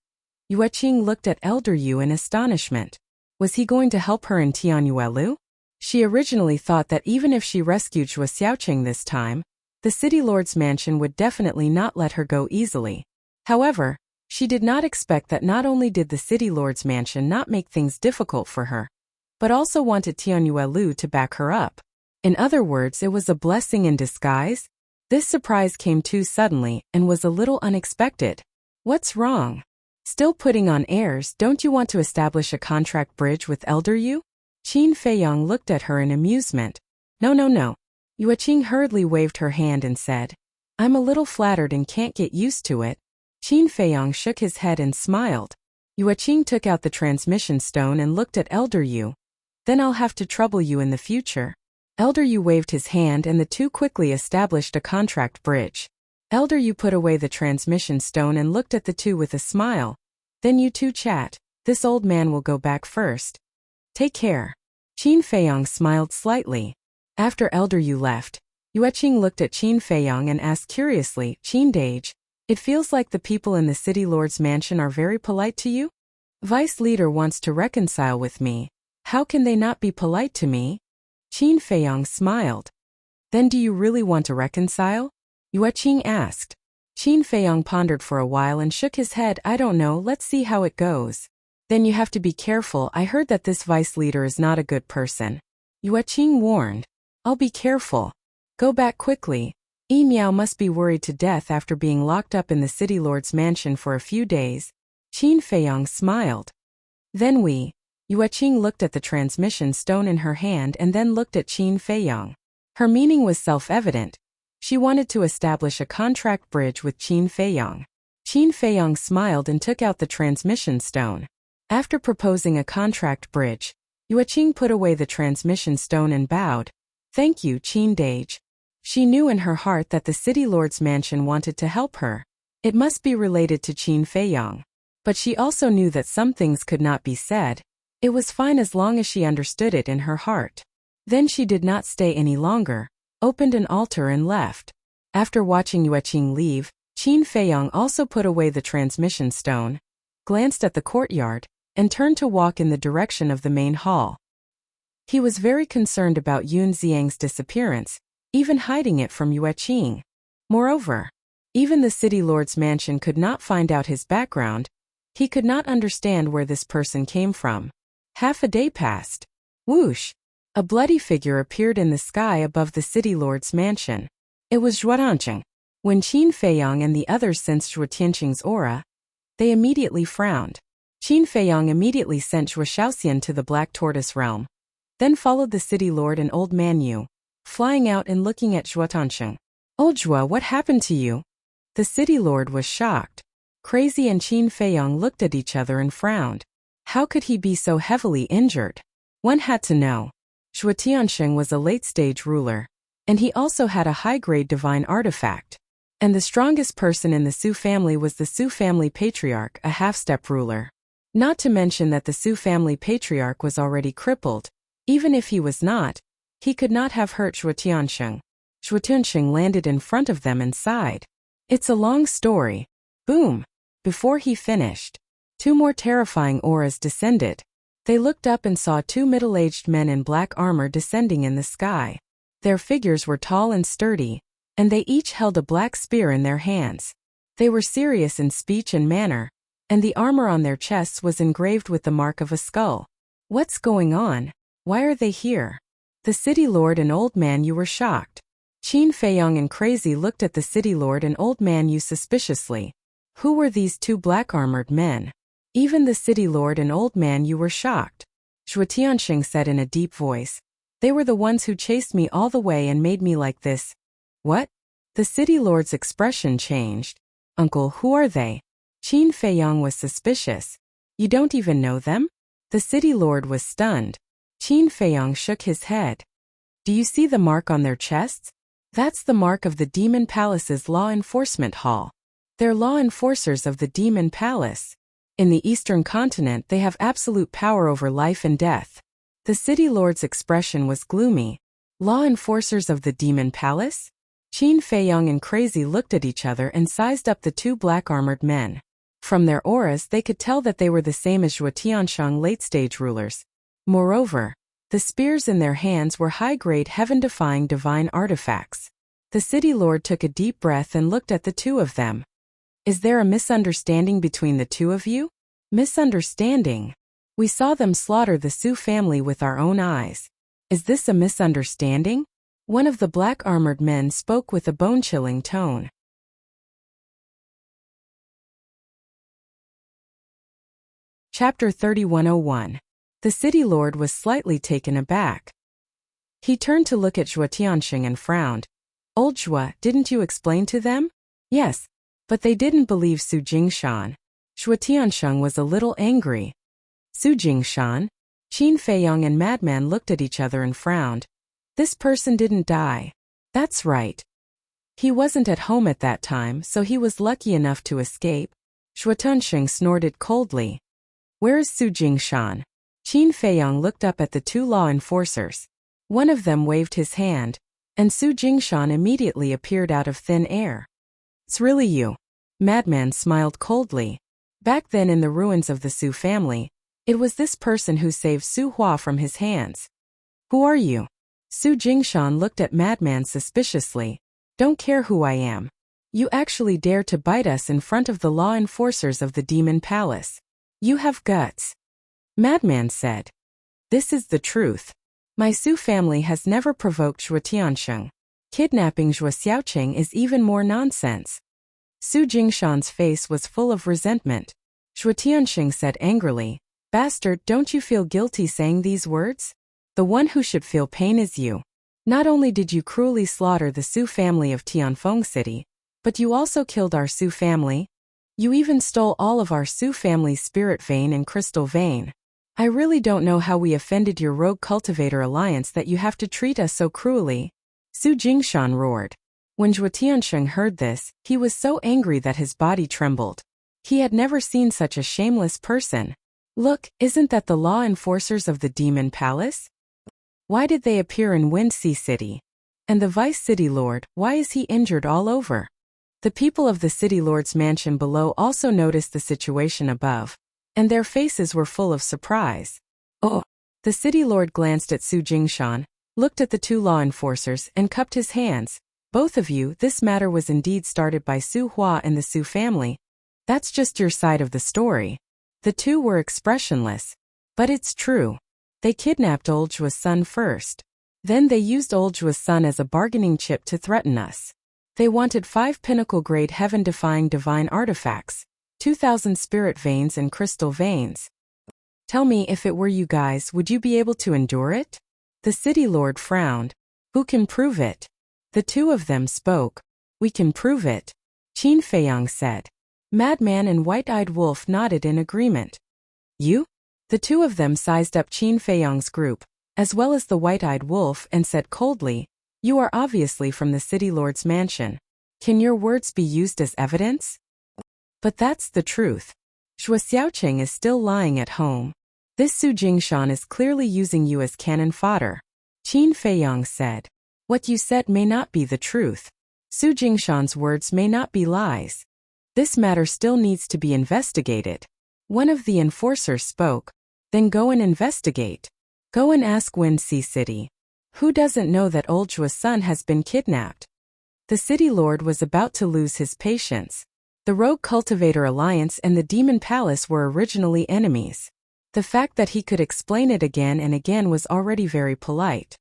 Yueqing looked at Elder Yu in astonishment. Was he going to help her in Tianyuelu? She originally thought that even if she rescued Zhuo Xiaoqing this time, the city lord's mansion would definitely not let her go easily. However, she did not expect that not only did the city lord's mansion not make things difficult for her, but also wanted Tianyuelu to back her up. In other words, it was a blessing in disguise. This surprise came too suddenly and was a little unexpected. What's wrong? Still putting on airs? Don't you want to establish a contract bridge with Elder Yu? Qin Feiyang looked at her in amusement. No. Yueqing hurriedly waved her hand and said, I'm a little flattered and can't get used to it. Qin Feiyang shook his head and smiled. Yueqing took out the transmission stone and looked at Elder Yu. Then I'll have to trouble you in the future. Elder Yu waved his hand and the two quickly established a contract bridge. Elder Yu put away the transmission stone and looked at the two with a smile. Then you two chat. This old man will go back first. Take care. Qin Feiyang smiled slightly. After Elder Yu left, Yueqing looked at Qin Feiyang and asked curiously, Qin Dage, it feels like the people in the city lord's mansion are very polite to you? Vice leader wants to reconcile with me. How can they not be polite to me? Qin Feiyang smiled. Then do you really want to reconcile? Yueqing asked. Qin Feiyang pondered for a while and shook his head. I don't know, let's see how it goes. Then you have to be careful. I heard that this vice leader is not a good person. Yueqing warned. I'll be careful. Go back quickly. Yi Miao must be worried to death after being locked up in the city lord's mansion for a few days. Qin Feiyang smiled. Then Yueqing looked at the transmission stone in her hand and then looked at Qin Feiyang. Her meaning was self-evident. She wanted to establish a contract bridge with Qin Feiyang. Qin Feiyang smiled and took out the transmission stone. After proposing a contract bridge, Yueqing put away the transmission stone and bowed. Thank you, Qin Dage. She knew in her heart that the city lord's mansion wanted to help her. It must be related to Qin Feiyang. But she also knew that some things could not be said. It was fine as long as she understood it in her heart. Then she did not stay any longer, opened an altar and left. After watching Yueqing leave, Qin Feiyang also put away the transmission stone, glanced at the courtyard, and turned to walk in the direction of the main hall. He was very concerned about Yun Xiang's disappearance, even hiding it from Yueqing. Moreover, even the city lord's mansion could not find out his background. He could not understand where this person came from. Half a day passed. Whoosh! A bloody figure appeared in the sky above the city lord's mansion. It was Zhuo Tianqing. When Qin Feiyang and the others sensed Zhuo Tianqing's aura, they immediately frowned. Qin Feiyang immediately sent Zhuo Xiaoxian to the Black Tortoise realm. Then followed the city lord and old man Yu, flying out and looking at Zhuo Tianqing. Old Zhuo, what happened to you? The city lord was shocked. Crazy and Qin Feiyang looked at each other and frowned. How could he be so heavily injured? One had to know. Zhuo Tianqing was a late-stage ruler, and he also had a high-grade divine artifact. And the strongest person in the Su family was the Su family patriarch, a half-step ruler. Not to mention that the Su family patriarch was already crippled. Even if he was not, he could not have hurt Zhuo Tianqing. Zhuo Tianqing landed in front of them and sighed. It's a long story. Boom! Before he finished, two more terrifying auras descended. They looked up and saw two middle-aged men in black armor descending in the sky. Their figures were tall and sturdy, and they each held a black spear in their hands. They were serious in speech and manner, and the armor on their chests was engraved with the mark of a skull. What's going on? Why are they here? The city lord and old man Yu were shocked. Qin Feiyang and Crazy looked at the city lord and old man Yu suspiciously. Who were these two black-armored men? Even the city lord and old man Yu were shocked. Zhuo Tianqing said in a deep voice. They were the ones who chased me all the way and made me like this. What? The city lord's expression changed. Uncle, who are they? Qin Feiyang was suspicious. You don't even know them? The city lord was stunned. Qin Feiyang shook his head. Do you see the mark on their chests? That's the mark of the Demon Palace's law enforcement hall. They're law enforcers of the Demon Palace. In the Eastern continent they have absolute power over life and death. The city lord's expression was gloomy. Law enforcers of the Demon Palace? Qin Feiyang and Crazy looked at each other and sized up the two black-armored men. From their auras they could tell that they were the same as Zhuotiansheng late-stage rulers. Moreover, the spears in their hands were high-grade heaven-defying divine artifacts. The city lord took a deep breath and looked at the two of them. Is there a misunderstanding between the two of you? Misunderstanding? We saw them slaughter the Su family with our own eyes. Is this a misunderstanding? One of the black-armored men spoke with a bone-chilling tone. Chapter 3101. The city lord was slightly taken aback. He turned to look at Zhuotiansheng and frowned. Old Zhuo, didn't you explain to them? Yes, but they didn't believe Su Jingshan. Zhuotiansheng was a little angry. Su Jingshan? Qin Feiyong and Madman looked at each other and frowned. This person didn't die. That's right. He wasn't at home at that time, so he was lucky enough to escape. Zhuotiansheng snorted coldly. Where is Su Jingshan? Qin Feiyong looked up at the two law enforcers. One of them waved his hand, and Su Jingshan immediately appeared out of thin air. It's really you. Madman smiled coldly. Back then in the ruins of the Su family, it was this person who saved Su Hua from his hands. Who are you? Su Jingshan looked at Madman suspiciously. Don't care who I am. You actually dare to bite us in front of the law enforcers of the Demon Palace. You have guts. Madman said. This is the truth. My Su family has never provoked Zhuotiansheng. Kidnapping Zhuo Xiaoqing is even more nonsense. Su Jingshan's face was full of resentment. Zhuotiansheng said angrily, Bastard, don't you feel guilty saying these words? The one who should feel pain is you. Not only did you cruelly slaughter the Su family of Tianfeng City, but you also killed our Su family. You even stole all of our Su family's spirit vein and crystal vein. I really don't know how we offended your rogue cultivator alliance that you have to treat us so cruelly. Su Jingshan roared. When Zhuotiansheng heard this, he was so angry that his body trembled. He had never seen such a shameless person. Look, isn't that the law enforcers of the Demon Palace? Why did they appear in Windsea City? And the Vice City Lord, why is he injured all over? The people of the City Lord's mansion below also noticed the situation above, and their faces were full of surprise. Oh! The City Lord glanced at Su Jingshan, looked at the two law enforcers, and cupped his hands. Both of you, this matter was indeed started by Su Hua and the Su family. That's just your side of the story. The two were expressionless. But it's true. They kidnapped old Zhuo's son first. Then they used old Zhuo's son as a bargaining chip to threaten us. They wanted 5 pinnacle-grade heaven-defying divine artifacts, 2,000 spirit veins and crystal veins. Tell me, if it were you guys, would you be able to endure it? The city lord frowned. Who can prove it? The two of them spoke. We can prove it. Qin Feiyong said. Madman and White-Eyed Wolf nodded in agreement. You? The two of them sized up Qin Feiyong's group, as well as the White-Eyed Wolf, and said coldly, You are obviously from the City Lord's mansion. Can your words be used as evidence? But that's the truth. Zhuo Xiaoqing is still lying at home. This Su Jingshan is clearly using you as cannon fodder. Qin Feiyong said. What you said may not be the truth. Su Jingshan's words may not be lies. This matter still needs to be investigated. One of the enforcers spoke. Then go and investigate. Go and ask Windsea City. Who doesn't know that old Zhuo's son has been kidnapped? The city lord was about to lose his patience. The Rogue Cultivator Alliance and the Demon Palace were originally enemies. The fact that he could explain it again and again was already very polite.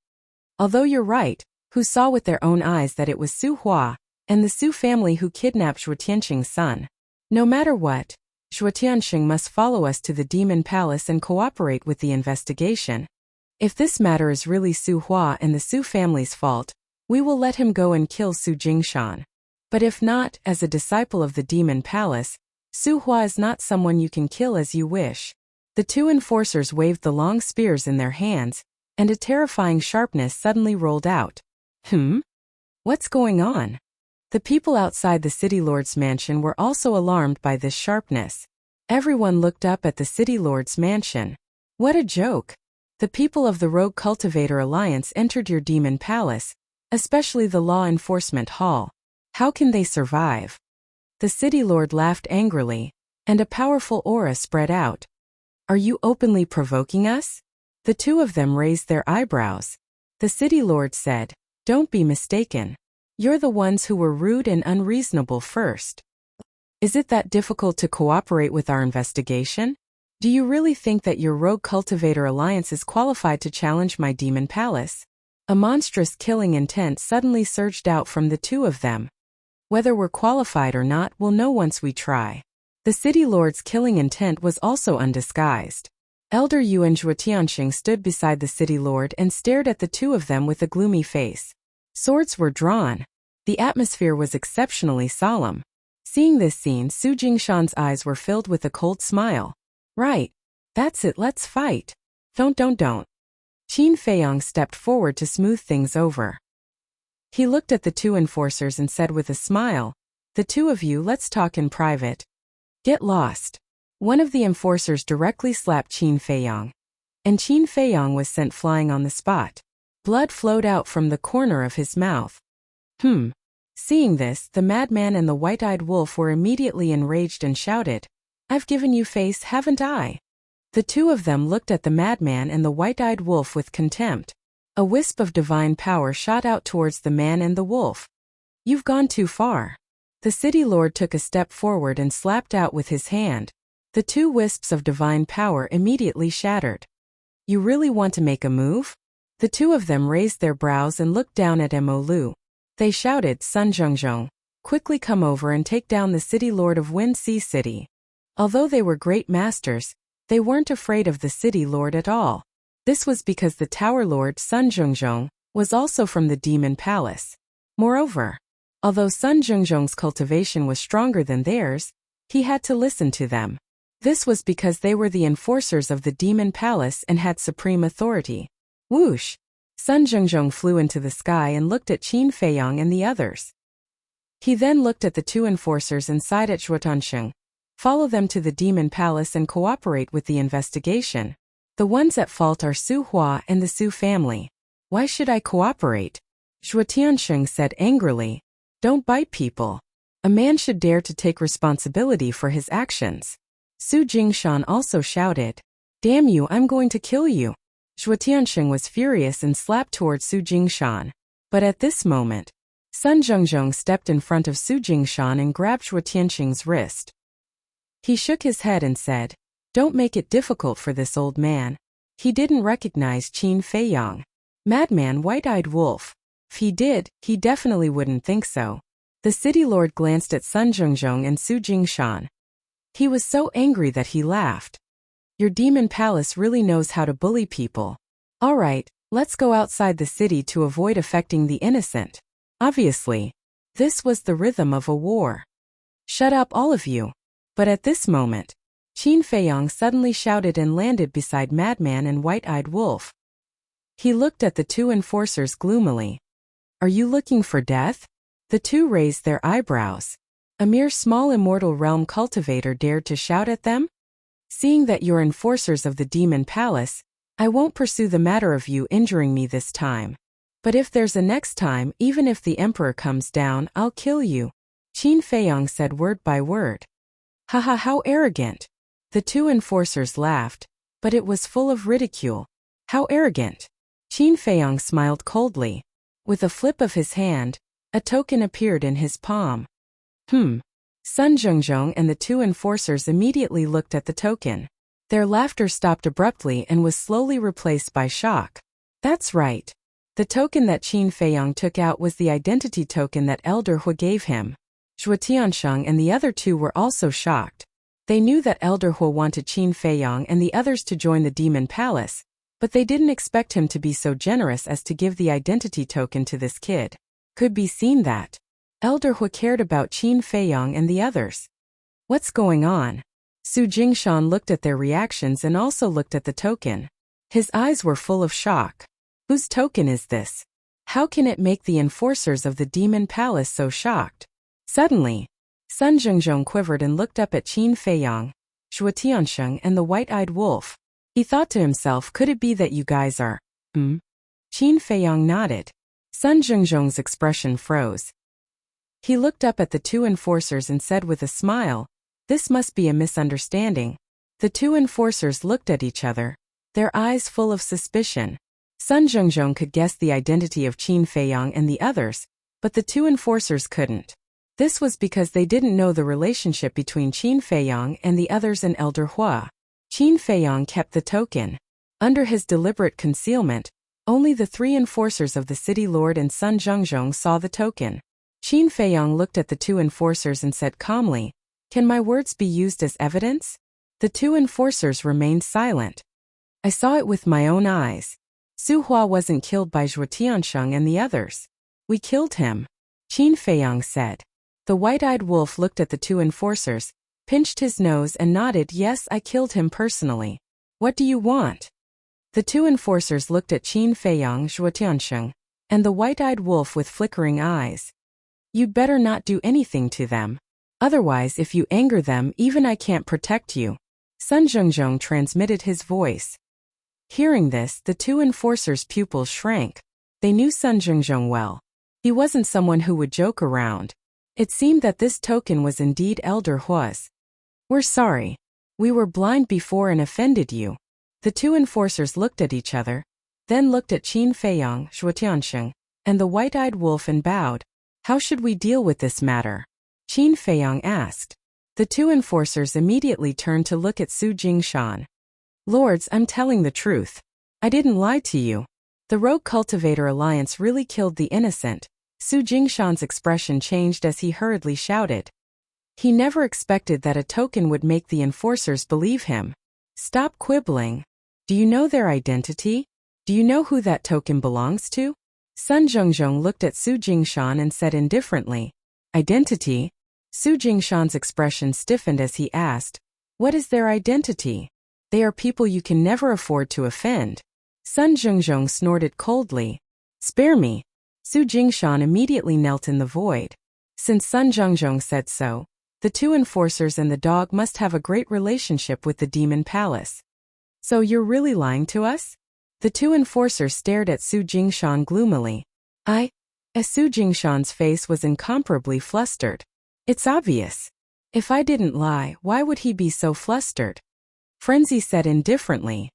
Although you're right, who saw with their own eyes that it was Su Hua and the Su family who kidnapped Zhuotiansheng's son. No matter what, Zhuotiansheng must follow us to the Demon Palace and cooperate with the investigation. If this matter is really Su Hua and the Su family's fault, we will let him go and kill Su Jingshan. But if not, as a disciple of the Demon Palace, Su Hua is not someone you can kill as you wish. The two enforcers waved the long spears in their hands, and a terrifying sharpness suddenly rolled out. What's going on? The people outside the City Lord's mansion were also alarmed by this sharpness. Everyone looked up at the City Lord's mansion. What a joke! The people of the Rogue Cultivator Alliance entered your Demon Palace, especially the Law Enforcement Hall. How can they survive? The City Lord laughed angrily, and a powerful aura spread out. Are you openly provoking us? The two of them raised their eyebrows. The city lord said, don't be mistaken. You're the ones who were rude and unreasonable first. Is it that difficult to cooperate with our investigation? Do you really think that your rogue cultivator alliance is qualified to challenge my demon palace? A monstrous killing intent suddenly surged out from the two of them. Whether we're qualified or not, we'll know once we try. The city lord's killing intent was also undisguised. Elder Yuan Zhuotianxing stood beside the city lord and stared at the two of them with a gloomy face. Swords were drawn. The atmosphere was exceptionally solemn. Seeing this scene, Su Jingshan's eyes were filled with a cold smile. Right. That's it, let's fight. Don't. Qin Feiyang stepped forward to smooth things over. He looked at the two enforcers and said with a smile, the two of you, let's talk in private. Get lost. One of the enforcers directly slapped Qin Feiyang, and Qin Feiyang was sent flying on the spot. Blood flowed out from the corner of his mouth. Seeing this, the madman and the white-eyed wolf were immediately enraged and shouted, I've given you face, haven't I? The two of them looked at the madman and the white-eyed wolf with contempt. A wisp of divine power shot out towards the man and the wolf. You've gone too far. The city lord took a step forward and slapped out with his hand. The two wisps of divine power immediately shattered. You really want to make a move? The two of them raised their brows and looked down at Mo Lu. They shouted, Sun Zhongzhong, quickly come over and take down the city lord of Wind Sea City. Although they were great masters, they weren't afraid of the city lord at all. This was because the tower lord, Sun Zhongzhong, was also from the demon palace. Moreover, although Sun Zhongzhong's cultivation was stronger than theirs, he had to listen to them. This was because they were the enforcers of the demon palace and had supreme authority. Whoosh! Sun Zhongzhong flew into the sky and looked at Qin Feiyang and the others. He then looked at the two enforcers and sighed at Zhuotianxing. Follow them to the demon palace and cooperate with the investigation. The ones at fault are Su Hua and the Su family. Why should I cooperate? Zhuotianxing said angrily. Don't bite people. A man should dare to take responsibility for his actions. Su Jingshan also shouted. Damn you, I'm going to kill you. Zhuotianxing was furious and slapped towards Su Jingshan. But at this moment, Sun Zhongzhong stepped in front of Su Jingshan and grabbed Zhuotianxing's wrist. He shook his head and said, Don't make it difficult for this old man. He didn't recognize Qin Feiyang. Madman, white-eyed wolf. If he did, he definitely wouldn't think so. The city lord glanced at Sun Zhongzhong and Su Jingshan. He was so angry that he laughed. Your demon palace really knows how to bully people. All right, let's go outside the city to avoid affecting the innocent. Obviously, this was the rhythm of a war. Shut up, all of you. But at this moment, Qin Feiyang suddenly shouted and landed beside Madman and White-Eyed Wolf. He looked at the two enforcers gloomily. Are you looking for death? The two raised their eyebrows. A mere small immortal realm cultivator dared to shout at them? Seeing that you're enforcers of the demon palace, I won't pursue the matter of you injuring me this time. But if there's a next time, even if the emperor comes down, I'll kill you. Qin Feiyang said word by word. Haha, how arrogant. The two enforcers laughed, but it was full of ridicule. How arrogant. Qin Feiyang smiled coldly. With a flip of his hand, a token appeared in his palm. Sun Zhongzhong and the two enforcers immediately looked at the token. Their laughter stopped abruptly and was slowly replaced by shock. That's right. The token that Qin Feiyang took out was the identity token that Elder Hu gave him. Zhuotianxing and the other two were also shocked. They knew that Elder Hu wanted Qin Feiyang and the others to join the demon palace, but they didn't expect him to be so generous as to give the identity token to this kid. Could be seen that Elder Hu cared about Qin Feiyang and the others. What's going on? Su Jingshan looked at their reactions and also looked at the token. His eyes were full of shock. Whose token is this? How can it make the enforcers of the demon palace so shocked? Suddenly, Sun Zhongzhong quivered and looked up at Qin Feiyang, Zhuotianxing and the white-eyed wolf. He thought to himself, could it be that you guys are, Qin Feiyang nodded. Sun Zhongzhong's expression froze. He looked up at the two enforcers and said with a smile, This must be a misunderstanding. The two enforcers looked at each other, their eyes full of suspicion. Sun Zhengzhong could guess the identity of Qin Feiyang and the others, but the two enforcers couldn't. This was because they didn't know the relationship between Qin Feiyang and the others and Elder Hua. Qin Feiyang kept the token. Under his deliberate concealment, only the three enforcers of the city lord and Sun Zhengzhong saw the token. Qin Feiyang looked at the two enforcers and said calmly, "Can my words be used as evidence?" The two enforcers remained silent. "I saw it with my own eyes. Su Hua wasn't killed by Zhuo Tiansheng and the others. We killed him," Qin Feiyang said. The white-eyed wolf looked at the two enforcers, pinched his nose and nodded, "Yes, I killed him personally. What do you want?" The two enforcers looked at Qin Feiyang, Zhuo Tiansheng, and the white-eyed wolf with flickering eyes. "You'd better not do anything to them. Otherwise, if you anger them, even I can't protect you." Sun Zhengzhong transmitted his voice. Hearing this, the two enforcers' pupils shrank. They knew Sun Zhengzhong well. He wasn't someone who would joke around. It seemed that this token was indeed Elder Hua's. "We're sorry. We were blind before and offended you." The two enforcers looked at each other, then looked at Qin Feiyang, Zhuo Tiansheng, and the white-eyed wolf and bowed. "How should we deal with this matter?" Qin Feiyang asked. The two enforcers immediately turned to look at Su Jingshan. "Lords, I'm telling the truth. I didn't lie to you. The Rogue Cultivator Alliance really killed the innocent." Su Jingshan's expression changed as he hurriedly shouted. He never expected that a token would make the enforcers believe him. "Stop quibbling. Do you know their identity? Do you know who that token belongs to?" Sun Zhengzhong looked at Su Jingshan and said indifferently, "Identity?" Su Jingshan's expression stiffened as he asked, "What is their identity?" "They are people you can never afford to offend." Sun Zhengzhong snorted coldly. "Spare me." Su Jingshan immediately knelt in the void. Since Sun Zhengzhong said so, the two enforcers and the dog must have a great relationship with the Demon Palace. "So you're really lying to us?" The two enforcers stared at Su Jingshan gloomily. Su Jingshan's face was incomparably flustered. "It's obvious. If I didn't lie, why would he be so flustered?" Frenzy said indifferently.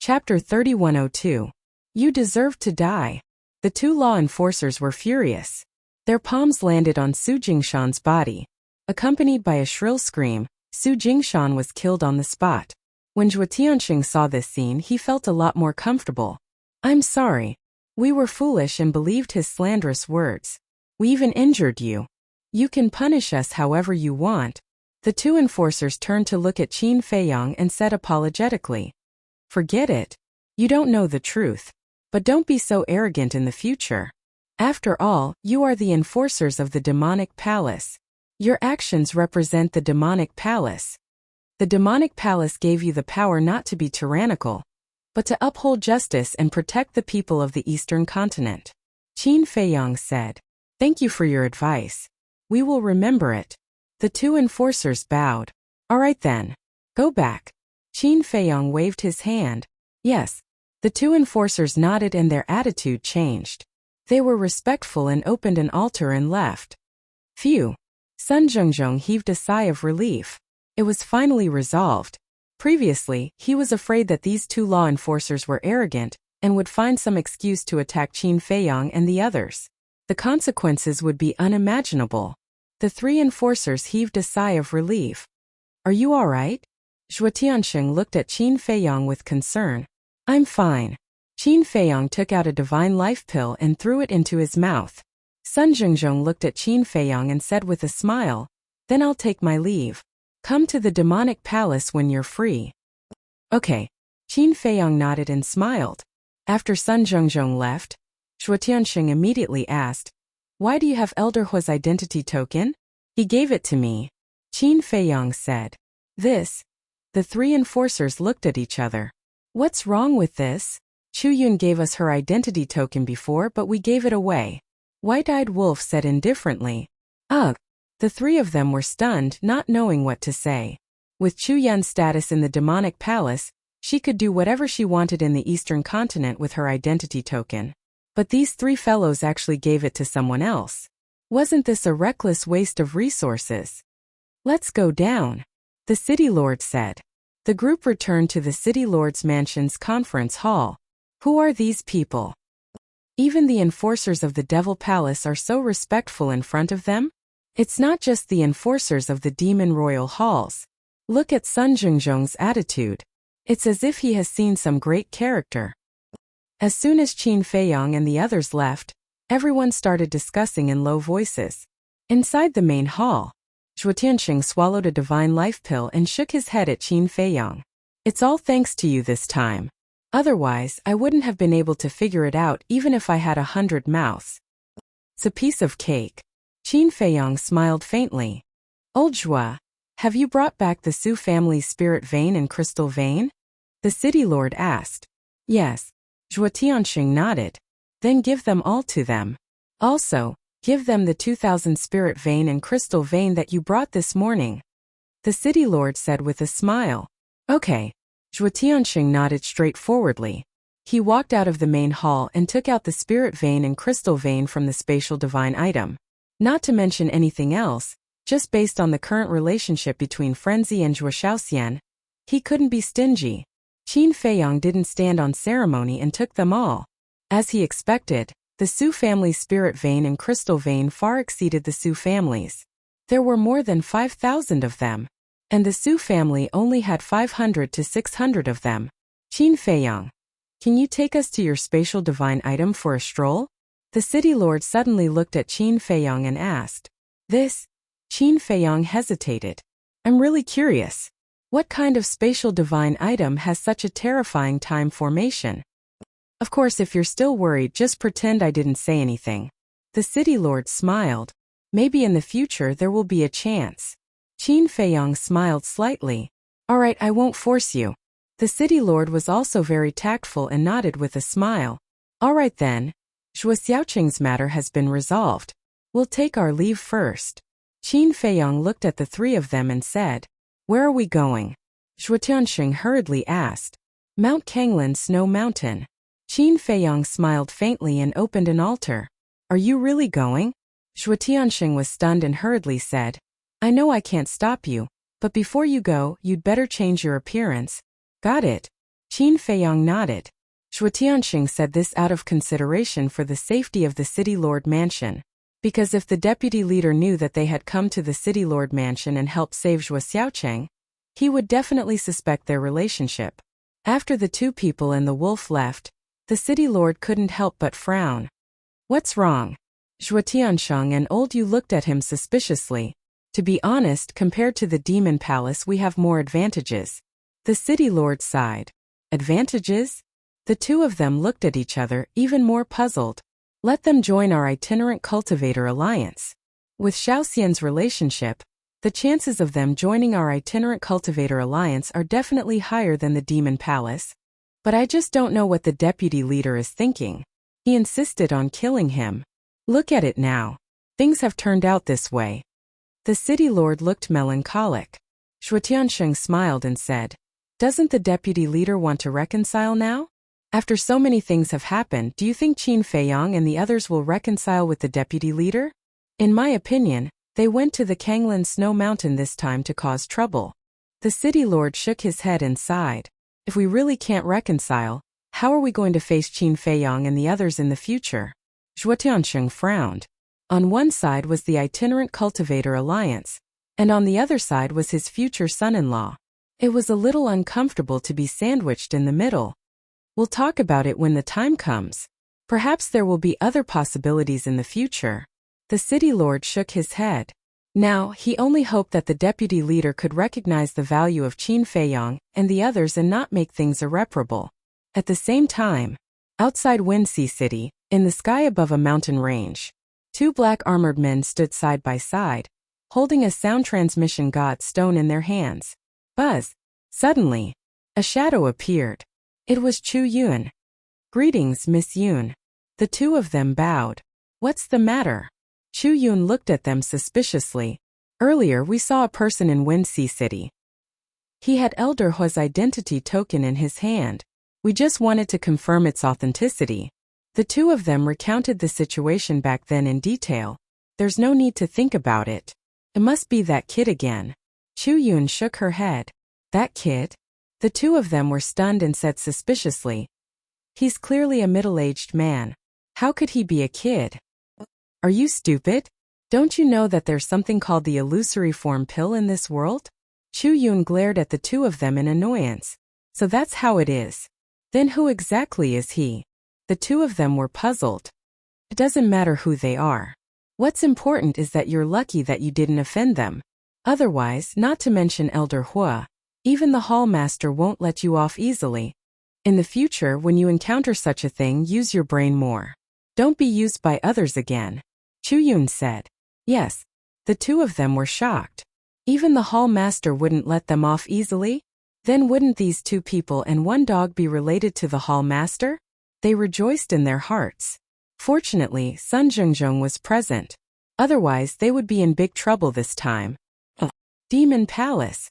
Chapter 3102. You deserve to die. The two law enforcers were furious. Their palms landed on Su Jingshan's body. Accompanied by a shrill scream, Su Jingshan was killed on the spot. When Zhuo Tiansheng saw this scene, he felt a lot more comfortable. "I'm sorry. We were foolish and believed his slanderous words. We even injured you. You can punish us however you want." The two enforcers turned to look at Qin Feiyang and said apologetically, "Forget it. You don't know the truth. But don't be so arrogant in the future. After all, you are the enforcers of the demonic palace. Your actions represent the demonic palace. The demonic palace gave you the power not to be tyrannical, but to uphold justice and protect the people of the Eastern continent." Qin Feiyang said, "Thank you for your advice. We will remember it." The two enforcers bowed. "All right then. Go back." Qin Feiyang waved his hand. "Yes." The two enforcers nodded and their attitude changed. They were respectful and opened an altar and left. Phew. Sun Zhengzhong heaved a sigh of relief. It was finally resolved. Previously, he was afraid that these two law enforcers were arrogant and would find some excuse to attack Qin Feiyang and the others. The consequences would be unimaginable. The three enforcers heaved a sigh of relief. "Are you all right?" Zhuo Tiansheng looked at Qin Feiyang with concern. "I'm fine." Qin Feiyang took out a divine life pill and threw it into his mouth. Sun Zhengzhong looked at Qin Feiyang and said with a smile, "Then I'll take my leave. Come to the demonic palace when you're free." "Okay." Qin Feiyang nodded and smiled. After Sun Zhengzhong left, Zhuo Tiansheng immediately asked, "Why do you have Elder Hua's identity token?" "He gave it to me," Qin Feiyang said. "This?" The three enforcers looked at each other. "What's wrong with this? Chu Yun gave us her identity token before, but we gave it away," White-Eyed Wolf said indifferently. "Ugh." The three of them were stunned, not knowing what to say. With Chu Yun's status in the demonic palace, she could do whatever she wanted in the Eastern continent with her identity token. But these three fellows actually gave it to someone else. Wasn't this a reckless waste of resources? Let's go down, the city lord said. The group returned to the city lord's mansion's conference hall. Who are these people? Even the enforcers of the Devil Palace are so respectful in front of them? It's not just the enforcers of the Demon Royal Halls. Look at Sun Zhengzhong's attitude. It's as if he has seen some great character. As soon as Qin Feiyang and the others left, everyone started discussing in low voices. Inside the main hall, Zhuo Tianxing swallowed a divine life pill and shook his head at Qin Feiyang. It's all thanks to you this time. Otherwise, I wouldn't have been able to figure it out even if I had 100 mouths. It's a piece of cake. Qin Feiyang smiled faintly. Old Zhuo, have you brought back the Su family's spirit vein and crystal vein? The city lord asked. Yes. Zhuo Tianxing nodded. Then give them all to them. Also, give them the 2000 spirit vein and crystal vein that you brought this morning. The city lord said with a smile. Okay. Zhuo Tianxing nodded straightforwardly. He walked out of the main hall and took out the spirit vein and crystal vein from the spatial divine item. Not to mention anything else, just based on the current relationship between Frenzy and Zhuo Shaoxian, he couldn't be stingy. Qin Feiyang didn't stand on ceremony and took them all. As he expected, the Su family's spirit vein and crystal vein far exceeded the Su family's. There were more than 5,000 of them, and the Su family only had 500 to 600 of them. Qin Feiyang, can you take us to your spatial divine item for a stroll? The city lord suddenly looked at Qin Feiyang and asked. This? Qin Feiyang hesitated. I'm really curious. What kind of spatial divine item has such a terrifying time formation? Of course, if you're still worried, just pretend I didn't say anything. The city lord smiled. Maybe in the future there will be a chance. Qin Feiyang smiled slightly. All right, I won't force you. The city lord was also very tactful and nodded with a smile. All right then. Zhuo Xiaoqing's matter has been resolved. We'll take our leave first. Qin Feiyang looked at the three of them and said, Where are we going? Zhuo Tianxing hurriedly asked. Mount Kanglan Snow Mountain. Qin Feiyang smiled faintly and opened an altar. Are you really going? Zhuo Tianxing was stunned and hurriedly said, I know I can't stop you, but before you go, you'd better change your appearance. Got it. Qin Feiyang nodded. Zhuo Tianxing said this out of consideration for the safety of the city lord mansion. Because if the deputy leader knew that they had come to the city lord mansion and helped save Zhuo Xiaoqing, he would definitely suspect their relationship. After the two people and the wolf left, the city lord couldn't help but frown. What's wrong? Zhuo Tianxing and Old Yu looked at him suspiciously. To be honest, compared to the demon palace we have more advantages. The city lord sighed. Advantages? The two of them looked at each other, even more puzzled. Let them join our itinerant cultivator alliance. With Shaoxian's relationship, the chances of them joining our itinerant cultivator alliance are definitely higher than the demon palace. But I just don't know what the deputy leader is thinking. He insisted on killing him. Look at it now. Things have turned out this way. The city lord looked melancholic. Zhuo Tianxing smiled and said, Doesn't the deputy leader want to reconcile now? After so many things have happened, do you think Qin Feiyang and the others will reconcile with the deputy leader? In my opinion, they went to the Kanglan Snow Mountain this time to cause trouble. The city lord shook his head and sighed. If we really can't reconcile, how are we going to face Qin Feiyang and the others in the future? Zhuo Tianxing frowned. On one side was the itinerant cultivator alliance, and on the other side was his future son-in-law. It was a little uncomfortable to be sandwiched in the middle. We'll talk about it when the time comes. Perhaps there will be other possibilities in the future. The city lord shook his head. Now, he only hoped that the deputy leader could recognize the value of Qin Feiyang and the others and not make things irreparable. At the same time, outside Windsea City, in the sky above a mountain range, two black armored men stood side by side, holding a sound transmission god stone in their hands. Buzz! Suddenly, a shadow appeared. It was Chu Yun. Greetings, Miss Yun. The two of them bowed. What's the matter? Chu Yun looked at them suspiciously. Earlier we saw a person in Windsea City. He had Elder Hua's identity token in his hand. We just wanted to confirm its authenticity. The two of them recounted the situation back then in detail. There's no need to think about it. It must be that kid again. Chu Yun shook her head. That kid? The two of them were stunned and said suspiciously. He's clearly a middle-aged man. How could he be a kid? Are you stupid? Don't you know that there's something called the illusory form pill in this world? Chu Yun glared at the two of them in annoyance. So that's how it is. Then who exactly is he? The two of them were puzzled. It doesn't matter who they are. What's important is that you're lucky that you didn't offend them. Otherwise, not to mention Elder Hua, even the hall master won't let you off easily. In the future, when you encounter such a thing, use your brain more. Don't be used by others again. Chu Yun said. Yes. The two of them were shocked. Even the hall master wouldn't let them off easily? Then wouldn't these two people and one dog be related to the hall master? They rejoiced in their hearts. Fortunately, Sun Zhengzheng was present. Otherwise, they would be in big trouble this time. Demon Palace.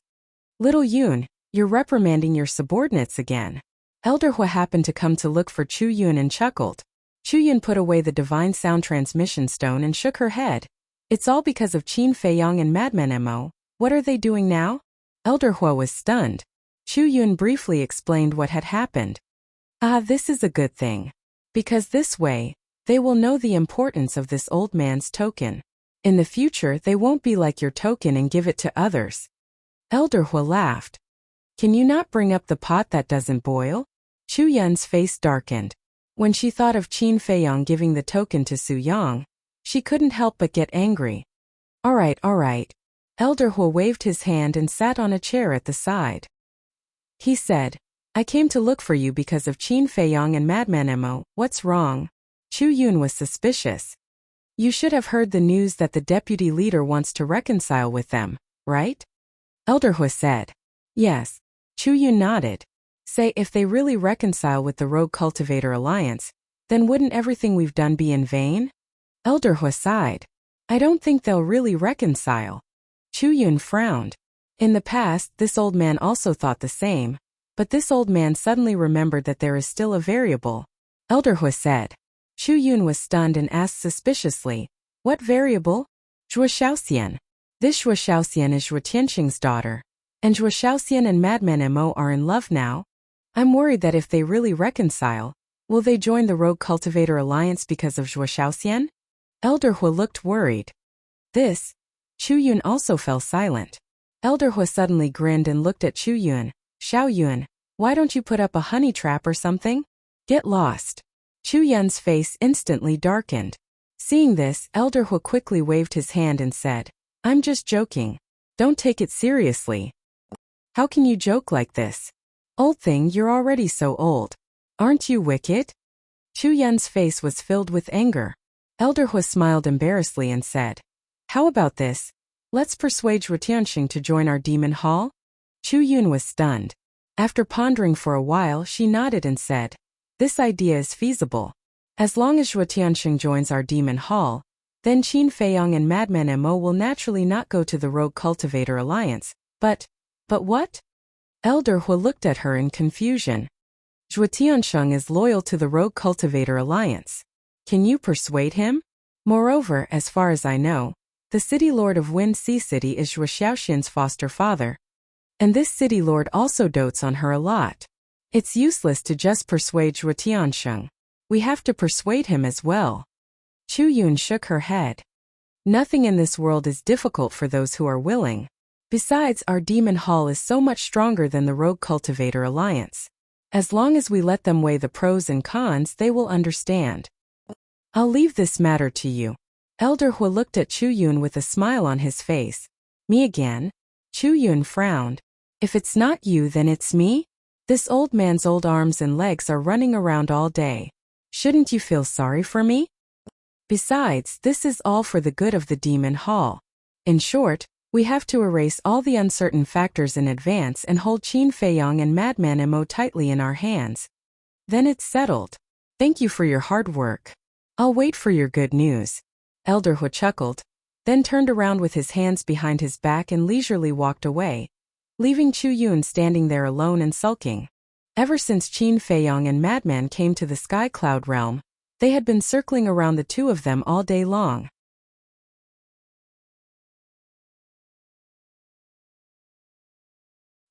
Little Yun, you're reprimanding your subordinates again. Elder Hua happened to come to look for Chu Yun and chuckled. Chu Yun put away the divine sound transmission stone and shook her head. It's all because of Qin Feiyang and Madman Mo. What are they doing now? Elder Hua was stunned. Chu Yun briefly explained what had happened. This is a good thing. Because this way, they will know the importance of this old man's token. In the future, they won't be like your token and give it to others. Elder Hua laughed. Can you not bring up the pot that doesn't boil? Chu Yun's face darkened. When she thought of Qin Feiyang giving the token to Su Yang, she couldn't help but get angry. All right. Elder Hua waved his hand and sat on a chair at the side. He said, I came to look for you because of Qin Feiyang and Madman Mo. What's wrong? Chu Yun was suspicious. You should have heard the news that the deputy leader wants to reconcile with them, right? Elder Hua said. Yes. Chu Yun nodded. Say, if they really reconcile with the Rogue Cultivator Alliance, then wouldn't everything we've done be in vain? Elder Hua sighed. I don't think they'll really reconcile. Chu Yun frowned. In the past, this old man also thought the same, but this old man suddenly remembered that there is still a variable. Elder Hua said. Chu Yun was stunned and asked suspiciously, what variable? Zhuo Xiaoxian. This Zhuo Xiaoxian is Zhuo Tianxing's daughter. And Zhuo Xiaoxian and Madman Mo are in love now. I'm worried that if they really reconcile, will they join the Rogue Cultivator Alliance because of Zhuo Xiaoxian? Elder Hua looked worried. This? Chu Yun also fell silent. Elder Hua suddenly grinned and looked at Chu Yun. Xiao Yun, why don't you put up a honey trap or something? Get lost. Chu Yun's face instantly darkened. Seeing this, Elder Hua quickly waved his hand and said, I'm just joking. Don't take it seriously. How can you joke like this? Old thing, you're already so old. Aren't you wicked? Chu Yun's face was filled with anger. Elder Hua smiled embarrassedly and said, How about this? Let's persuade Zhuo Tianxing to join our demon hall? Chu Yun was stunned. After pondering for a while, she nodded and said, This idea is feasible. As long as Zhuo Tianxing joins our demon hall, then Qin Feiyang and Madman Mo will naturally not go to the Rogue Cultivator Alliance. But what? Elder Hua looked at her in confusion. Zhuo Tianxing is loyal to the Rogue Cultivator Alliance. Can you persuade him? Moreover, as far as I know, the city lord of Wind Sea City is Zhuo Xiaoxian's foster father. And this city lord also dotes on her a lot. It's useless to just persuade Zhuo Tianxing. We have to persuade him as well. Chu Yun shook her head. Nothing in this world is difficult for those who are willing. Besides, our demon hall is so much stronger than the Rogue Cultivator Alliance. As long as we let them weigh the pros and cons, they will understand. I'll leave this matter to you. Elder Hua looked at Chu Yun with a smile on his face. Me again? Chu Yun frowned. If it's not you, then it's me? This old man's old arms and legs are running around all day. Shouldn't you feel sorry for me? Besides, this is all for the good of the demon hall. In short, we have to erase all the uncertain factors in advance and hold Qin Feiyang and Madman Mo tightly in our hands. Then it's settled. Thank you for your hard work. I'll wait for your good news. Elder Hua chuckled, then turned around with his hands behind his back and leisurely walked away, leaving Chu Yun standing there alone and sulking. Ever since Qin Feiyang and Madman came to the Sky Cloud realm, They had been circling around the two of them all day long.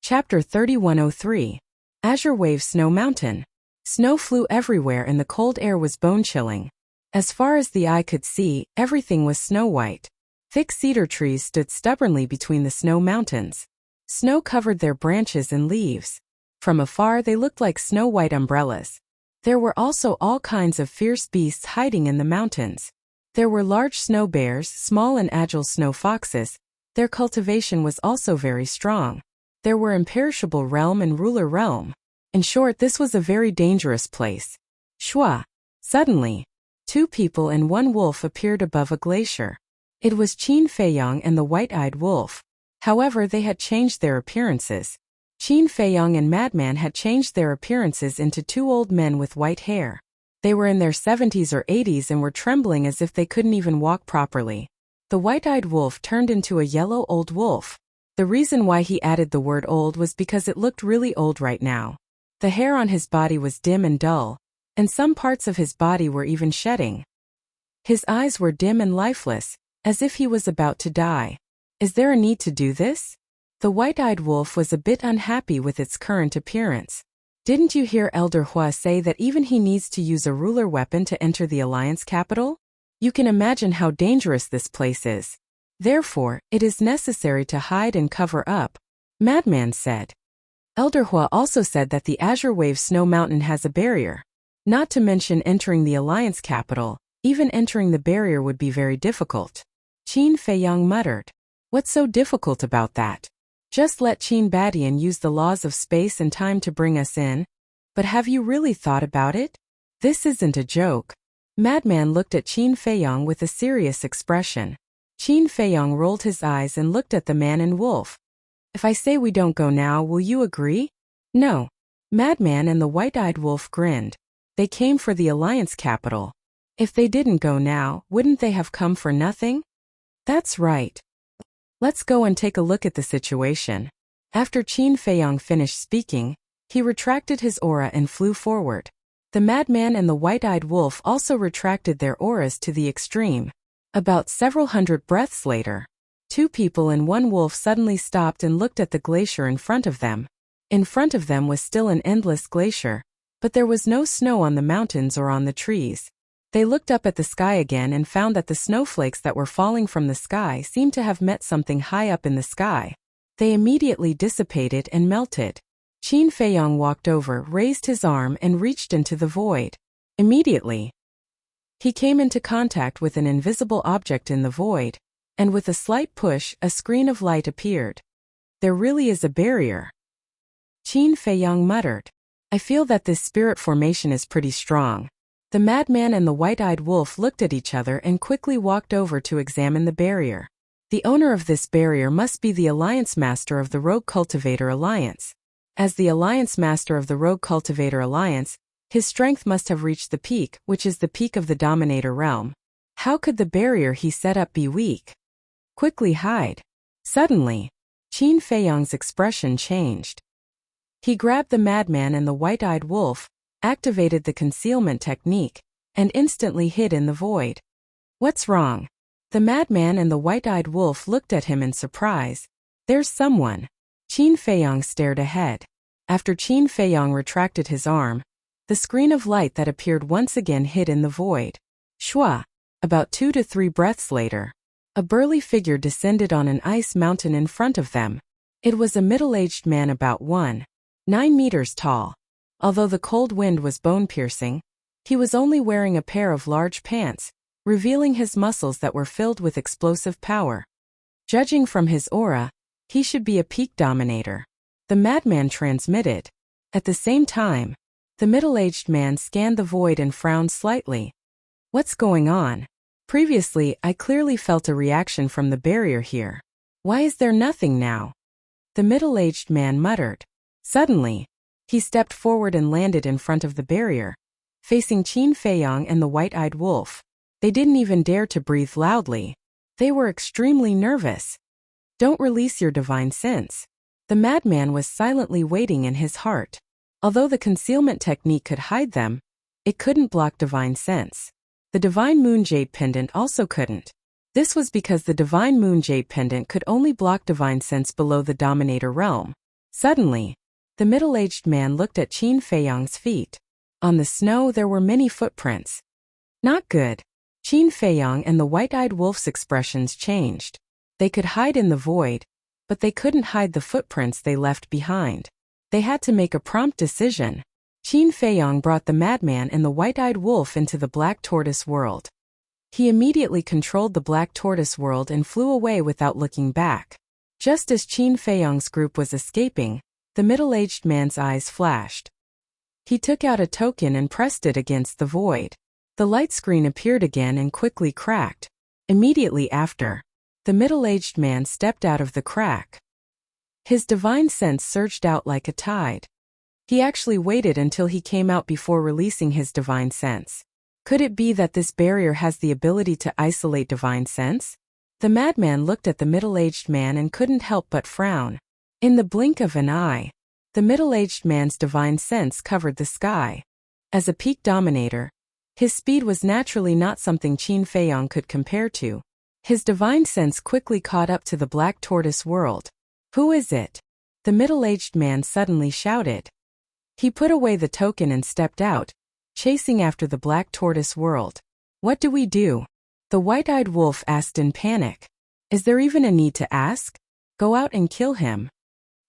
Chapter 3103. Azure Wave Snow Mountain. Snow flew everywhere and the cold air was bone-chilling. As far as the eye could see, everything was snow-white. Thick cedar trees stood stubbornly between the snow mountains. Snow covered their branches and leaves. From afar they looked like snow-white umbrellas. There were also all kinds of fierce beasts hiding in the mountains. There were large snow bears, small and agile snow foxes. Their cultivation was also very strong. There were imperishable realm and ruler realm. In short, this was a very dangerous place. Shua! Suddenly, two people and one wolf appeared above a glacier. It was Qin Feiyang and the white-eyed wolf. However, they had changed their appearances. Qin Feiyang and Madman had changed their appearances into two old men with white hair. They were in their 70s or 80s and were trembling as if they couldn't even walk properly. The white-eyed wolf turned into a yellow old wolf. The reason why he added the word old was because it looked really old right now. The hair on his body was dim and dull, and some parts of his body were even shedding. His eyes were dim and lifeless, as if he was about to die. Is there a need to do this? The white-eyed wolf was a bit unhappy with its current appearance. Didn't you hear Elder Hua say that even he needs to use a ruler weapon to enter the Alliance capital? You can imagine how dangerous this place is. Therefore, it is necessary to hide and cover up, Madman said. Elder Hua also said that the Azure Wave Snow Mountain has a barrier. Not to mention entering the Alliance capital, even entering the barrier would be very difficult. Qin Feiyang muttered. What's so difficult about that? Just let Qin Badian use the laws of space and time to bring us in. But have you really thought about it? This isn't a joke. Madman looked at Qin Feiyang with a serious expression. Qin Feiyang rolled his eyes and looked at the man and wolf. If I say we don't go now, will you agree? No. Madman and the white-eyed wolf grinned. They came for the Alliance capital. If they didn't go now, wouldn't they have come for nothing? That's right. Let's go and take a look at the situation. After Qin Feiyang finished speaking, he retracted his aura and flew forward. The madman and the white-eyed wolf also retracted their auras to the extreme. About several hundred breaths later, two people and one wolf suddenly stopped and looked at the glacier in front of them. In front of them was still an endless glacier, but there was no snow on the mountains or on the trees. They looked up at the sky again and found that the snowflakes that were falling from the sky seemed to have met something high up in the sky. They immediately dissipated and melted. Qin Feiyang walked over, raised his arm and reached into the void. Immediately, he came into contact with an invisible object in the void, and with a slight push, a screen of light appeared. There really is a barrier. Qin Feiyang muttered. I feel that this spirit formation is pretty strong. The madman and the white-eyed wolf looked at each other and quickly walked over to examine the barrier. The owner of this barrier must be the Alliance Master of the Rogue Cultivator Alliance. As the Alliance Master of the Rogue Cultivator Alliance, his strength must have reached the peak, which is the peak of the Dominator realm. How could the barrier he set up be weak? Quickly hide. Suddenly, Qin Feiyang's expression changed. He grabbed the madman and the white-eyed wolf, activated the concealment technique, and instantly hid in the void. What's wrong? The madman and the white-eyed wolf looked at him in surprise. There's someone. Qin Feiyang stared ahead. After Qin Feiyang retracted his arm, the screen of light that appeared once again hid in the void. Shua! About 2 to 3 breaths later, a burly figure descended on an ice mountain in front of them. It was a middle-aged man about 1.9 meters tall. Although the cold wind was bone-piercing, he was only wearing a pair of large pants, revealing his muscles that were filled with explosive power. Judging from his aura, he should be a peak dominator. The madman transmitted. At the same time, the middle-aged man scanned the void and frowned slightly. What's going on? Previously, I clearly felt a reaction from the barrier here. Why is there nothing now? The middle-aged man muttered. Suddenly, he stepped forward and landed in front of the barrier, facing Qin Feiyang and the white-eyed wolf. They didn't even dare to breathe loudly. They were extremely nervous. Don't release your divine sense. The madman was silently waiting in his heart. Although the concealment technique could hide them, It couldn't block divine sense. The divine moon jade pendant also couldn't. This was because the divine moon jade pendant could only block divine sense below the dominator realm. Suddenly, the middle-aged man looked at Qin Feiyang's feet. On the snow there were many footprints. Not good. Qin Feiyang and the white-eyed wolf's expressions changed. They could hide in the void, but they couldn't hide the footprints they left behind. They had to make a prompt decision. Qin Feiyang brought the madman and the white-eyed wolf into the black tortoise world. He immediately controlled the black tortoise world and flew away without looking back. Just as Qin Feiyang's group was escaping, the middle-aged man's eyes flashed. He took out a token and pressed it against the void. The light screen appeared again and quickly cracked. Immediately after, the middle-aged man stepped out of the crack. His divine sense surged out like a tide. He actually waited until he came out before releasing his divine sense. Could it be that this barrier has the ability to isolate divine sense? The madman looked at the middle-aged man and couldn't help but frown. In the blink of an eye, the middle-aged man's divine sense covered the sky. As a peak dominator, his speed was naturally not something Qin Feiyang could compare to. His divine sense quickly caught up to the black tortoise world. Who is it? The middle-aged man suddenly shouted. He put away the token and stepped out, chasing after the black tortoise world. What do we do? The white-eyed wolf asked in panic. Is there even a need to ask? Go out and kill him.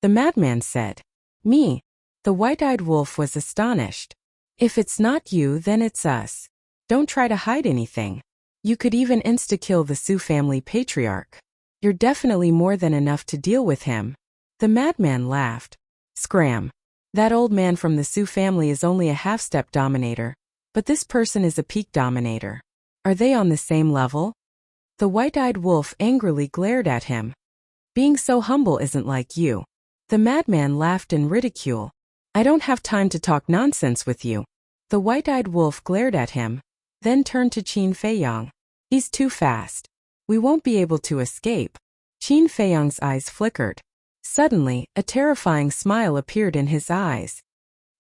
The madman said. Me. The white-eyed wolf was astonished. If it's not you, then it's us. Don't try to hide anything. You could even insta-kill the Su family patriarch. You're definitely more than enough to deal with him. The madman laughed. Scram. That old man from the Su family is only a half-step dominator, but this person is a peak dominator. Are they on the same level? The white-eyed wolf angrily glared at him. Being so humble isn't like you. The madman laughed in ridicule. I don't have time to talk nonsense with you. The white-eyed wolf glared at him, then turned to Qin Feiyang. He's too fast. We won't be able to escape. Qin Feiyang's eyes flickered. Suddenly, a terrifying smile appeared in his eyes.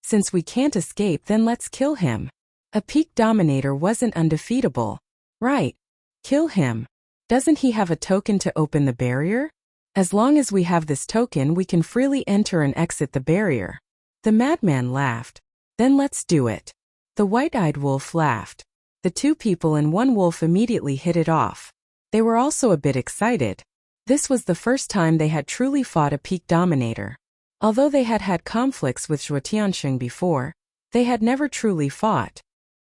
Since we can't escape, then let's kill him. A peak dominator wasn't undefeatable. Right. Kill him. Doesn't he have a token to open the barrier? As long as we have this token, we can freely enter and exit the barrier. The madman laughed. Then let's do it. The white-eyed wolf laughed. The two people and one wolf immediately hit it off. They were also a bit excited. This was the first time they had truly fought a peak dominator. Although they had had conflicts with Zhuo Tianxing before, they had never truly fought.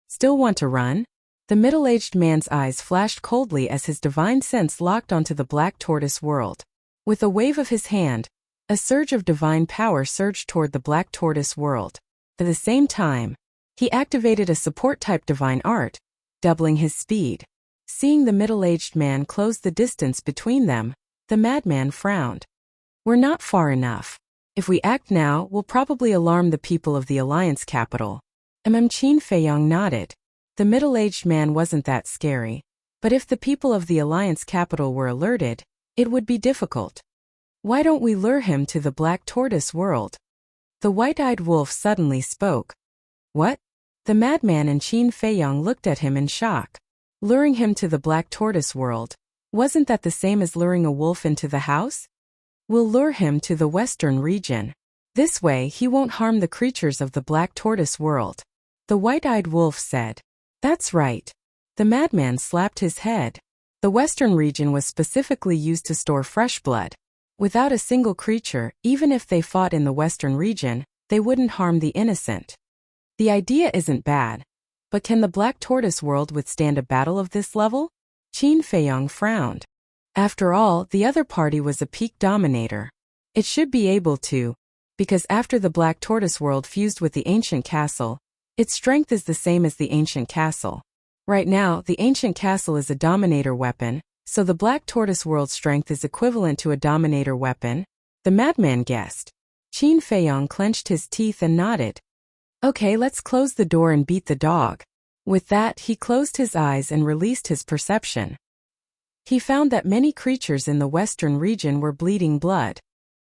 Still want to run? The middle-aged man's eyes flashed coldly as his divine sense locked onto the black tortoise world. With a wave of his hand, a surge of divine power surged toward the black tortoise world. At the same time, he activated a support-type divine art, doubling his speed. Seeing the middle-aged man close the distance between them, the madman frowned. We're not far enough. If we act now, we'll probably alarm the people of the Alliance capital. Qin Feiyang nodded. The middle-aged man wasn't that scary. But if the people of the Alliance capital were alerted, it would be difficult. Why don't we lure him to the black tortoise world? The white-eyed wolf suddenly spoke. What? The madman and Qin Feiyang looked at him in shock. Luring him to the black tortoise world. Wasn't that the same as luring a wolf into the house? We'll lure him to the western region. This way he won't harm the creatures of the black tortoise world. The white-eyed wolf said. That's right. The madman slapped his head. The western region was specifically used to store fresh blood. Without a single creature, even if they fought in the western region, they wouldn't harm the innocent. The idea isn't bad. But can the black tortoise world withstand a battle of this level? Qin Feiyang frowned. After all, the other party was a peak dominator. It should be able to, because after the black tortoise world fused with the ancient castle, its strength is the same as the ancient castle. Right now, the ancient castle is a dominator weapon, so the black tortoise world's strength is equivalent to a dominator weapon. The madman guessed. Qin Feiyang clenched his teeth and nodded. Okay, let's close the door and beat the dog. With that, he closed his eyes and released his perception. He found that many creatures in the western region were bleeding blood.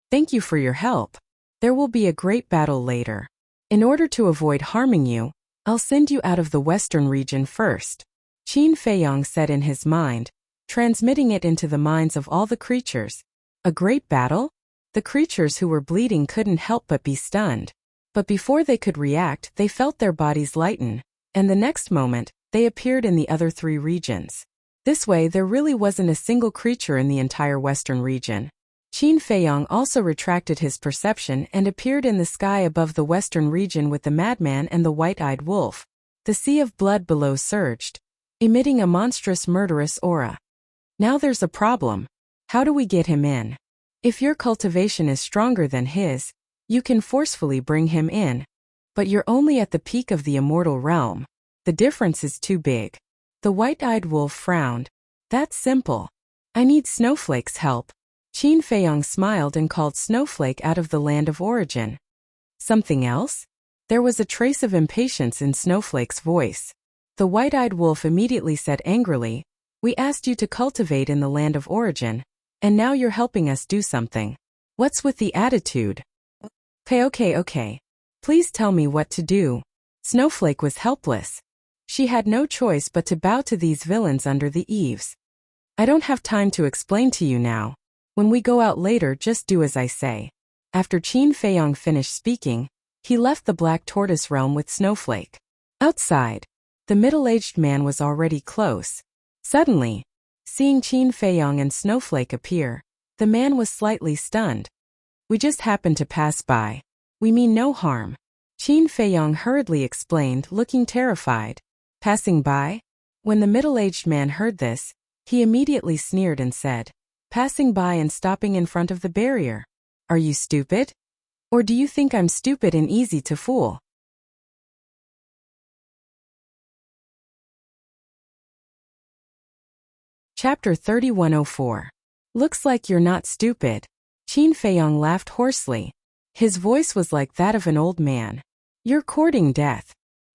Thank you for your help. There will be a great battle later. In order to avoid harming you, I'll send you out of the western region first, Qin Feiyong said in his mind, transmitting it into the minds of all the creatures. A great battle? The creatures who were bleeding couldn't help but be stunned. But before they could react, they felt their bodies lighten, and the next moment, they appeared in the other 3 regions. This way, there really wasn't a single creature in the entire western region. Qin Feiyong also retracted his perception and appeared in the sky above the western region with the madman and the white-eyed wolf. The sea of blood below surged, emitting a monstrous murderous aura. Now there's a problem. How do we get him in? If your cultivation is stronger than his, you can forcefully bring him in. But you're only at the peak of the immortal realm. The difference is too big. The white-eyed wolf frowned. That's simple. I need Snowflake's help. Qin Feiyong smiled and called Snowflake out of the land of origin. Something else? There was a trace of impatience in Snowflake's voice. The white-eyed wolf immediately said angrily, "We asked you to cultivate in the land of origin, and now you're helping us do something. What's with the attitude?" Okay. Please tell me what to do." Snowflake was helpless. She had no choice but to bow to these villains under the eaves. "I don't have time to explain to you now. When we go out later, just do as I say." After Qin Feiyong finished speaking, he left the Black Tortoise realm with Snowflake. Outside, the middle-aged man was already close. Suddenly, seeing Qin Feiyong and Snowflake appear, the man was slightly stunned. "We just happened to pass by. We mean no harm," Qin Feiyong hurriedly explained, looking terrified. "Passing by?" When the middle-aged man heard this, he immediately sneered and said, "Passing by and stopping in front of the barrier. Are you stupid? Or do you think I'm stupid and easy to fool?" Chapter 3104. Looks like you're not stupid. Qin Feiyong laughed hoarsely. His voice was like that of an old man. "You're courting death."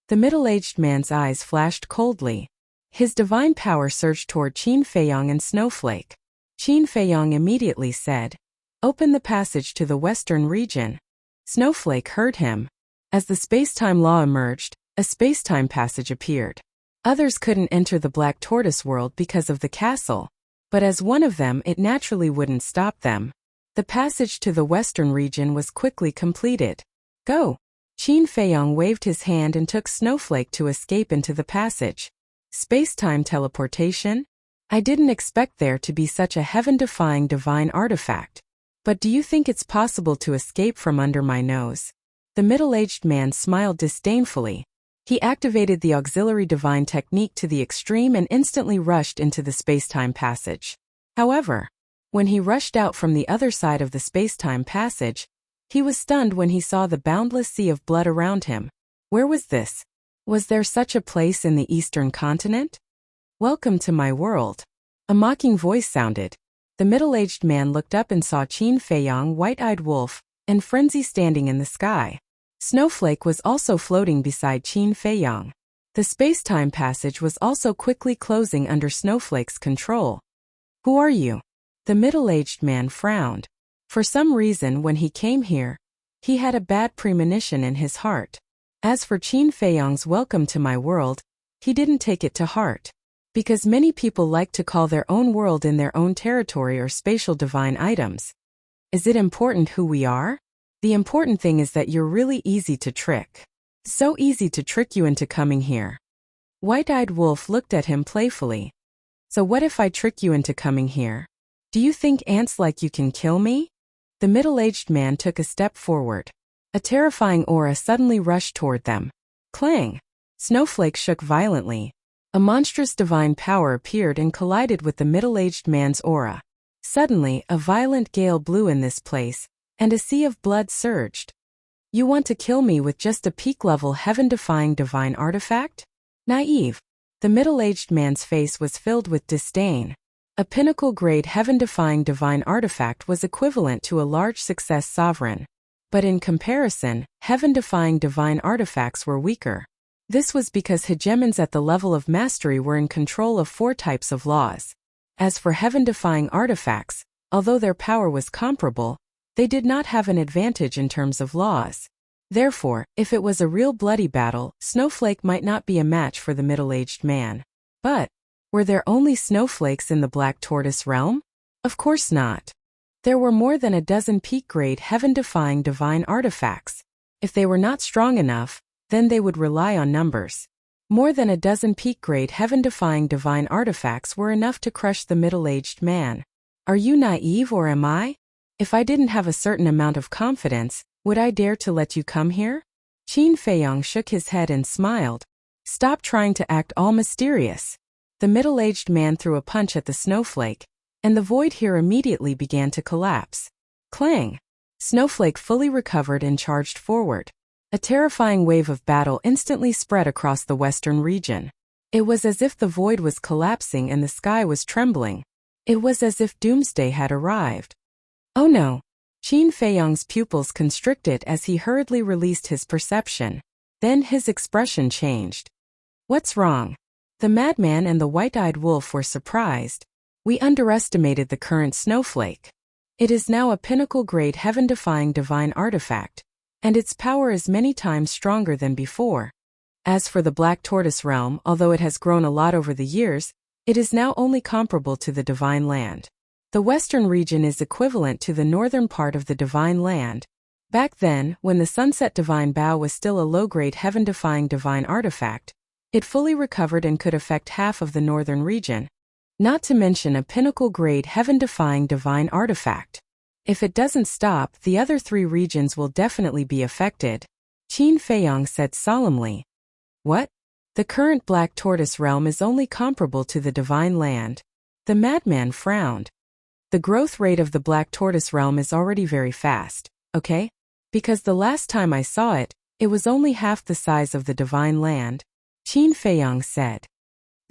The middle-aged man's eyes flashed coldly. His divine power surged toward Qin Feiyong and Snowflake. Qin Feiyong immediately said, "Open the passage to the western region." Snowflake heard him. As the space-time law emerged, a space-time passage appeared. Others couldn't enter the Black Tortoise world because of the castle, but as one of them, it naturally wouldn't stop them. The passage to the western region was quickly completed. "Go!" Qin Feiyong waved his hand and took Snowflake to escape into the passage. Space-time teleportation? I didn't expect there to be such a heaven-defying divine artifact. But do you think it's possible to escape from under my nose? The middle-aged man smiled disdainfully. He activated the auxiliary divine technique to the extreme and instantly rushed into the space-time passage. However, when he rushed out from the other side of the space-time passage, he was stunned when he saw the boundless sea of blood around him. Where was this? Was there such a place in the eastern continent? "Welcome to my world." A mocking voice sounded. The middle-aged man looked up and saw Qin Feiyong, white-eyed wolf, and Frenzy standing in the sky. Snowflake was also floating beside Qin Feiyong. The space-time passage was also quickly closing under Snowflake's control. "Who are you?" The middle-aged man frowned. For some reason, when he came here, he had a bad premonition in his heart. As for Qin Feiyong's "welcome to my world," he didn't take it to heart. Because many people like to call their own world in their own territory or spatial divine items. Is it important who we are? The important thing is that you're really easy to trick. So easy to trick you into coming here. White-eyed wolf looked at him playfully. "So what if I trick you into coming here? Do you think ants like you can kill me?" The middle-aged man took a step forward. A terrifying aura suddenly rushed toward them. Clang! Snowflake shook violently. A monstrous divine power appeared and collided with the middle-aged man's aura. Suddenly, a violent gale blew in this place, and a sea of blood surged. "You want to kill me with just a peak-level heaven-defying divine artifact? Naive." The middle-aged man's face was filled with disdain. A pinnacle-grade heaven-defying divine artifact was equivalent to a large success sovereign. But in comparison, heaven-defying divine artifacts were weaker. This was because hegemons at the level of mastery were in control of 4 types of laws. As for heaven-defying artifacts, although their power was comparable, they did not have an advantage in terms of laws. Therefore, if it was a real bloody battle, Snowflake might not be a match for the middle-aged man. But, were there only snowflakes in the Black Tortoise realm? Of course not. There were more than a dozen peak-grade heaven-defying divine artifacts. If they were not strong enough, then they would rely on numbers. More than a dozen peak-grade heaven-defying divine artifacts were enough to crush the middle-aged man. Are you naive or am I? If I didn't have a certain amount of confidence, would I dare to let you come here? Qin Feiyong shook his head and smiled. Stop trying to act all mysterious. The middle-aged man threw a punch at the snowflake, and the void here immediately began to collapse. Clang! Snowflake fully recovered and charged forward. A terrifying wave of battle instantly spread across the western region. It was as if the void was collapsing and the sky was trembling. It was as if doomsday had arrived. Oh no! Qin Feiyong's pupils constricted as he hurriedly released his perception. Then his expression changed. What's wrong? The madman and the white-eyed wolf were surprised. We underestimated the current snowflake. It is now a pinnacle-grade heaven-defying divine artifact, and its power is many times stronger than before. As for the Black Tortoise realm, although it has grown a lot over the years, it is now only comparable to the Divine Land. The western region is equivalent to the northern part of the Divine Land. Back then, when the Sunset Divine Bow was still a low-grade heaven-defying divine artifact, it fully recovered and could affect half of the northern region. Not to mention a pinnacle-grade heaven-defying divine artifact. If it doesn't stop, the other three regions will definitely be affected. Qin Feiyong said solemnly. What? The current Black Tortoise realm is only comparable to the Divine Land. The madman frowned. The growth rate of the Black Tortoise realm is already very fast, okay? Because the last time I saw it, it was only half the size of the Divine Land. Qin Feiyong said.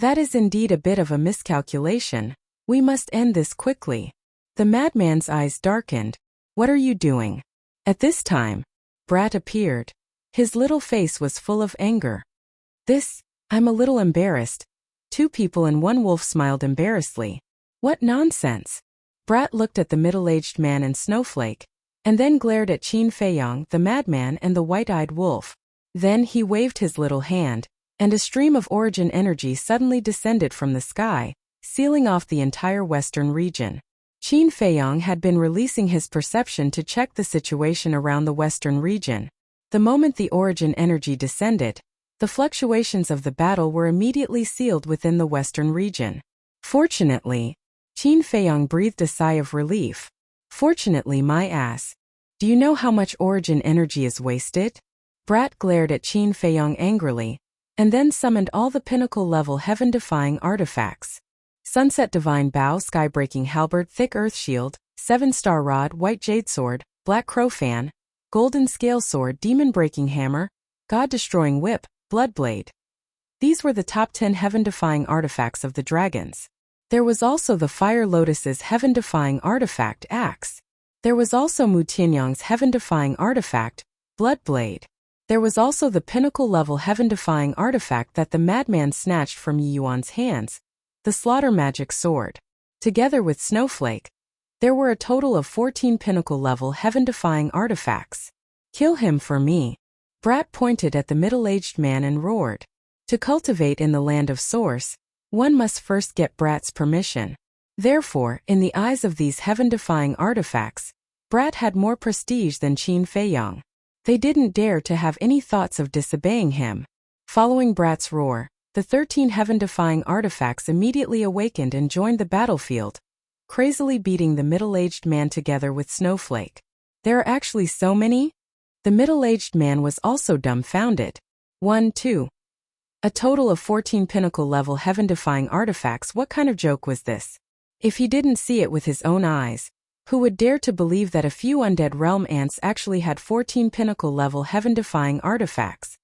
That is indeed a bit of a miscalculation. We must end this quickly. The madman's eyes darkened. What are you doing? At this time, Brat appeared. His little face was full of anger. I'm a little embarrassed. Two people and one wolf smiled embarrassedly. What nonsense! Brat looked at the middle-aged man and Snowflake, and then glared at Qin Feiyong, the madman, and the white-eyed wolf. Then he waved his little hand, and a stream of origin energy suddenly descended from the sky, sealing off the entire western region. Qin Feiyong had been releasing his perception to check the situation around the western region. The moment the origin energy descended, the fluctuations of the battle were immediately sealed within the western region. Fortunately, Qin Feiyong breathed a sigh of relief. Fortunately, my ass. Do you know how much origin energy is wasted? Brat glared at Qin Feiyong angrily, and then summoned all the pinnacle-level heaven-defying artifacts. Sunset Divine Bow, Sky-Breaking Halberd, Thick Earth Shield, Seven-Star Rod, White Jade Sword, Black Crow Fan, Golden Scale Sword, Demon-Breaking Hammer, God-Destroying Whip, Bloodblade. These were the top 10 heaven-defying artifacts of the dragons. There was also the Fire Lotus's heaven-defying artifact, Axe. There was also Mu Tianyang's heaven-defying artifact, Bloodblade. There was also the pinnacle-level heaven-defying artifact that the madman snatched from Yi Yuan's hands, the Slaughter Magic Sword. Together with Snowflake, there were a total of 14 pinnacle-level heaven-defying artifacts. Kill him for me. Brat pointed at the middle-aged man and roared. To cultivate in the land of Source, one must first get Brat's permission. Therefore, in the eyes of these heaven-defying artifacts, Brat had more prestige than Qin Feiyong. They didn't dare to have any thoughts of disobeying him. Following Brat's roar, the 13 heaven-defying artifacts immediately awakened and joined the battlefield, crazily beating the middle-aged man together with Snowflake. There are actually so many? The middle-aged man was also dumbfounded. 2. A total of 14 pinnacle-level heaven-defying artifacts. What kind of joke was this? If he didn't see it with his own eyes, who would dare to believe that a few undead realm ants actually had 14 pinnacle-level heaven-defying artifacts?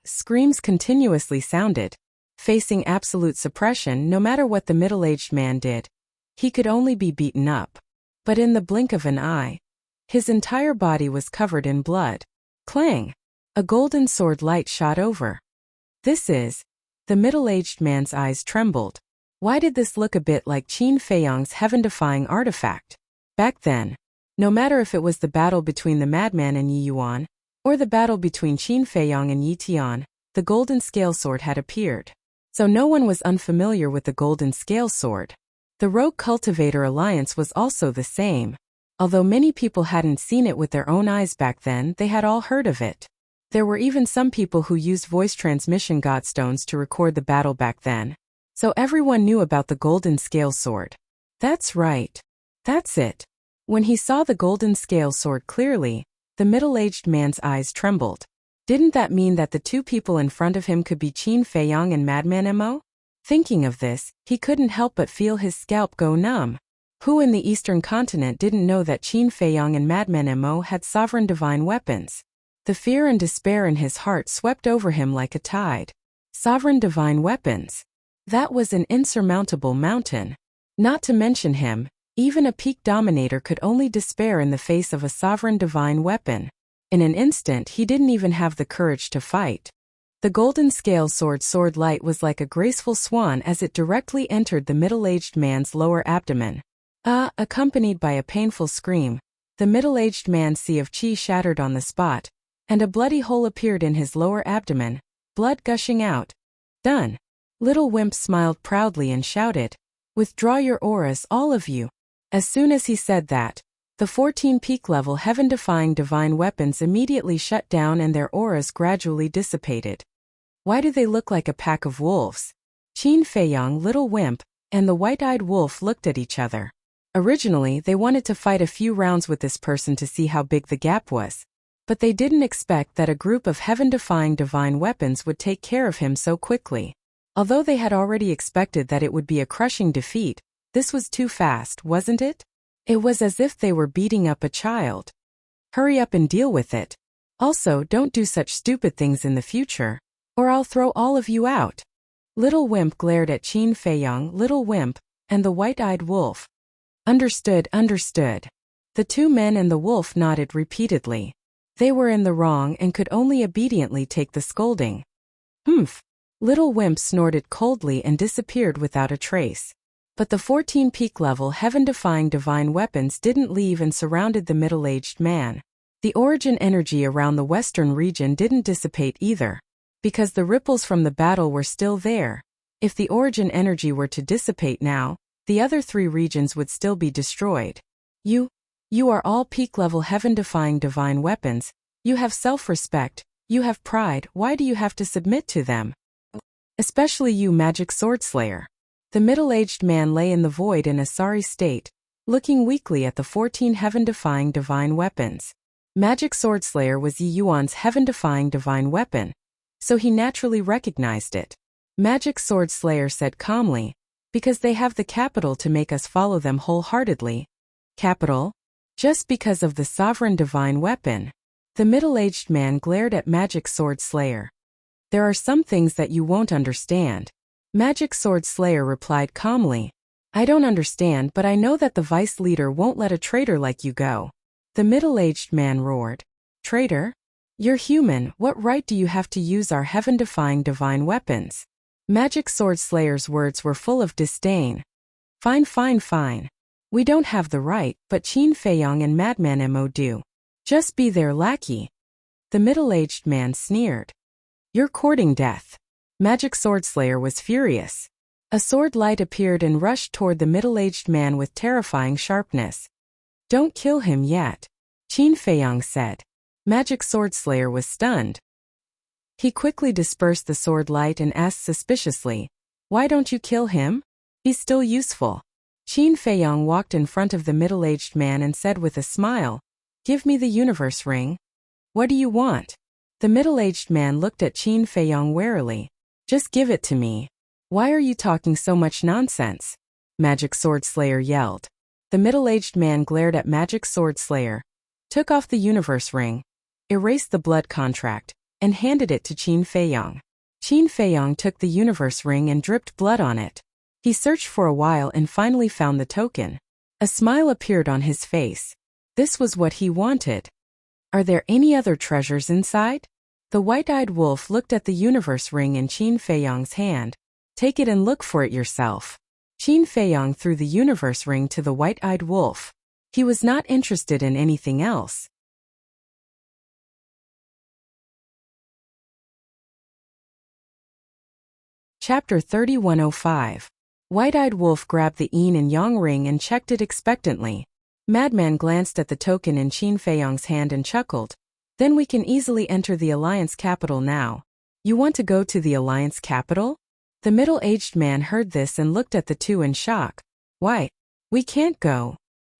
Screams continuously sounded. Facing absolute suppression no matter what the middle-aged man did, he could only be beaten up. But in the blink of an eye, his entire body was covered in blood. Clang! A golden sword light shot over. The middle-aged man's eyes trembled. Why did this look a bit like Qin Feiyong's heaven-defying artifact? Back then, no matter if it was the battle between the madman and Yi Yuan, or the battle between Qin Feiyong and Yi Tian, the golden scale sword had appeared. So no one was unfamiliar with the golden scale sword. The Rogue Cultivator Alliance was also the same. Although many people hadn't seen it with their own eyes back then, they had all heard of it. There were even some people who used voice transmission godstones to record the battle back then. So everyone knew about the golden scale sword. That's right. That's it. When he saw the golden scale sword clearly, the middle-aged man's eyes trembled. Didn't that mean that the two people in front of him could be Qin Feiyong and Madman Mo? Thinking of this, he couldn't help but feel his scalp go numb. Who in the Eastern continent didn't know that Qin Feiyong and Madman Mo had sovereign divine weapons? The fear and despair in his heart swept over him like a tide. Sovereign divine weapons. That was an insurmountable mountain. Not to mention him, even a peak dominator could only despair in the face of a sovereign divine weapon. In an instant he didn't even have the courage to fight. The golden scale sword light was like a graceful swan as it directly entered the middle-aged man's lower abdomen. Accompanied by a painful scream, the middle-aged man's sea of qi shattered on the spot, and a bloody hole appeared in his lower abdomen, blood gushing out. Done. Little Wimp smiled proudly and shouted, "Withdraw your auras, all of you." As soon as he said that, the 14 peak-level heaven-defying divine weapons immediately shut down and their auras gradually dissipated. Why do they look like a pack of wolves? Qin Feiyong, Little Wimp, and the white-eyed wolf looked at each other. Originally, they wanted to fight a few rounds with this person to see how big the gap was. But they didn't expect that a group of heaven-defying divine weapons would take care of him so quickly. Although they had already expected that it would be a crushing defeat, this was too fast, wasn't it? It was as if they were beating up a child. Hurry up and deal with it. Also, don't do such stupid things in the future, or I'll throw all of you out. Little Wimp glared at Qin Feiyong, Little Wimp, and the white-eyed wolf. Understood, understood. The two men and the wolf nodded repeatedly. They were in the wrong and could only obediently take the scolding. Humph. Little Wimp snorted coldly and disappeared without a trace. But the 14 peak-level heaven-defying divine weapons didn't leave and surrounded the middle-aged man. The origin energy around the western region didn't dissipate either, because the ripples from the battle were still there. If the origin energy were to dissipate now, the other three regions would still be destroyed. You are all peak-level heaven-defying divine weapons. You have self-respect, you have pride, why do you have to submit to them? Especially you, Magic Swordslayer. The middle-aged man lay in the void in a sorry state, looking weakly at the 14 heaven-defying divine weapons. Magic Swordslayer was Yi Yuan's heaven-defying divine weapon, so he naturally recognized it. Magic Swordslayer said calmly, "Because they have the capital to make us follow them wholeheartedly." Capital? Just because of the sovereign divine weapon? The middle-aged man glared at Magic Swordslayer. "There are some things that you won't understand." Magic Swordslayer replied calmly, "I don't understand, but I know that the vice leader won't let a traitor like you go." The middle-aged man roared, "Traitor? You're human, what right do you have to use our heaven-defying divine weapons?" Magic Swordslayer's words were full of disdain. Fine, fine, fine. We don't have the right, but Qin Feiyong and Madman Mo do. Just be their lackey." The middle-aged man sneered. "You're courting death." Magic Swordslayer was furious. A sword light appeared and rushed toward the middle-aged man with terrifying sharpness. "Don't kill him yet," Qin Feiyong said. Magic Swordslayer was stunned. He quickly dispersed the sword light and asked suspiciously, "Why don't you kill him? He's still useful." Qin Feiyong walked in front of the middle-aged man and said with a smile, "Give me the universe ring." "What do you want?" The middle-aged man looked at Qin Feiyong warily. "Just give it to me." "Why are you talking so much nonsense?" Magic Swordslayer yelled. The middle-aged man glared at Magic Swordslayer, took off the universe ring, erased the blood contract, and handed it to Qin Feiyong. Qin Feiyong took the universe ring and dripped blood on it. He searched for a while and finally found the token. A smile appeared on his face. This was what he wanted. "Are there any other treasures inside?" The white-eyed wolf looked at the universe ring in Qin Feiyong's hand. "Take it and look for it yourself." Qin Feiyong threw the universe ring to the white-eyed wolf. He was not interested in anything else. Chapter 3105. White-eyed wolf grabbed the yin and yang ring and checked it expectantly. Madman glanced at the token in Qin Feiyong's hand and chuckled. Then we can easily enter the Alliance capital now. You want to go to the Alliance capital? The middle-aged man heard this and looked at the two in shock. Why? We can't go.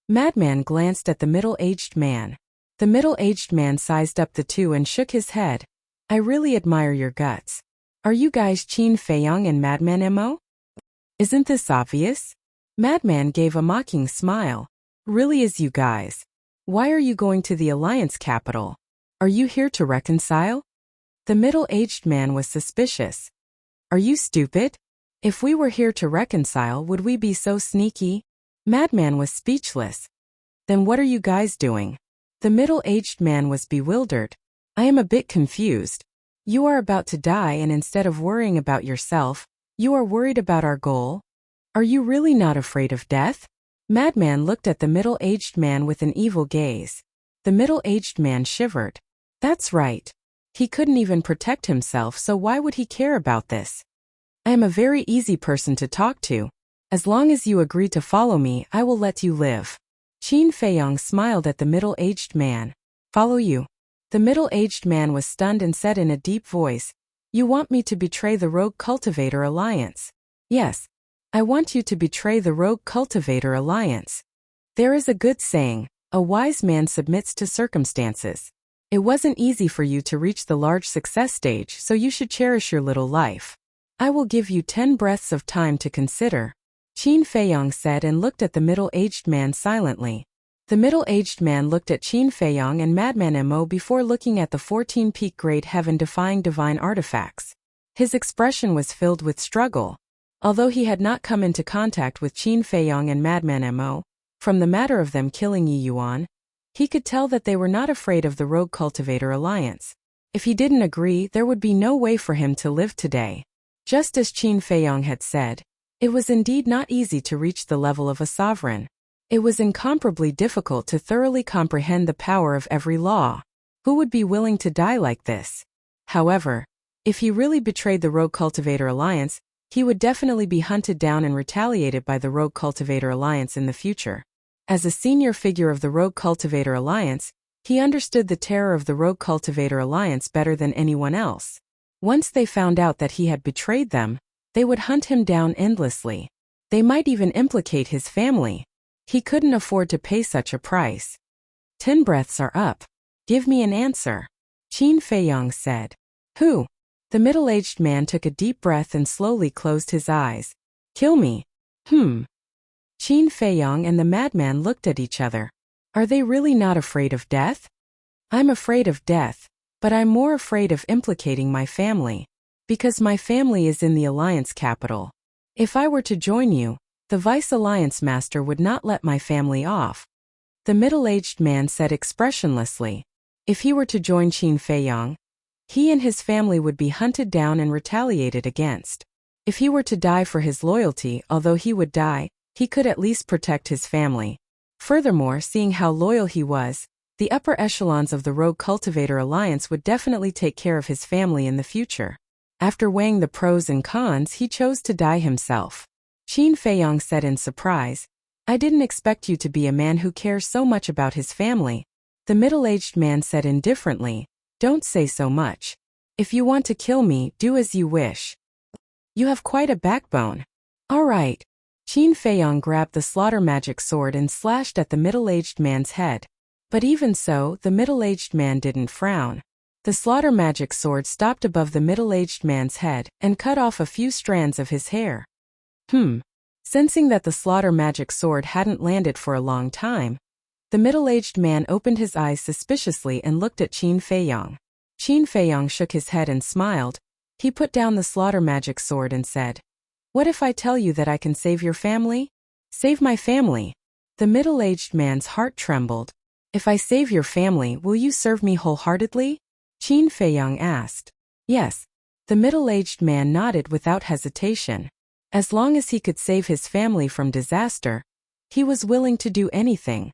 Madman glanced at the middle-aged man. The middle-aged man sized up the two and shook his head. I really admire your guts. Are you guys Qin Feiyong and Madman Mo? Isn't this obvious? Madman gave a mocking smile. Really is you guys. Why are you going to the Alliance capital? Are you here to reconcile? The middle-aged man was suspicious. Are you stupid? If we were here to reconcile, would we be so sneaky? Madman was speechless. Then what are you guys doing? The middle-aged man was bewildered. I am a bit confused. You are about to die, and instead of worrying about yourself, you are worried about our goal? Are you really not afraid of death? Madman looked at the middle-aged man with an evil gaze. The middle-aged man shivered. That's right. He couldn't even protect himself, so why would he care about this? I am a very easy person to talk to. As long as you agree to follow me, I will let you live. Qin Feiyong smiled at the middle-aged man. Follow you? The middle-aged man was stunned and said in a deep voice, You want me to betray the Rogue Cultivator Alliance? Yes. I want you to betray the Rogue Cultivator Alliance. There is a good saying, a wise man submits to circumstances. It wasn't easy for you to reach the large success stage, so you should cherish your little life. I will give you 10 breaths of time to consider. Qin Feiyong said and looked at the middle-aged man silently. The middle-aged man looked at Qin Feiyong and Madman Mo before looking at the 14-peak great heaven-defying divine artifacts. His expression was filled with struggle. Although he had not come into contact with Qin Feiyong and Madman Mo, from the matter of them killing Yi Yuan, he could tell that they were not afraid of the Rogue Cultivator Alliance. If he didn't agree, there would be no way for him to live today. Just as Qin Feiyong had said, it was indeed not easy to reach the level of a sovereign. It was incomparably difficult to thoroughly comprehend the power of every law. Who would be willing to die like this? However, if he really betrayed the Rogue Cultivator Alliance, he would definitely be hunted down and retaliated by the Rogue Cultivator Alliance in the future. As a senior figure of the Rogue Cultivator Alliance, he understood the terror of the Rogue Cultivator Alliance better than anyone else. Once they found out that he had betrayed them, they would hunt him down endlessly. They might even implicate his family. He couldn't afford to pay such a price. 10 breaths are up. Give me an answer. Qin Feiyong said. Who? The middle-aged man took a deep breath and slowly closed his eyes. Kill me. Qin Feiyong and the madman looked at each other. Are they really not afraid of death? I'm afraid of death, but I'm more afraid of implicating my family. Because my family is in the Alliance capital. If I were to join you, the Vice-Alliance Master would not let my family off. The middle-aged man said expressionlessly. If he were to join Qin Feiyong, he and his family would be hunted down and retaliated against. If he were to die for his loyalty, although he would die, he could at least protect his family. Furthermore, seeing how loyal he was, the upper echelons of the Rogue Cultivator Alliance would definitely take care of his family in the future. After weighing the pros and cons, he chose to die himself. Qin Feiyong said in surprise, I didn't expect you to be a man who cares so much about his family. The middle-aged man said indifferently, Don't say so much. If you want to kill me, do as you wish. You have quite a backbone. All right. Qin Feiyong grabbed the slaughter magic sword and slashed at the middle-aged man's head. But even so, the middle-aged man didn't frown. The slaughter magic sword stopped above the middle-aged man's head and cut off a few strands of his hair. Sensing that the slaughter magic sword hadn't landed for a long time, the middle-aged man opened his eyes suspiciously and looked at Qin Feiyong. Qin Feiyong shook his head and smiled. He put down the slaughter magic sword and said, What if I tell you that I can save your family? Save my family. The middle-aged man's heart trembled. If I save your family, will you serve me wholeheartedly? Qin Feiyong asked. Yes. The middle-aged man nodded without hesitation. As long as he could save his family from disaster, he was willing to do anything.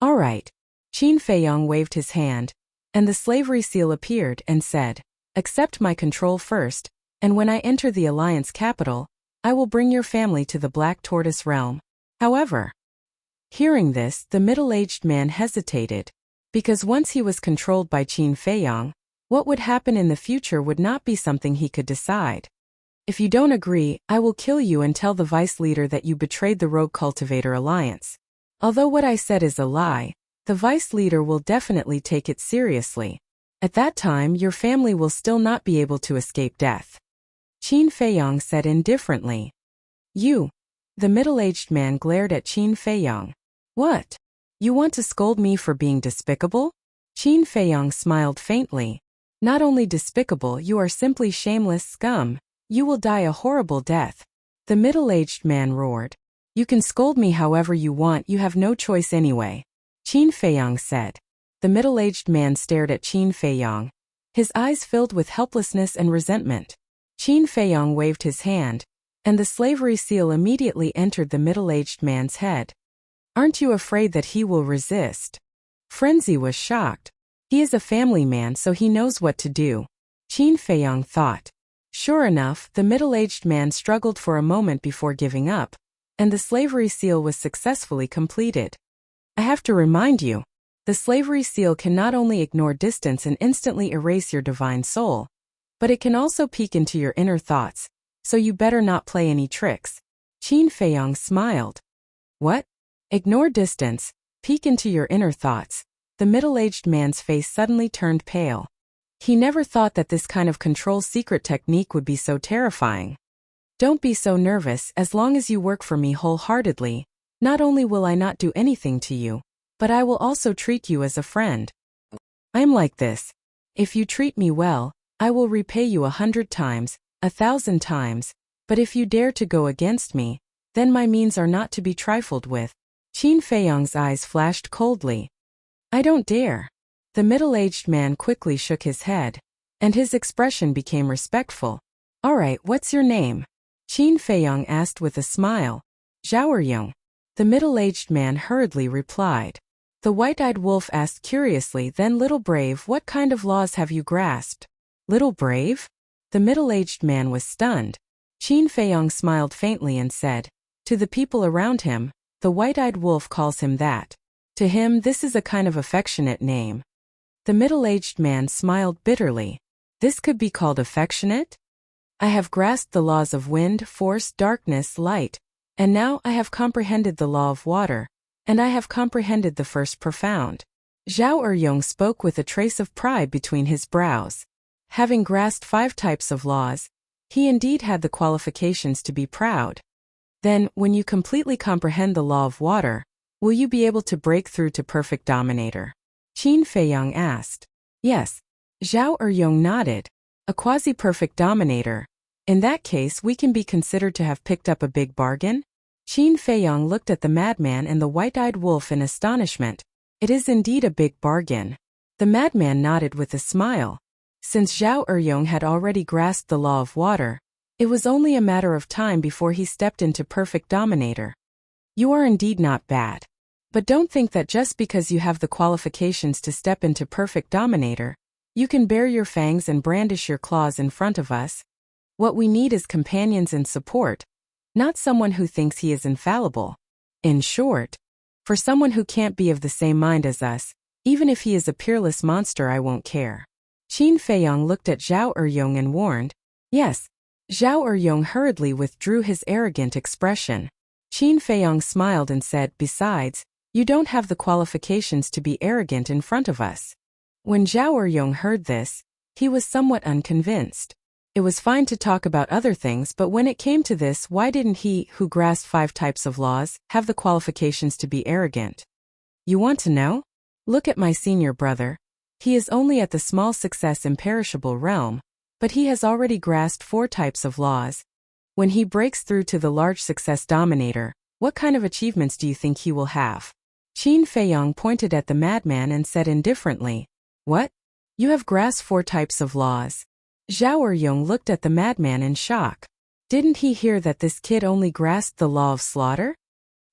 All right. Qin Feiyong waved his hand, and the slavery seal appeared and said, Accept my control first, and when I enter the Alliance capital, I will bring your family to the Black Tortoise realm. However, hearing this, the middle-aged man hesitated, because once he was controlled by Qin Feiyang, what would happen in the future would not be something he could decide. If you don't agree, I will kill you and tell the vice leader that you betrayed the Rogue Cultivator Alliance. Although what I said is a lie, the vice leader will definitely take it seriously. At that time, your family will still not be able to escape death. Qin Feiyang said indifferently. You. The middle-aged man glared at Qin Feiyang. What? You want to scold me for being despicable? Qin Feiyang smiled faintly. Not only despicable, you are simply shameless scum. You will die a horrible death. The middle-aged man roared. You can scold me however you want, you have no choice anyway. Qin Feiyang said. The middle-aged man stared at Qin Feiyang. His eyes filled with helplessness and resentment. Qin Feiyang waved his hand, and the slavery seal immediately entered the middle-aged man's head. Aren't you afraid that he will resist? Frenzy was shocked. He is a family man, so he knows what to do. Qin Feiyang thought. Sure enough, the middle-aged man struggled for a moment before giving up, and the slavery seal was successfully completed. I have to remind you, the slavery seal can not only ignore distance and instantly erase your divine soul, but it can also peek into your inner thoughts, so you better not play any tricks. Qin Feiyang smiled. What? Ignore distance, peek into your inner thoughts. The middle-aged man's face suddenly turned pale. He never thought that this kind of control secret technique would be so terrifying. Don't be so nervous. As long as you work for me wholeheartedly, not only will I not do anything to you, but I will also treat you as a friend. I'm like this. If you treat me well, I will repay you 100 times, 1,000 times, but if you dare to go against me, then my means are not to be trifled with. Qin Feiyang's eyes flashed coldly. I don't dare. The middle-aged man quickly shook his head, and his expression became respectful. All right, what's your name? Qin Feiyang asked with a smile. Zhao. The middle-aged man hurriedly replied. The white-eyed wolf asked curiously, then Little Brave, what kind of laws have you grasped? Little Brave? The middle-aged man was stunned. Qin Feiyang smiled faintly and said, to the people around him, the white-eyed wolf calls him that. To him, this is a kind of affectionate name. The middle-aged man smiled bitterly. This could be called affectionate? I have grasped the laws of wind, force, darkness, light, and now I have comprehended the law of water, and I have comprehended the first profound. Zhao Eryong spoke with a trace of pride between his brows. Having grasped 5 types of laws, he indeed had the qualifications to be proud. Then, when you completely comprehend the law of water, will you be able to break through to perfect dominator? Qin Feiyang asked. Yes. Zhao Eryong nodded. A quasi-perfect dominator. In that case, we can be considered to have picked up a big bargain? Qin Feiyang looked at the madman and the white-eyed wolf in astonishment. It is indeed a big bargain. The madman nodded with a smile. Since Zhao Eryong had already grasped the law of water, it was only a matter of time before he stepped into perfect dominator. You are indeed not bad. But don't think that just because you have the qualifications to step into perfect dominator, you can bare your fangs and brandish your claws in front of us. What we need is companions and support, not someone who thinks he is infallible. In short, for someone who can't be of the same mind as us, even if he is a peerless monster, I won't care. Qin Feiyang looked at Zhao Eryong and warned. Yes. Zhao Eryong hurriedly withdrew his arrogant expression. Qin Feiyang smiled and said, besides, you don't have the qualifications to be arrogant in front of us. When Zhao Eryong heard this, he was somewhat unconvinced. It was fine to talk about other things, but when it came to this, why didn't he, who grasped 5 types of laws, have the qualifications to be arrogant? You want to know? Look at my senior brother. He is only at the small success imperishable realm, but he has already grasped 4 types of laws. When he breaks through to the large success dominator, what kind of achievements do you think he will have? Qin Feiyang pointed at the madman and said indifferently, What? You have grasped 4 types of laws. Zhao Eryong looked at the madman in shock. Didn't he hear that this kid only grasped the law of slaughter?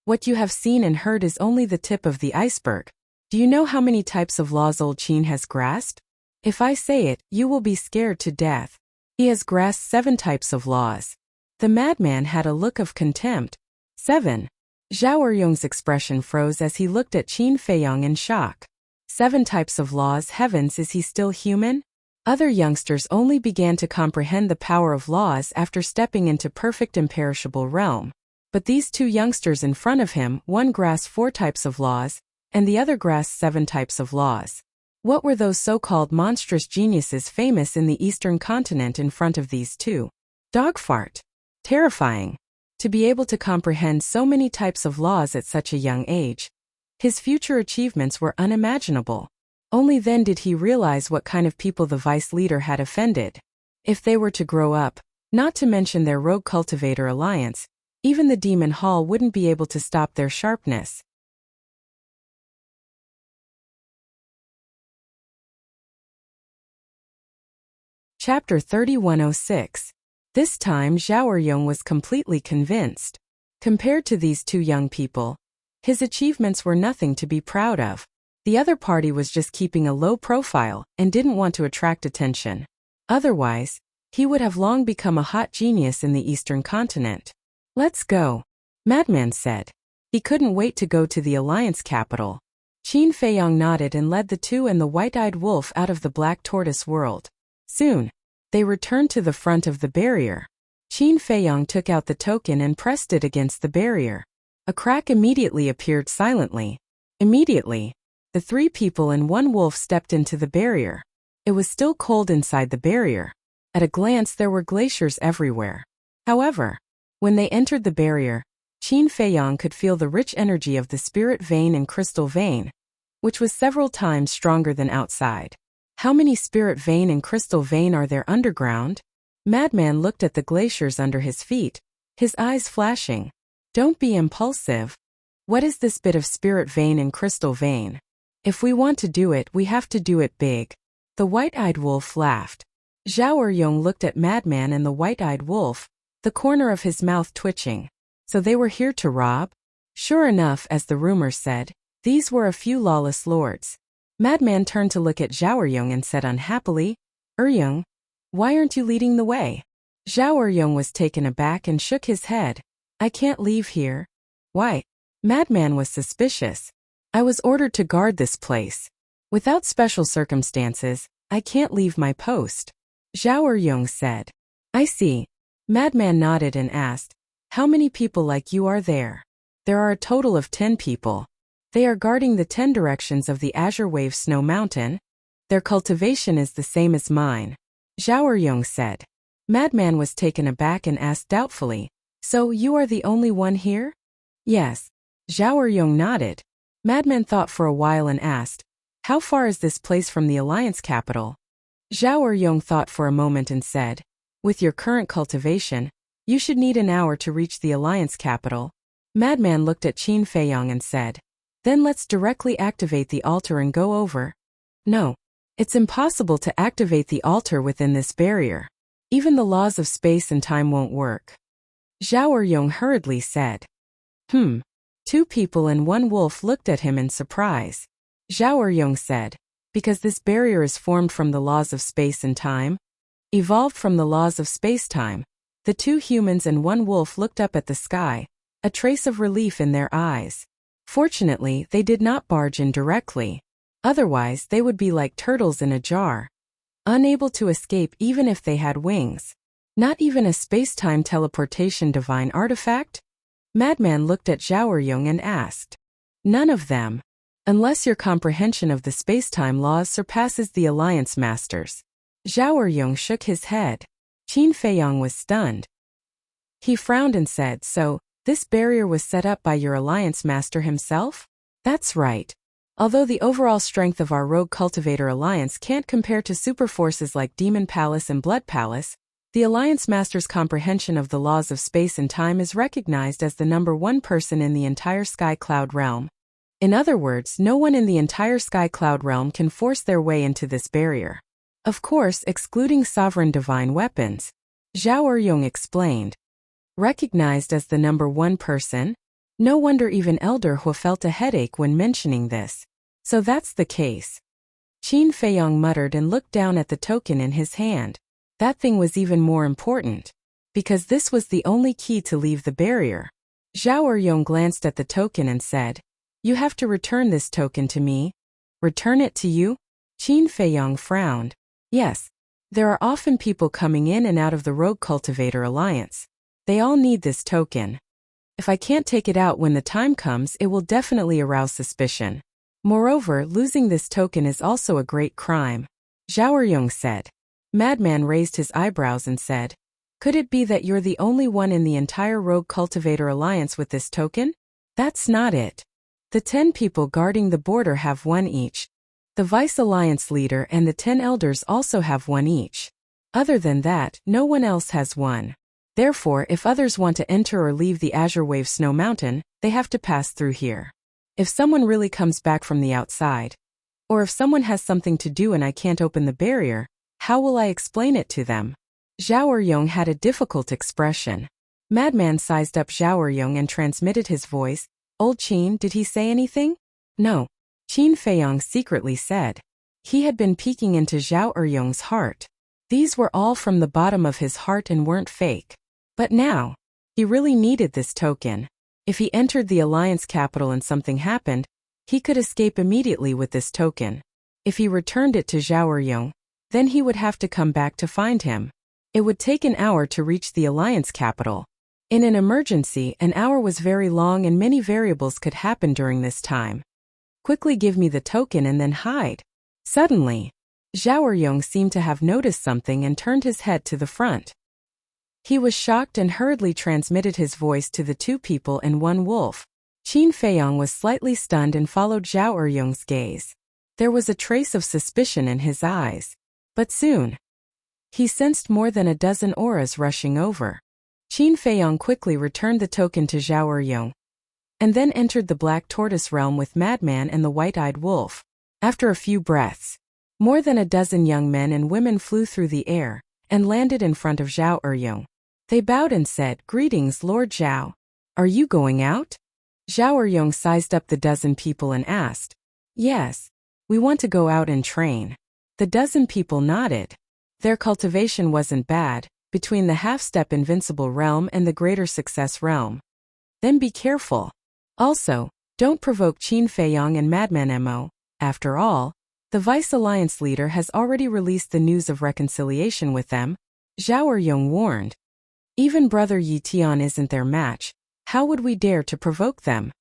What you have seen and heard is only the tip of the iceberg. Do you know how many types of laws old Qin has grasped? If I say it, you will be scared to death. He has grasped 7 types of laws. The madman had a look of contempt. 7. Zhao Eryong's expression froze as he looked at Qin Feiyong in shock. 7 types of laws, heavens, is he still human? Other youngsters only began to comprehend the power of laws after stepping into perfect imperishable realm. But these 2 youngsters in front of him, one grasped 4 types of laws, and the other grasped 7 types of laws. What were those so-called monstrous geniuses famous in the Eastern continent in front of these 2? Dogfart. Terrifying. To be able to comprehend so many types of laws at such a young age. His future achievements were unimaginable. Only then did he realize what kind of people the vice leader had offended. If they were to grow up, not to mention their rogue cultivator alliance, even the demon hall wouldn't be able to stop their sharpness. Chapter 3106. This time Zhao Eryong was completely convinced. Compared to these 2 young people, his achievements were nothing to be proud of. The other party was just keeping a low profile and didn't want to attract attention. Otherwise, he would have long become a hot genius in the Eastern continent. Let's go, Madman said. He couldn't wait to go to the Alliance capital. Qin Feiyong nodded and led the 2 and the white-eyed wolf out of the black tortoise world. Soon, they returned to the front of the barrier. Qin Feiyong took out the token and pressed it against the barrier. A crack immediately appeared silently. Immediately, the 3 people and 1 wolf stepped into the barrier. It was still cold inside the barrier. At a glance there were glaciers everywhere. However, when they entered the barrier, Qin Feiyong could feel the rich energy of the spirit vein and crystal vein, which was several times stronger than outside. How many spirit vein and crystal vein are there underground? Madman looked at the glaciers under his feet, his eyes flashing. Don't be impulsive. What is this bit of spirit vein and crystal vein? If we want to do it, we have to do it big. The white-eyed wolf laughed. Zhao Eryong looked at Madman and the white-eyed wolf, the corner of his mouth twitching. So they were here to rob? Sure enough, as the rumor said, these were a few lawless lords. Madman turned to look at Zhao Eryong and said unhappily, Eryong, why aren't you leading the way? Zhao Eryong was taken aback and shook his head. I can't leave here. Why? Madman was suspicious. I was ordered to guard this place. Without special circumstances, I can't leave my post. Zhao Eryong said. I see. Madman nodded and asked, how many people like you are there? There are a total of 10 people. They are guarding the 10 directions of the Azure Wave Snow Mountain. Their cultivation is the same as mine. Zhao Eryong said. Madman was taken aback and asked doubtfully, so you are the only one here? Yes. Zhao Eryong nodded. Madman thought for a while and asked, how far is this place from the Alliance capital? Zhao Eryong thought for a moment and said, with your current cultivation, you should need an hour to reach the Alliance capital. Madman looked at Qin Feiyong and said, then let's directly activate the altar and go over. No. It's impossible to activate the altar within this barrier. Even the laws of space and time won't work. Zhao Eryong hurriedly said. 2 people and 1 wolf looked at him in surprise. Zhao Eryong said, because this barrier is formed from the laws of space and time? Evolved from the laws of space-time. The 2 humans and 1 wolf looked up at the sky, a trace of relief in their eyes. Fortunately, they did not barge in directly. Otherwise, they would be like turtles in a jar, unable to escape even if they had wings. Not even a space-time teleportation divine artifact? Madman looked at Zhao Eryong and asked. None of them. Unless your comprehension of the space-time laws surpasses the Alliance Masters. Zhao Eryong shook his head. Qin Feiyong was stunned. He frowned and said, so, this barrier was set up by your Alliance Master himself? That's right. Although the overall strength of our Rogue Cultivator Alliance can't compare to superforces like Demon Palace and Blood Palace, the Alliance Master's comprehension of the laws of space and time is recognized as the number 1 person in the entire Sky Cloud realm. In other words, no one in the entire Sky Cloud realm can force their way into this barrier. Of course, excluding sovereign divine weapons. Zhao Eryong explained. Recognized as the number 1 person? No wonder even Elder Hu felt a headache when mentioning this. So that's the case. Qin Feiyong muttered and looked down at the token in his hand. That thing was even more important, because this was the only key to leave the barrier. Zhao Eryong glanced at the token and said, "You have to return this token to me." "Return it to you?" Qin Feiyong frowned. "Yes. There are often people coming in and out of the Rogue Cultivator Alliance. They all need this token. If I can't take it out when the time comes, it will definitely arouse suspicion. Moreover, losing this token is also a great crime," Zhao Eryong said. Madman raised his eyebrows and said, "Could it be that you're the only one in the entire Rogue Cultivator Alliance with this token?" "That's not it. The 10 people guarding the border have one each. The Vice Alliance leader and the 10 elders also have one each. Other than that, no one else has one. Therefore, if others want to enter or leave the Azure Wave Snow Mountain, they have to pass through here. If someone really comes back from the outside, or if someone has something to do and I can't open the barrier, how will I explain it to them?" Zhao Eryong had a difficult expression. Madman sized up Zhao Eryong and transmitted his voice. "Old Qin, did he say anything?" "No," Qin Feiyong secretly said. He had been peeking into Zhao Eryong's heart. These were all from the bottom of his heart and weren't fake. But now, he really needed this token. If he entered the Alliance capital and something happened, he could escape immediately with this token. If he returned it to Zhao Eryong, then he would have to come back to find him. It would take an hour to reach the Alliance capital. In an emergency, an hour was very long and many variables could happen during this time. "Quickly give me the token and then hide." Suddenly, Zhao Eryong seemed to have noticed something and turned his head to the front. He was shocked and hurriedly transmitted his voice to the 2 people and 1 wolf. Qin Feiyong was slightly stunned and followed Zhao Eryong's gaze. There was a trace of suspicion in his eyes. But soon, he sensed more than a dozen auras rushing over. Qin Feiyong quickly returned the token to Zhao Eryong, and then entered the Black Tortoise realm with Madman and the White-Eyed Wolf. After a few breaths, more than a dozen young men and women flew through the air and landed in front of Zhao Eryong. They bowed and said, "Greetings, Lord Zhao. Are you going out?" Zhao Eryong sized up the dozen people and asked, "Yes, we want to go out and train." The dozen people nodded. Their cultivation wasn't bad, between the half-step invincible realm and the greater success realm. Then be careful. Also, don't provoke Qin Feiyong and Madman Mo. After all, the Vice Alliance leader has already released the news of reconciliation with them, Zhao Eryong warned. Even Brother Yi Tian isn't their match. How would we dare to provoke them?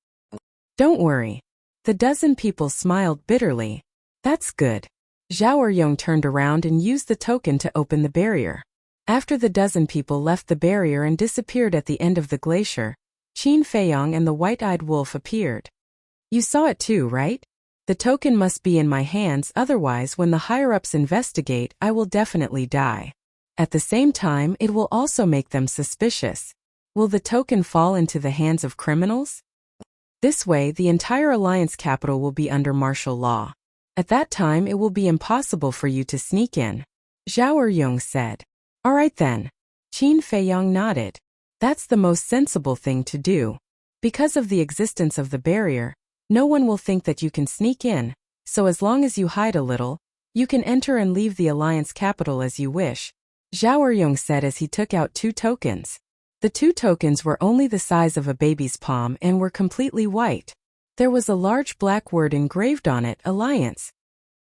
Don't worry. The dozen people smiled bitterly. That's good. Zhao Eryong turned around and used the token to open the barrier. After the dozen people left the barrier and disappeared at the end of the glacier, Qin Feiyong and the White-Eyed Wolf appeared. You saw it too, right? The token must be in my hands, otherwise when the higher-ups investigate, I will definitely die. At the same time, it will also make them suspicious. Will the token fall into the hands of criminals? This way, the entire Alliance capital will be under martial law. At that time, it will be impossible for you to sneak in. Zhao Eryong said. All right then. Qin Feiyong nodded. That's the most sensible thing to do. Because of the existence of the barrier, no one will think that you can sneak in, so as long as you hide a little, you can enter and leave the Alliance capital as you wish. Zhao Eryong said as he took out 2 tokens. The 2 tokens were only the size of a baby's palm and were completely white. There was a large black word engraved on it, Alliance.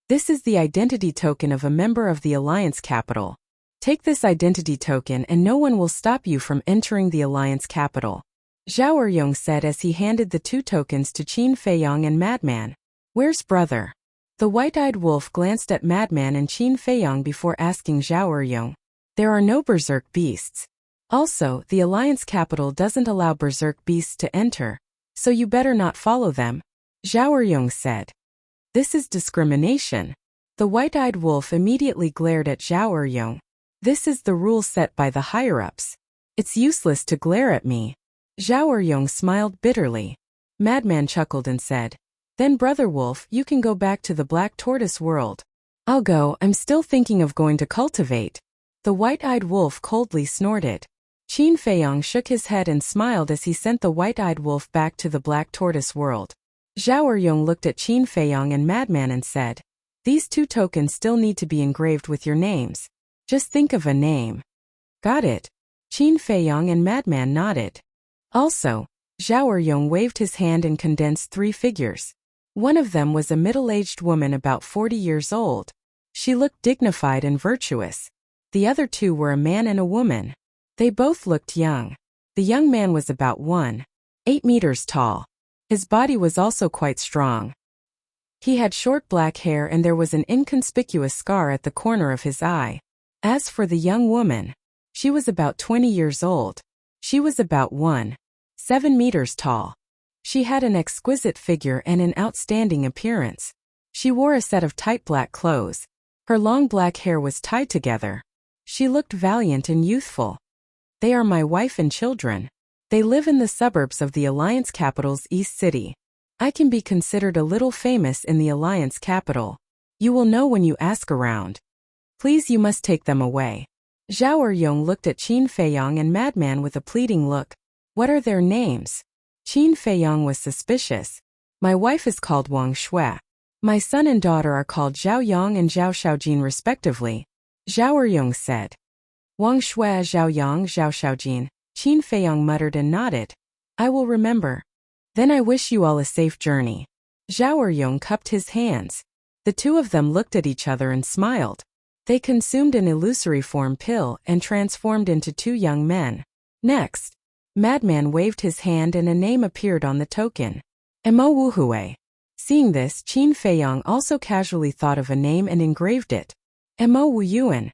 This is the identity token of a member of the Alliance capital. Take this identity token and no one will stop you from entering the Alliance capital. Zhao Eryong said as he handed the 2 tokens to Qin Feiyong and Madman. Where's brother? The White-Eyed Wolf glanced at Madman and Qin Feiyong before asking Zhao Eryong. There are no berserk beasts. Also, the Alliance capital doesn't allow berserk beasts to enter, so you better not follow them, Zhao Eryong said. This is discrimination. The White-Eyed Wolf immediately glared at Zhao Eryong. This is the rule set by the higher-ups. It's useless to glare at me. Zhao Eryong smiled bitterly. Madman chuckled and said, Then Brother Wolf, you can go back to the Black Tortoise world. I'll go, I'm still thinking of going to cultivate. The White-Eyed Wolf coldly snorted. Qin Feiyong shook his head and smiled as he sent the White-Eyed Wolf back to the Black Tortoise world. Zhao Eryong looked at Qin Feiyong and Madman and said, These 2 tokens still need to be engraved with your names. Just think of a name. Got it. Qin Feiyong and Madman nodded. Also, Zhao Eryong waved his hand and condensed three figures. One of them was a middle-aged woman about 40 years old. She looked dignified and virtuous. The other two were a man and a woman. They both looked young. The young man was about 1.8 meters tall. His body was also quite strong. He had short black hair and there was an inconspicuous scar at the corner of his eye. As for the young woman, she was about 20 years old. She was about 1.7 meters tall. She had an exquisite figure and an outstanding appearance. She wore a set of tight black clothes. Her long black hair was tied together. She looked valiant and youthful. They are my wife and children. They live in the suburbs of the Alliance capital's East City. I can be considered a little famous in the Alliance capital. You will know when you ask around. Please, you must take them away. Zhao Eryong looked at Qin Feiyong and Madman with a pleading look. What are their names? Qin Feiyong was suspicious. My wife is called Wang Shui. My son and daughter are called Zhao Yang and Zhao Xiaojin respectively. Zhao Eryong said. Wang Shui, Zhao Yang, Zhao Xiaojin. Qin Feiyong muttered and nodded. I will remember. Then I wish you all a safe journey. Zhao Eryong cupped his hands. The two of them looked at each other and smiled. They consumed an illusory form pill and transformed into two young men. Next, Madman waved his hand and a name appeared on the token. Mo Wuhui. Seeing this, Qin Feiyong also casually thought of a name and engraved it. Mo Wuyuan.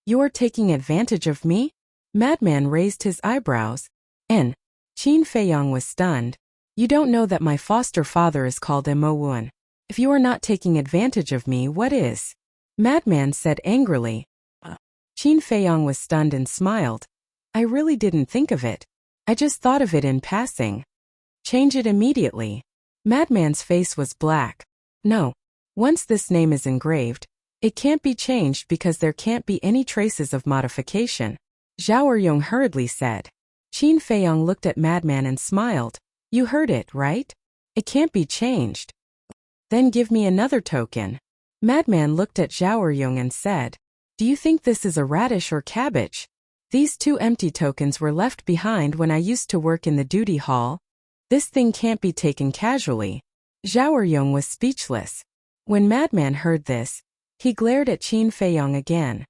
You are taking advantage of me? Madman raised his eyebrows. Qin Feiyong was stunned. You don't know that my foster father is called Mo Wuan. If you are not taking advantage of me, what is? Madman said angrily. Qin Feiyong was stunned and smiled. I really didn't think of it. I just thought of it in passing. Change it immediately. Madman's face was black. No. Once this name is engraved, it can't be changed because there can't be any traces of modification. Zhao Eryong hurriedly said. Qin Feiyong looked at Madman and smiled. You heard it, right? It can't be changed. Then give me another token. Madman looked at Zhao Eryong and said. Do you think this is a radish or cabbage? These two empty tokens were left behind when I used to work in the duty hall. This thing can't be taken casually. Zhao Eryong was speechless. When Madman heard this, he glared at Qin Feiyong again.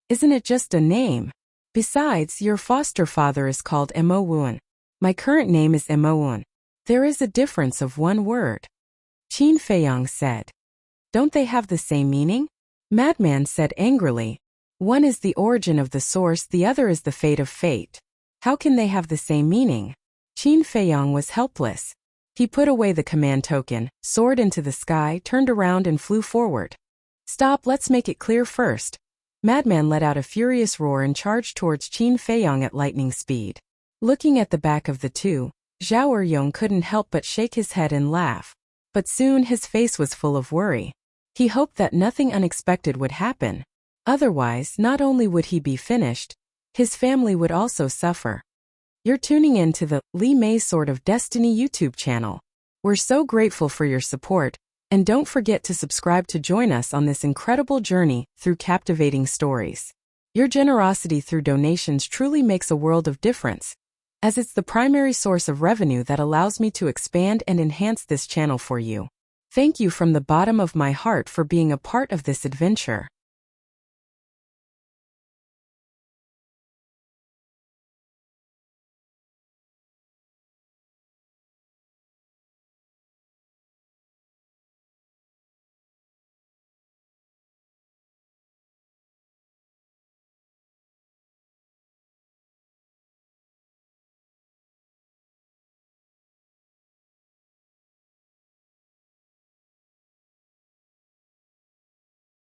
Isn't it just a name? Besides, your foster father is called Mo Wuan. My current name is Mo Wuan. There is a difference of one word. Qin Feiyong said. Don't they have the same meaning? Madman said angrily. One is the origin of the source, the other is the fate of fate. How can they have the same meaning? Qin Feiyong was helpless. He put away the command token, soared into the sky, turned around and flew forward. Stop, let's make it clear first. Madman let out a furious roar and charged towards Qin Feiyong at lightning speed. Looking at the back of the two, Zhao Eryong couldn't help but shake his head and laugh. But soon his face was full of worry. He hoped that nothing unexpected would happen. Otherwise, not only would he be finished, his family would also suffer. You're tuning in to the Li Mei's Sword of Destiny YouTube channel. We're so grateful for your support, and don't forget to subscribe to join us on this incredible journey through captivating stories. Your generosity through donations truly makes a world of difference, as it's the primary source of revenue that allows me to expand and enhance this channel for you. Thank you from the bottom of my heart for being a part of this adventure.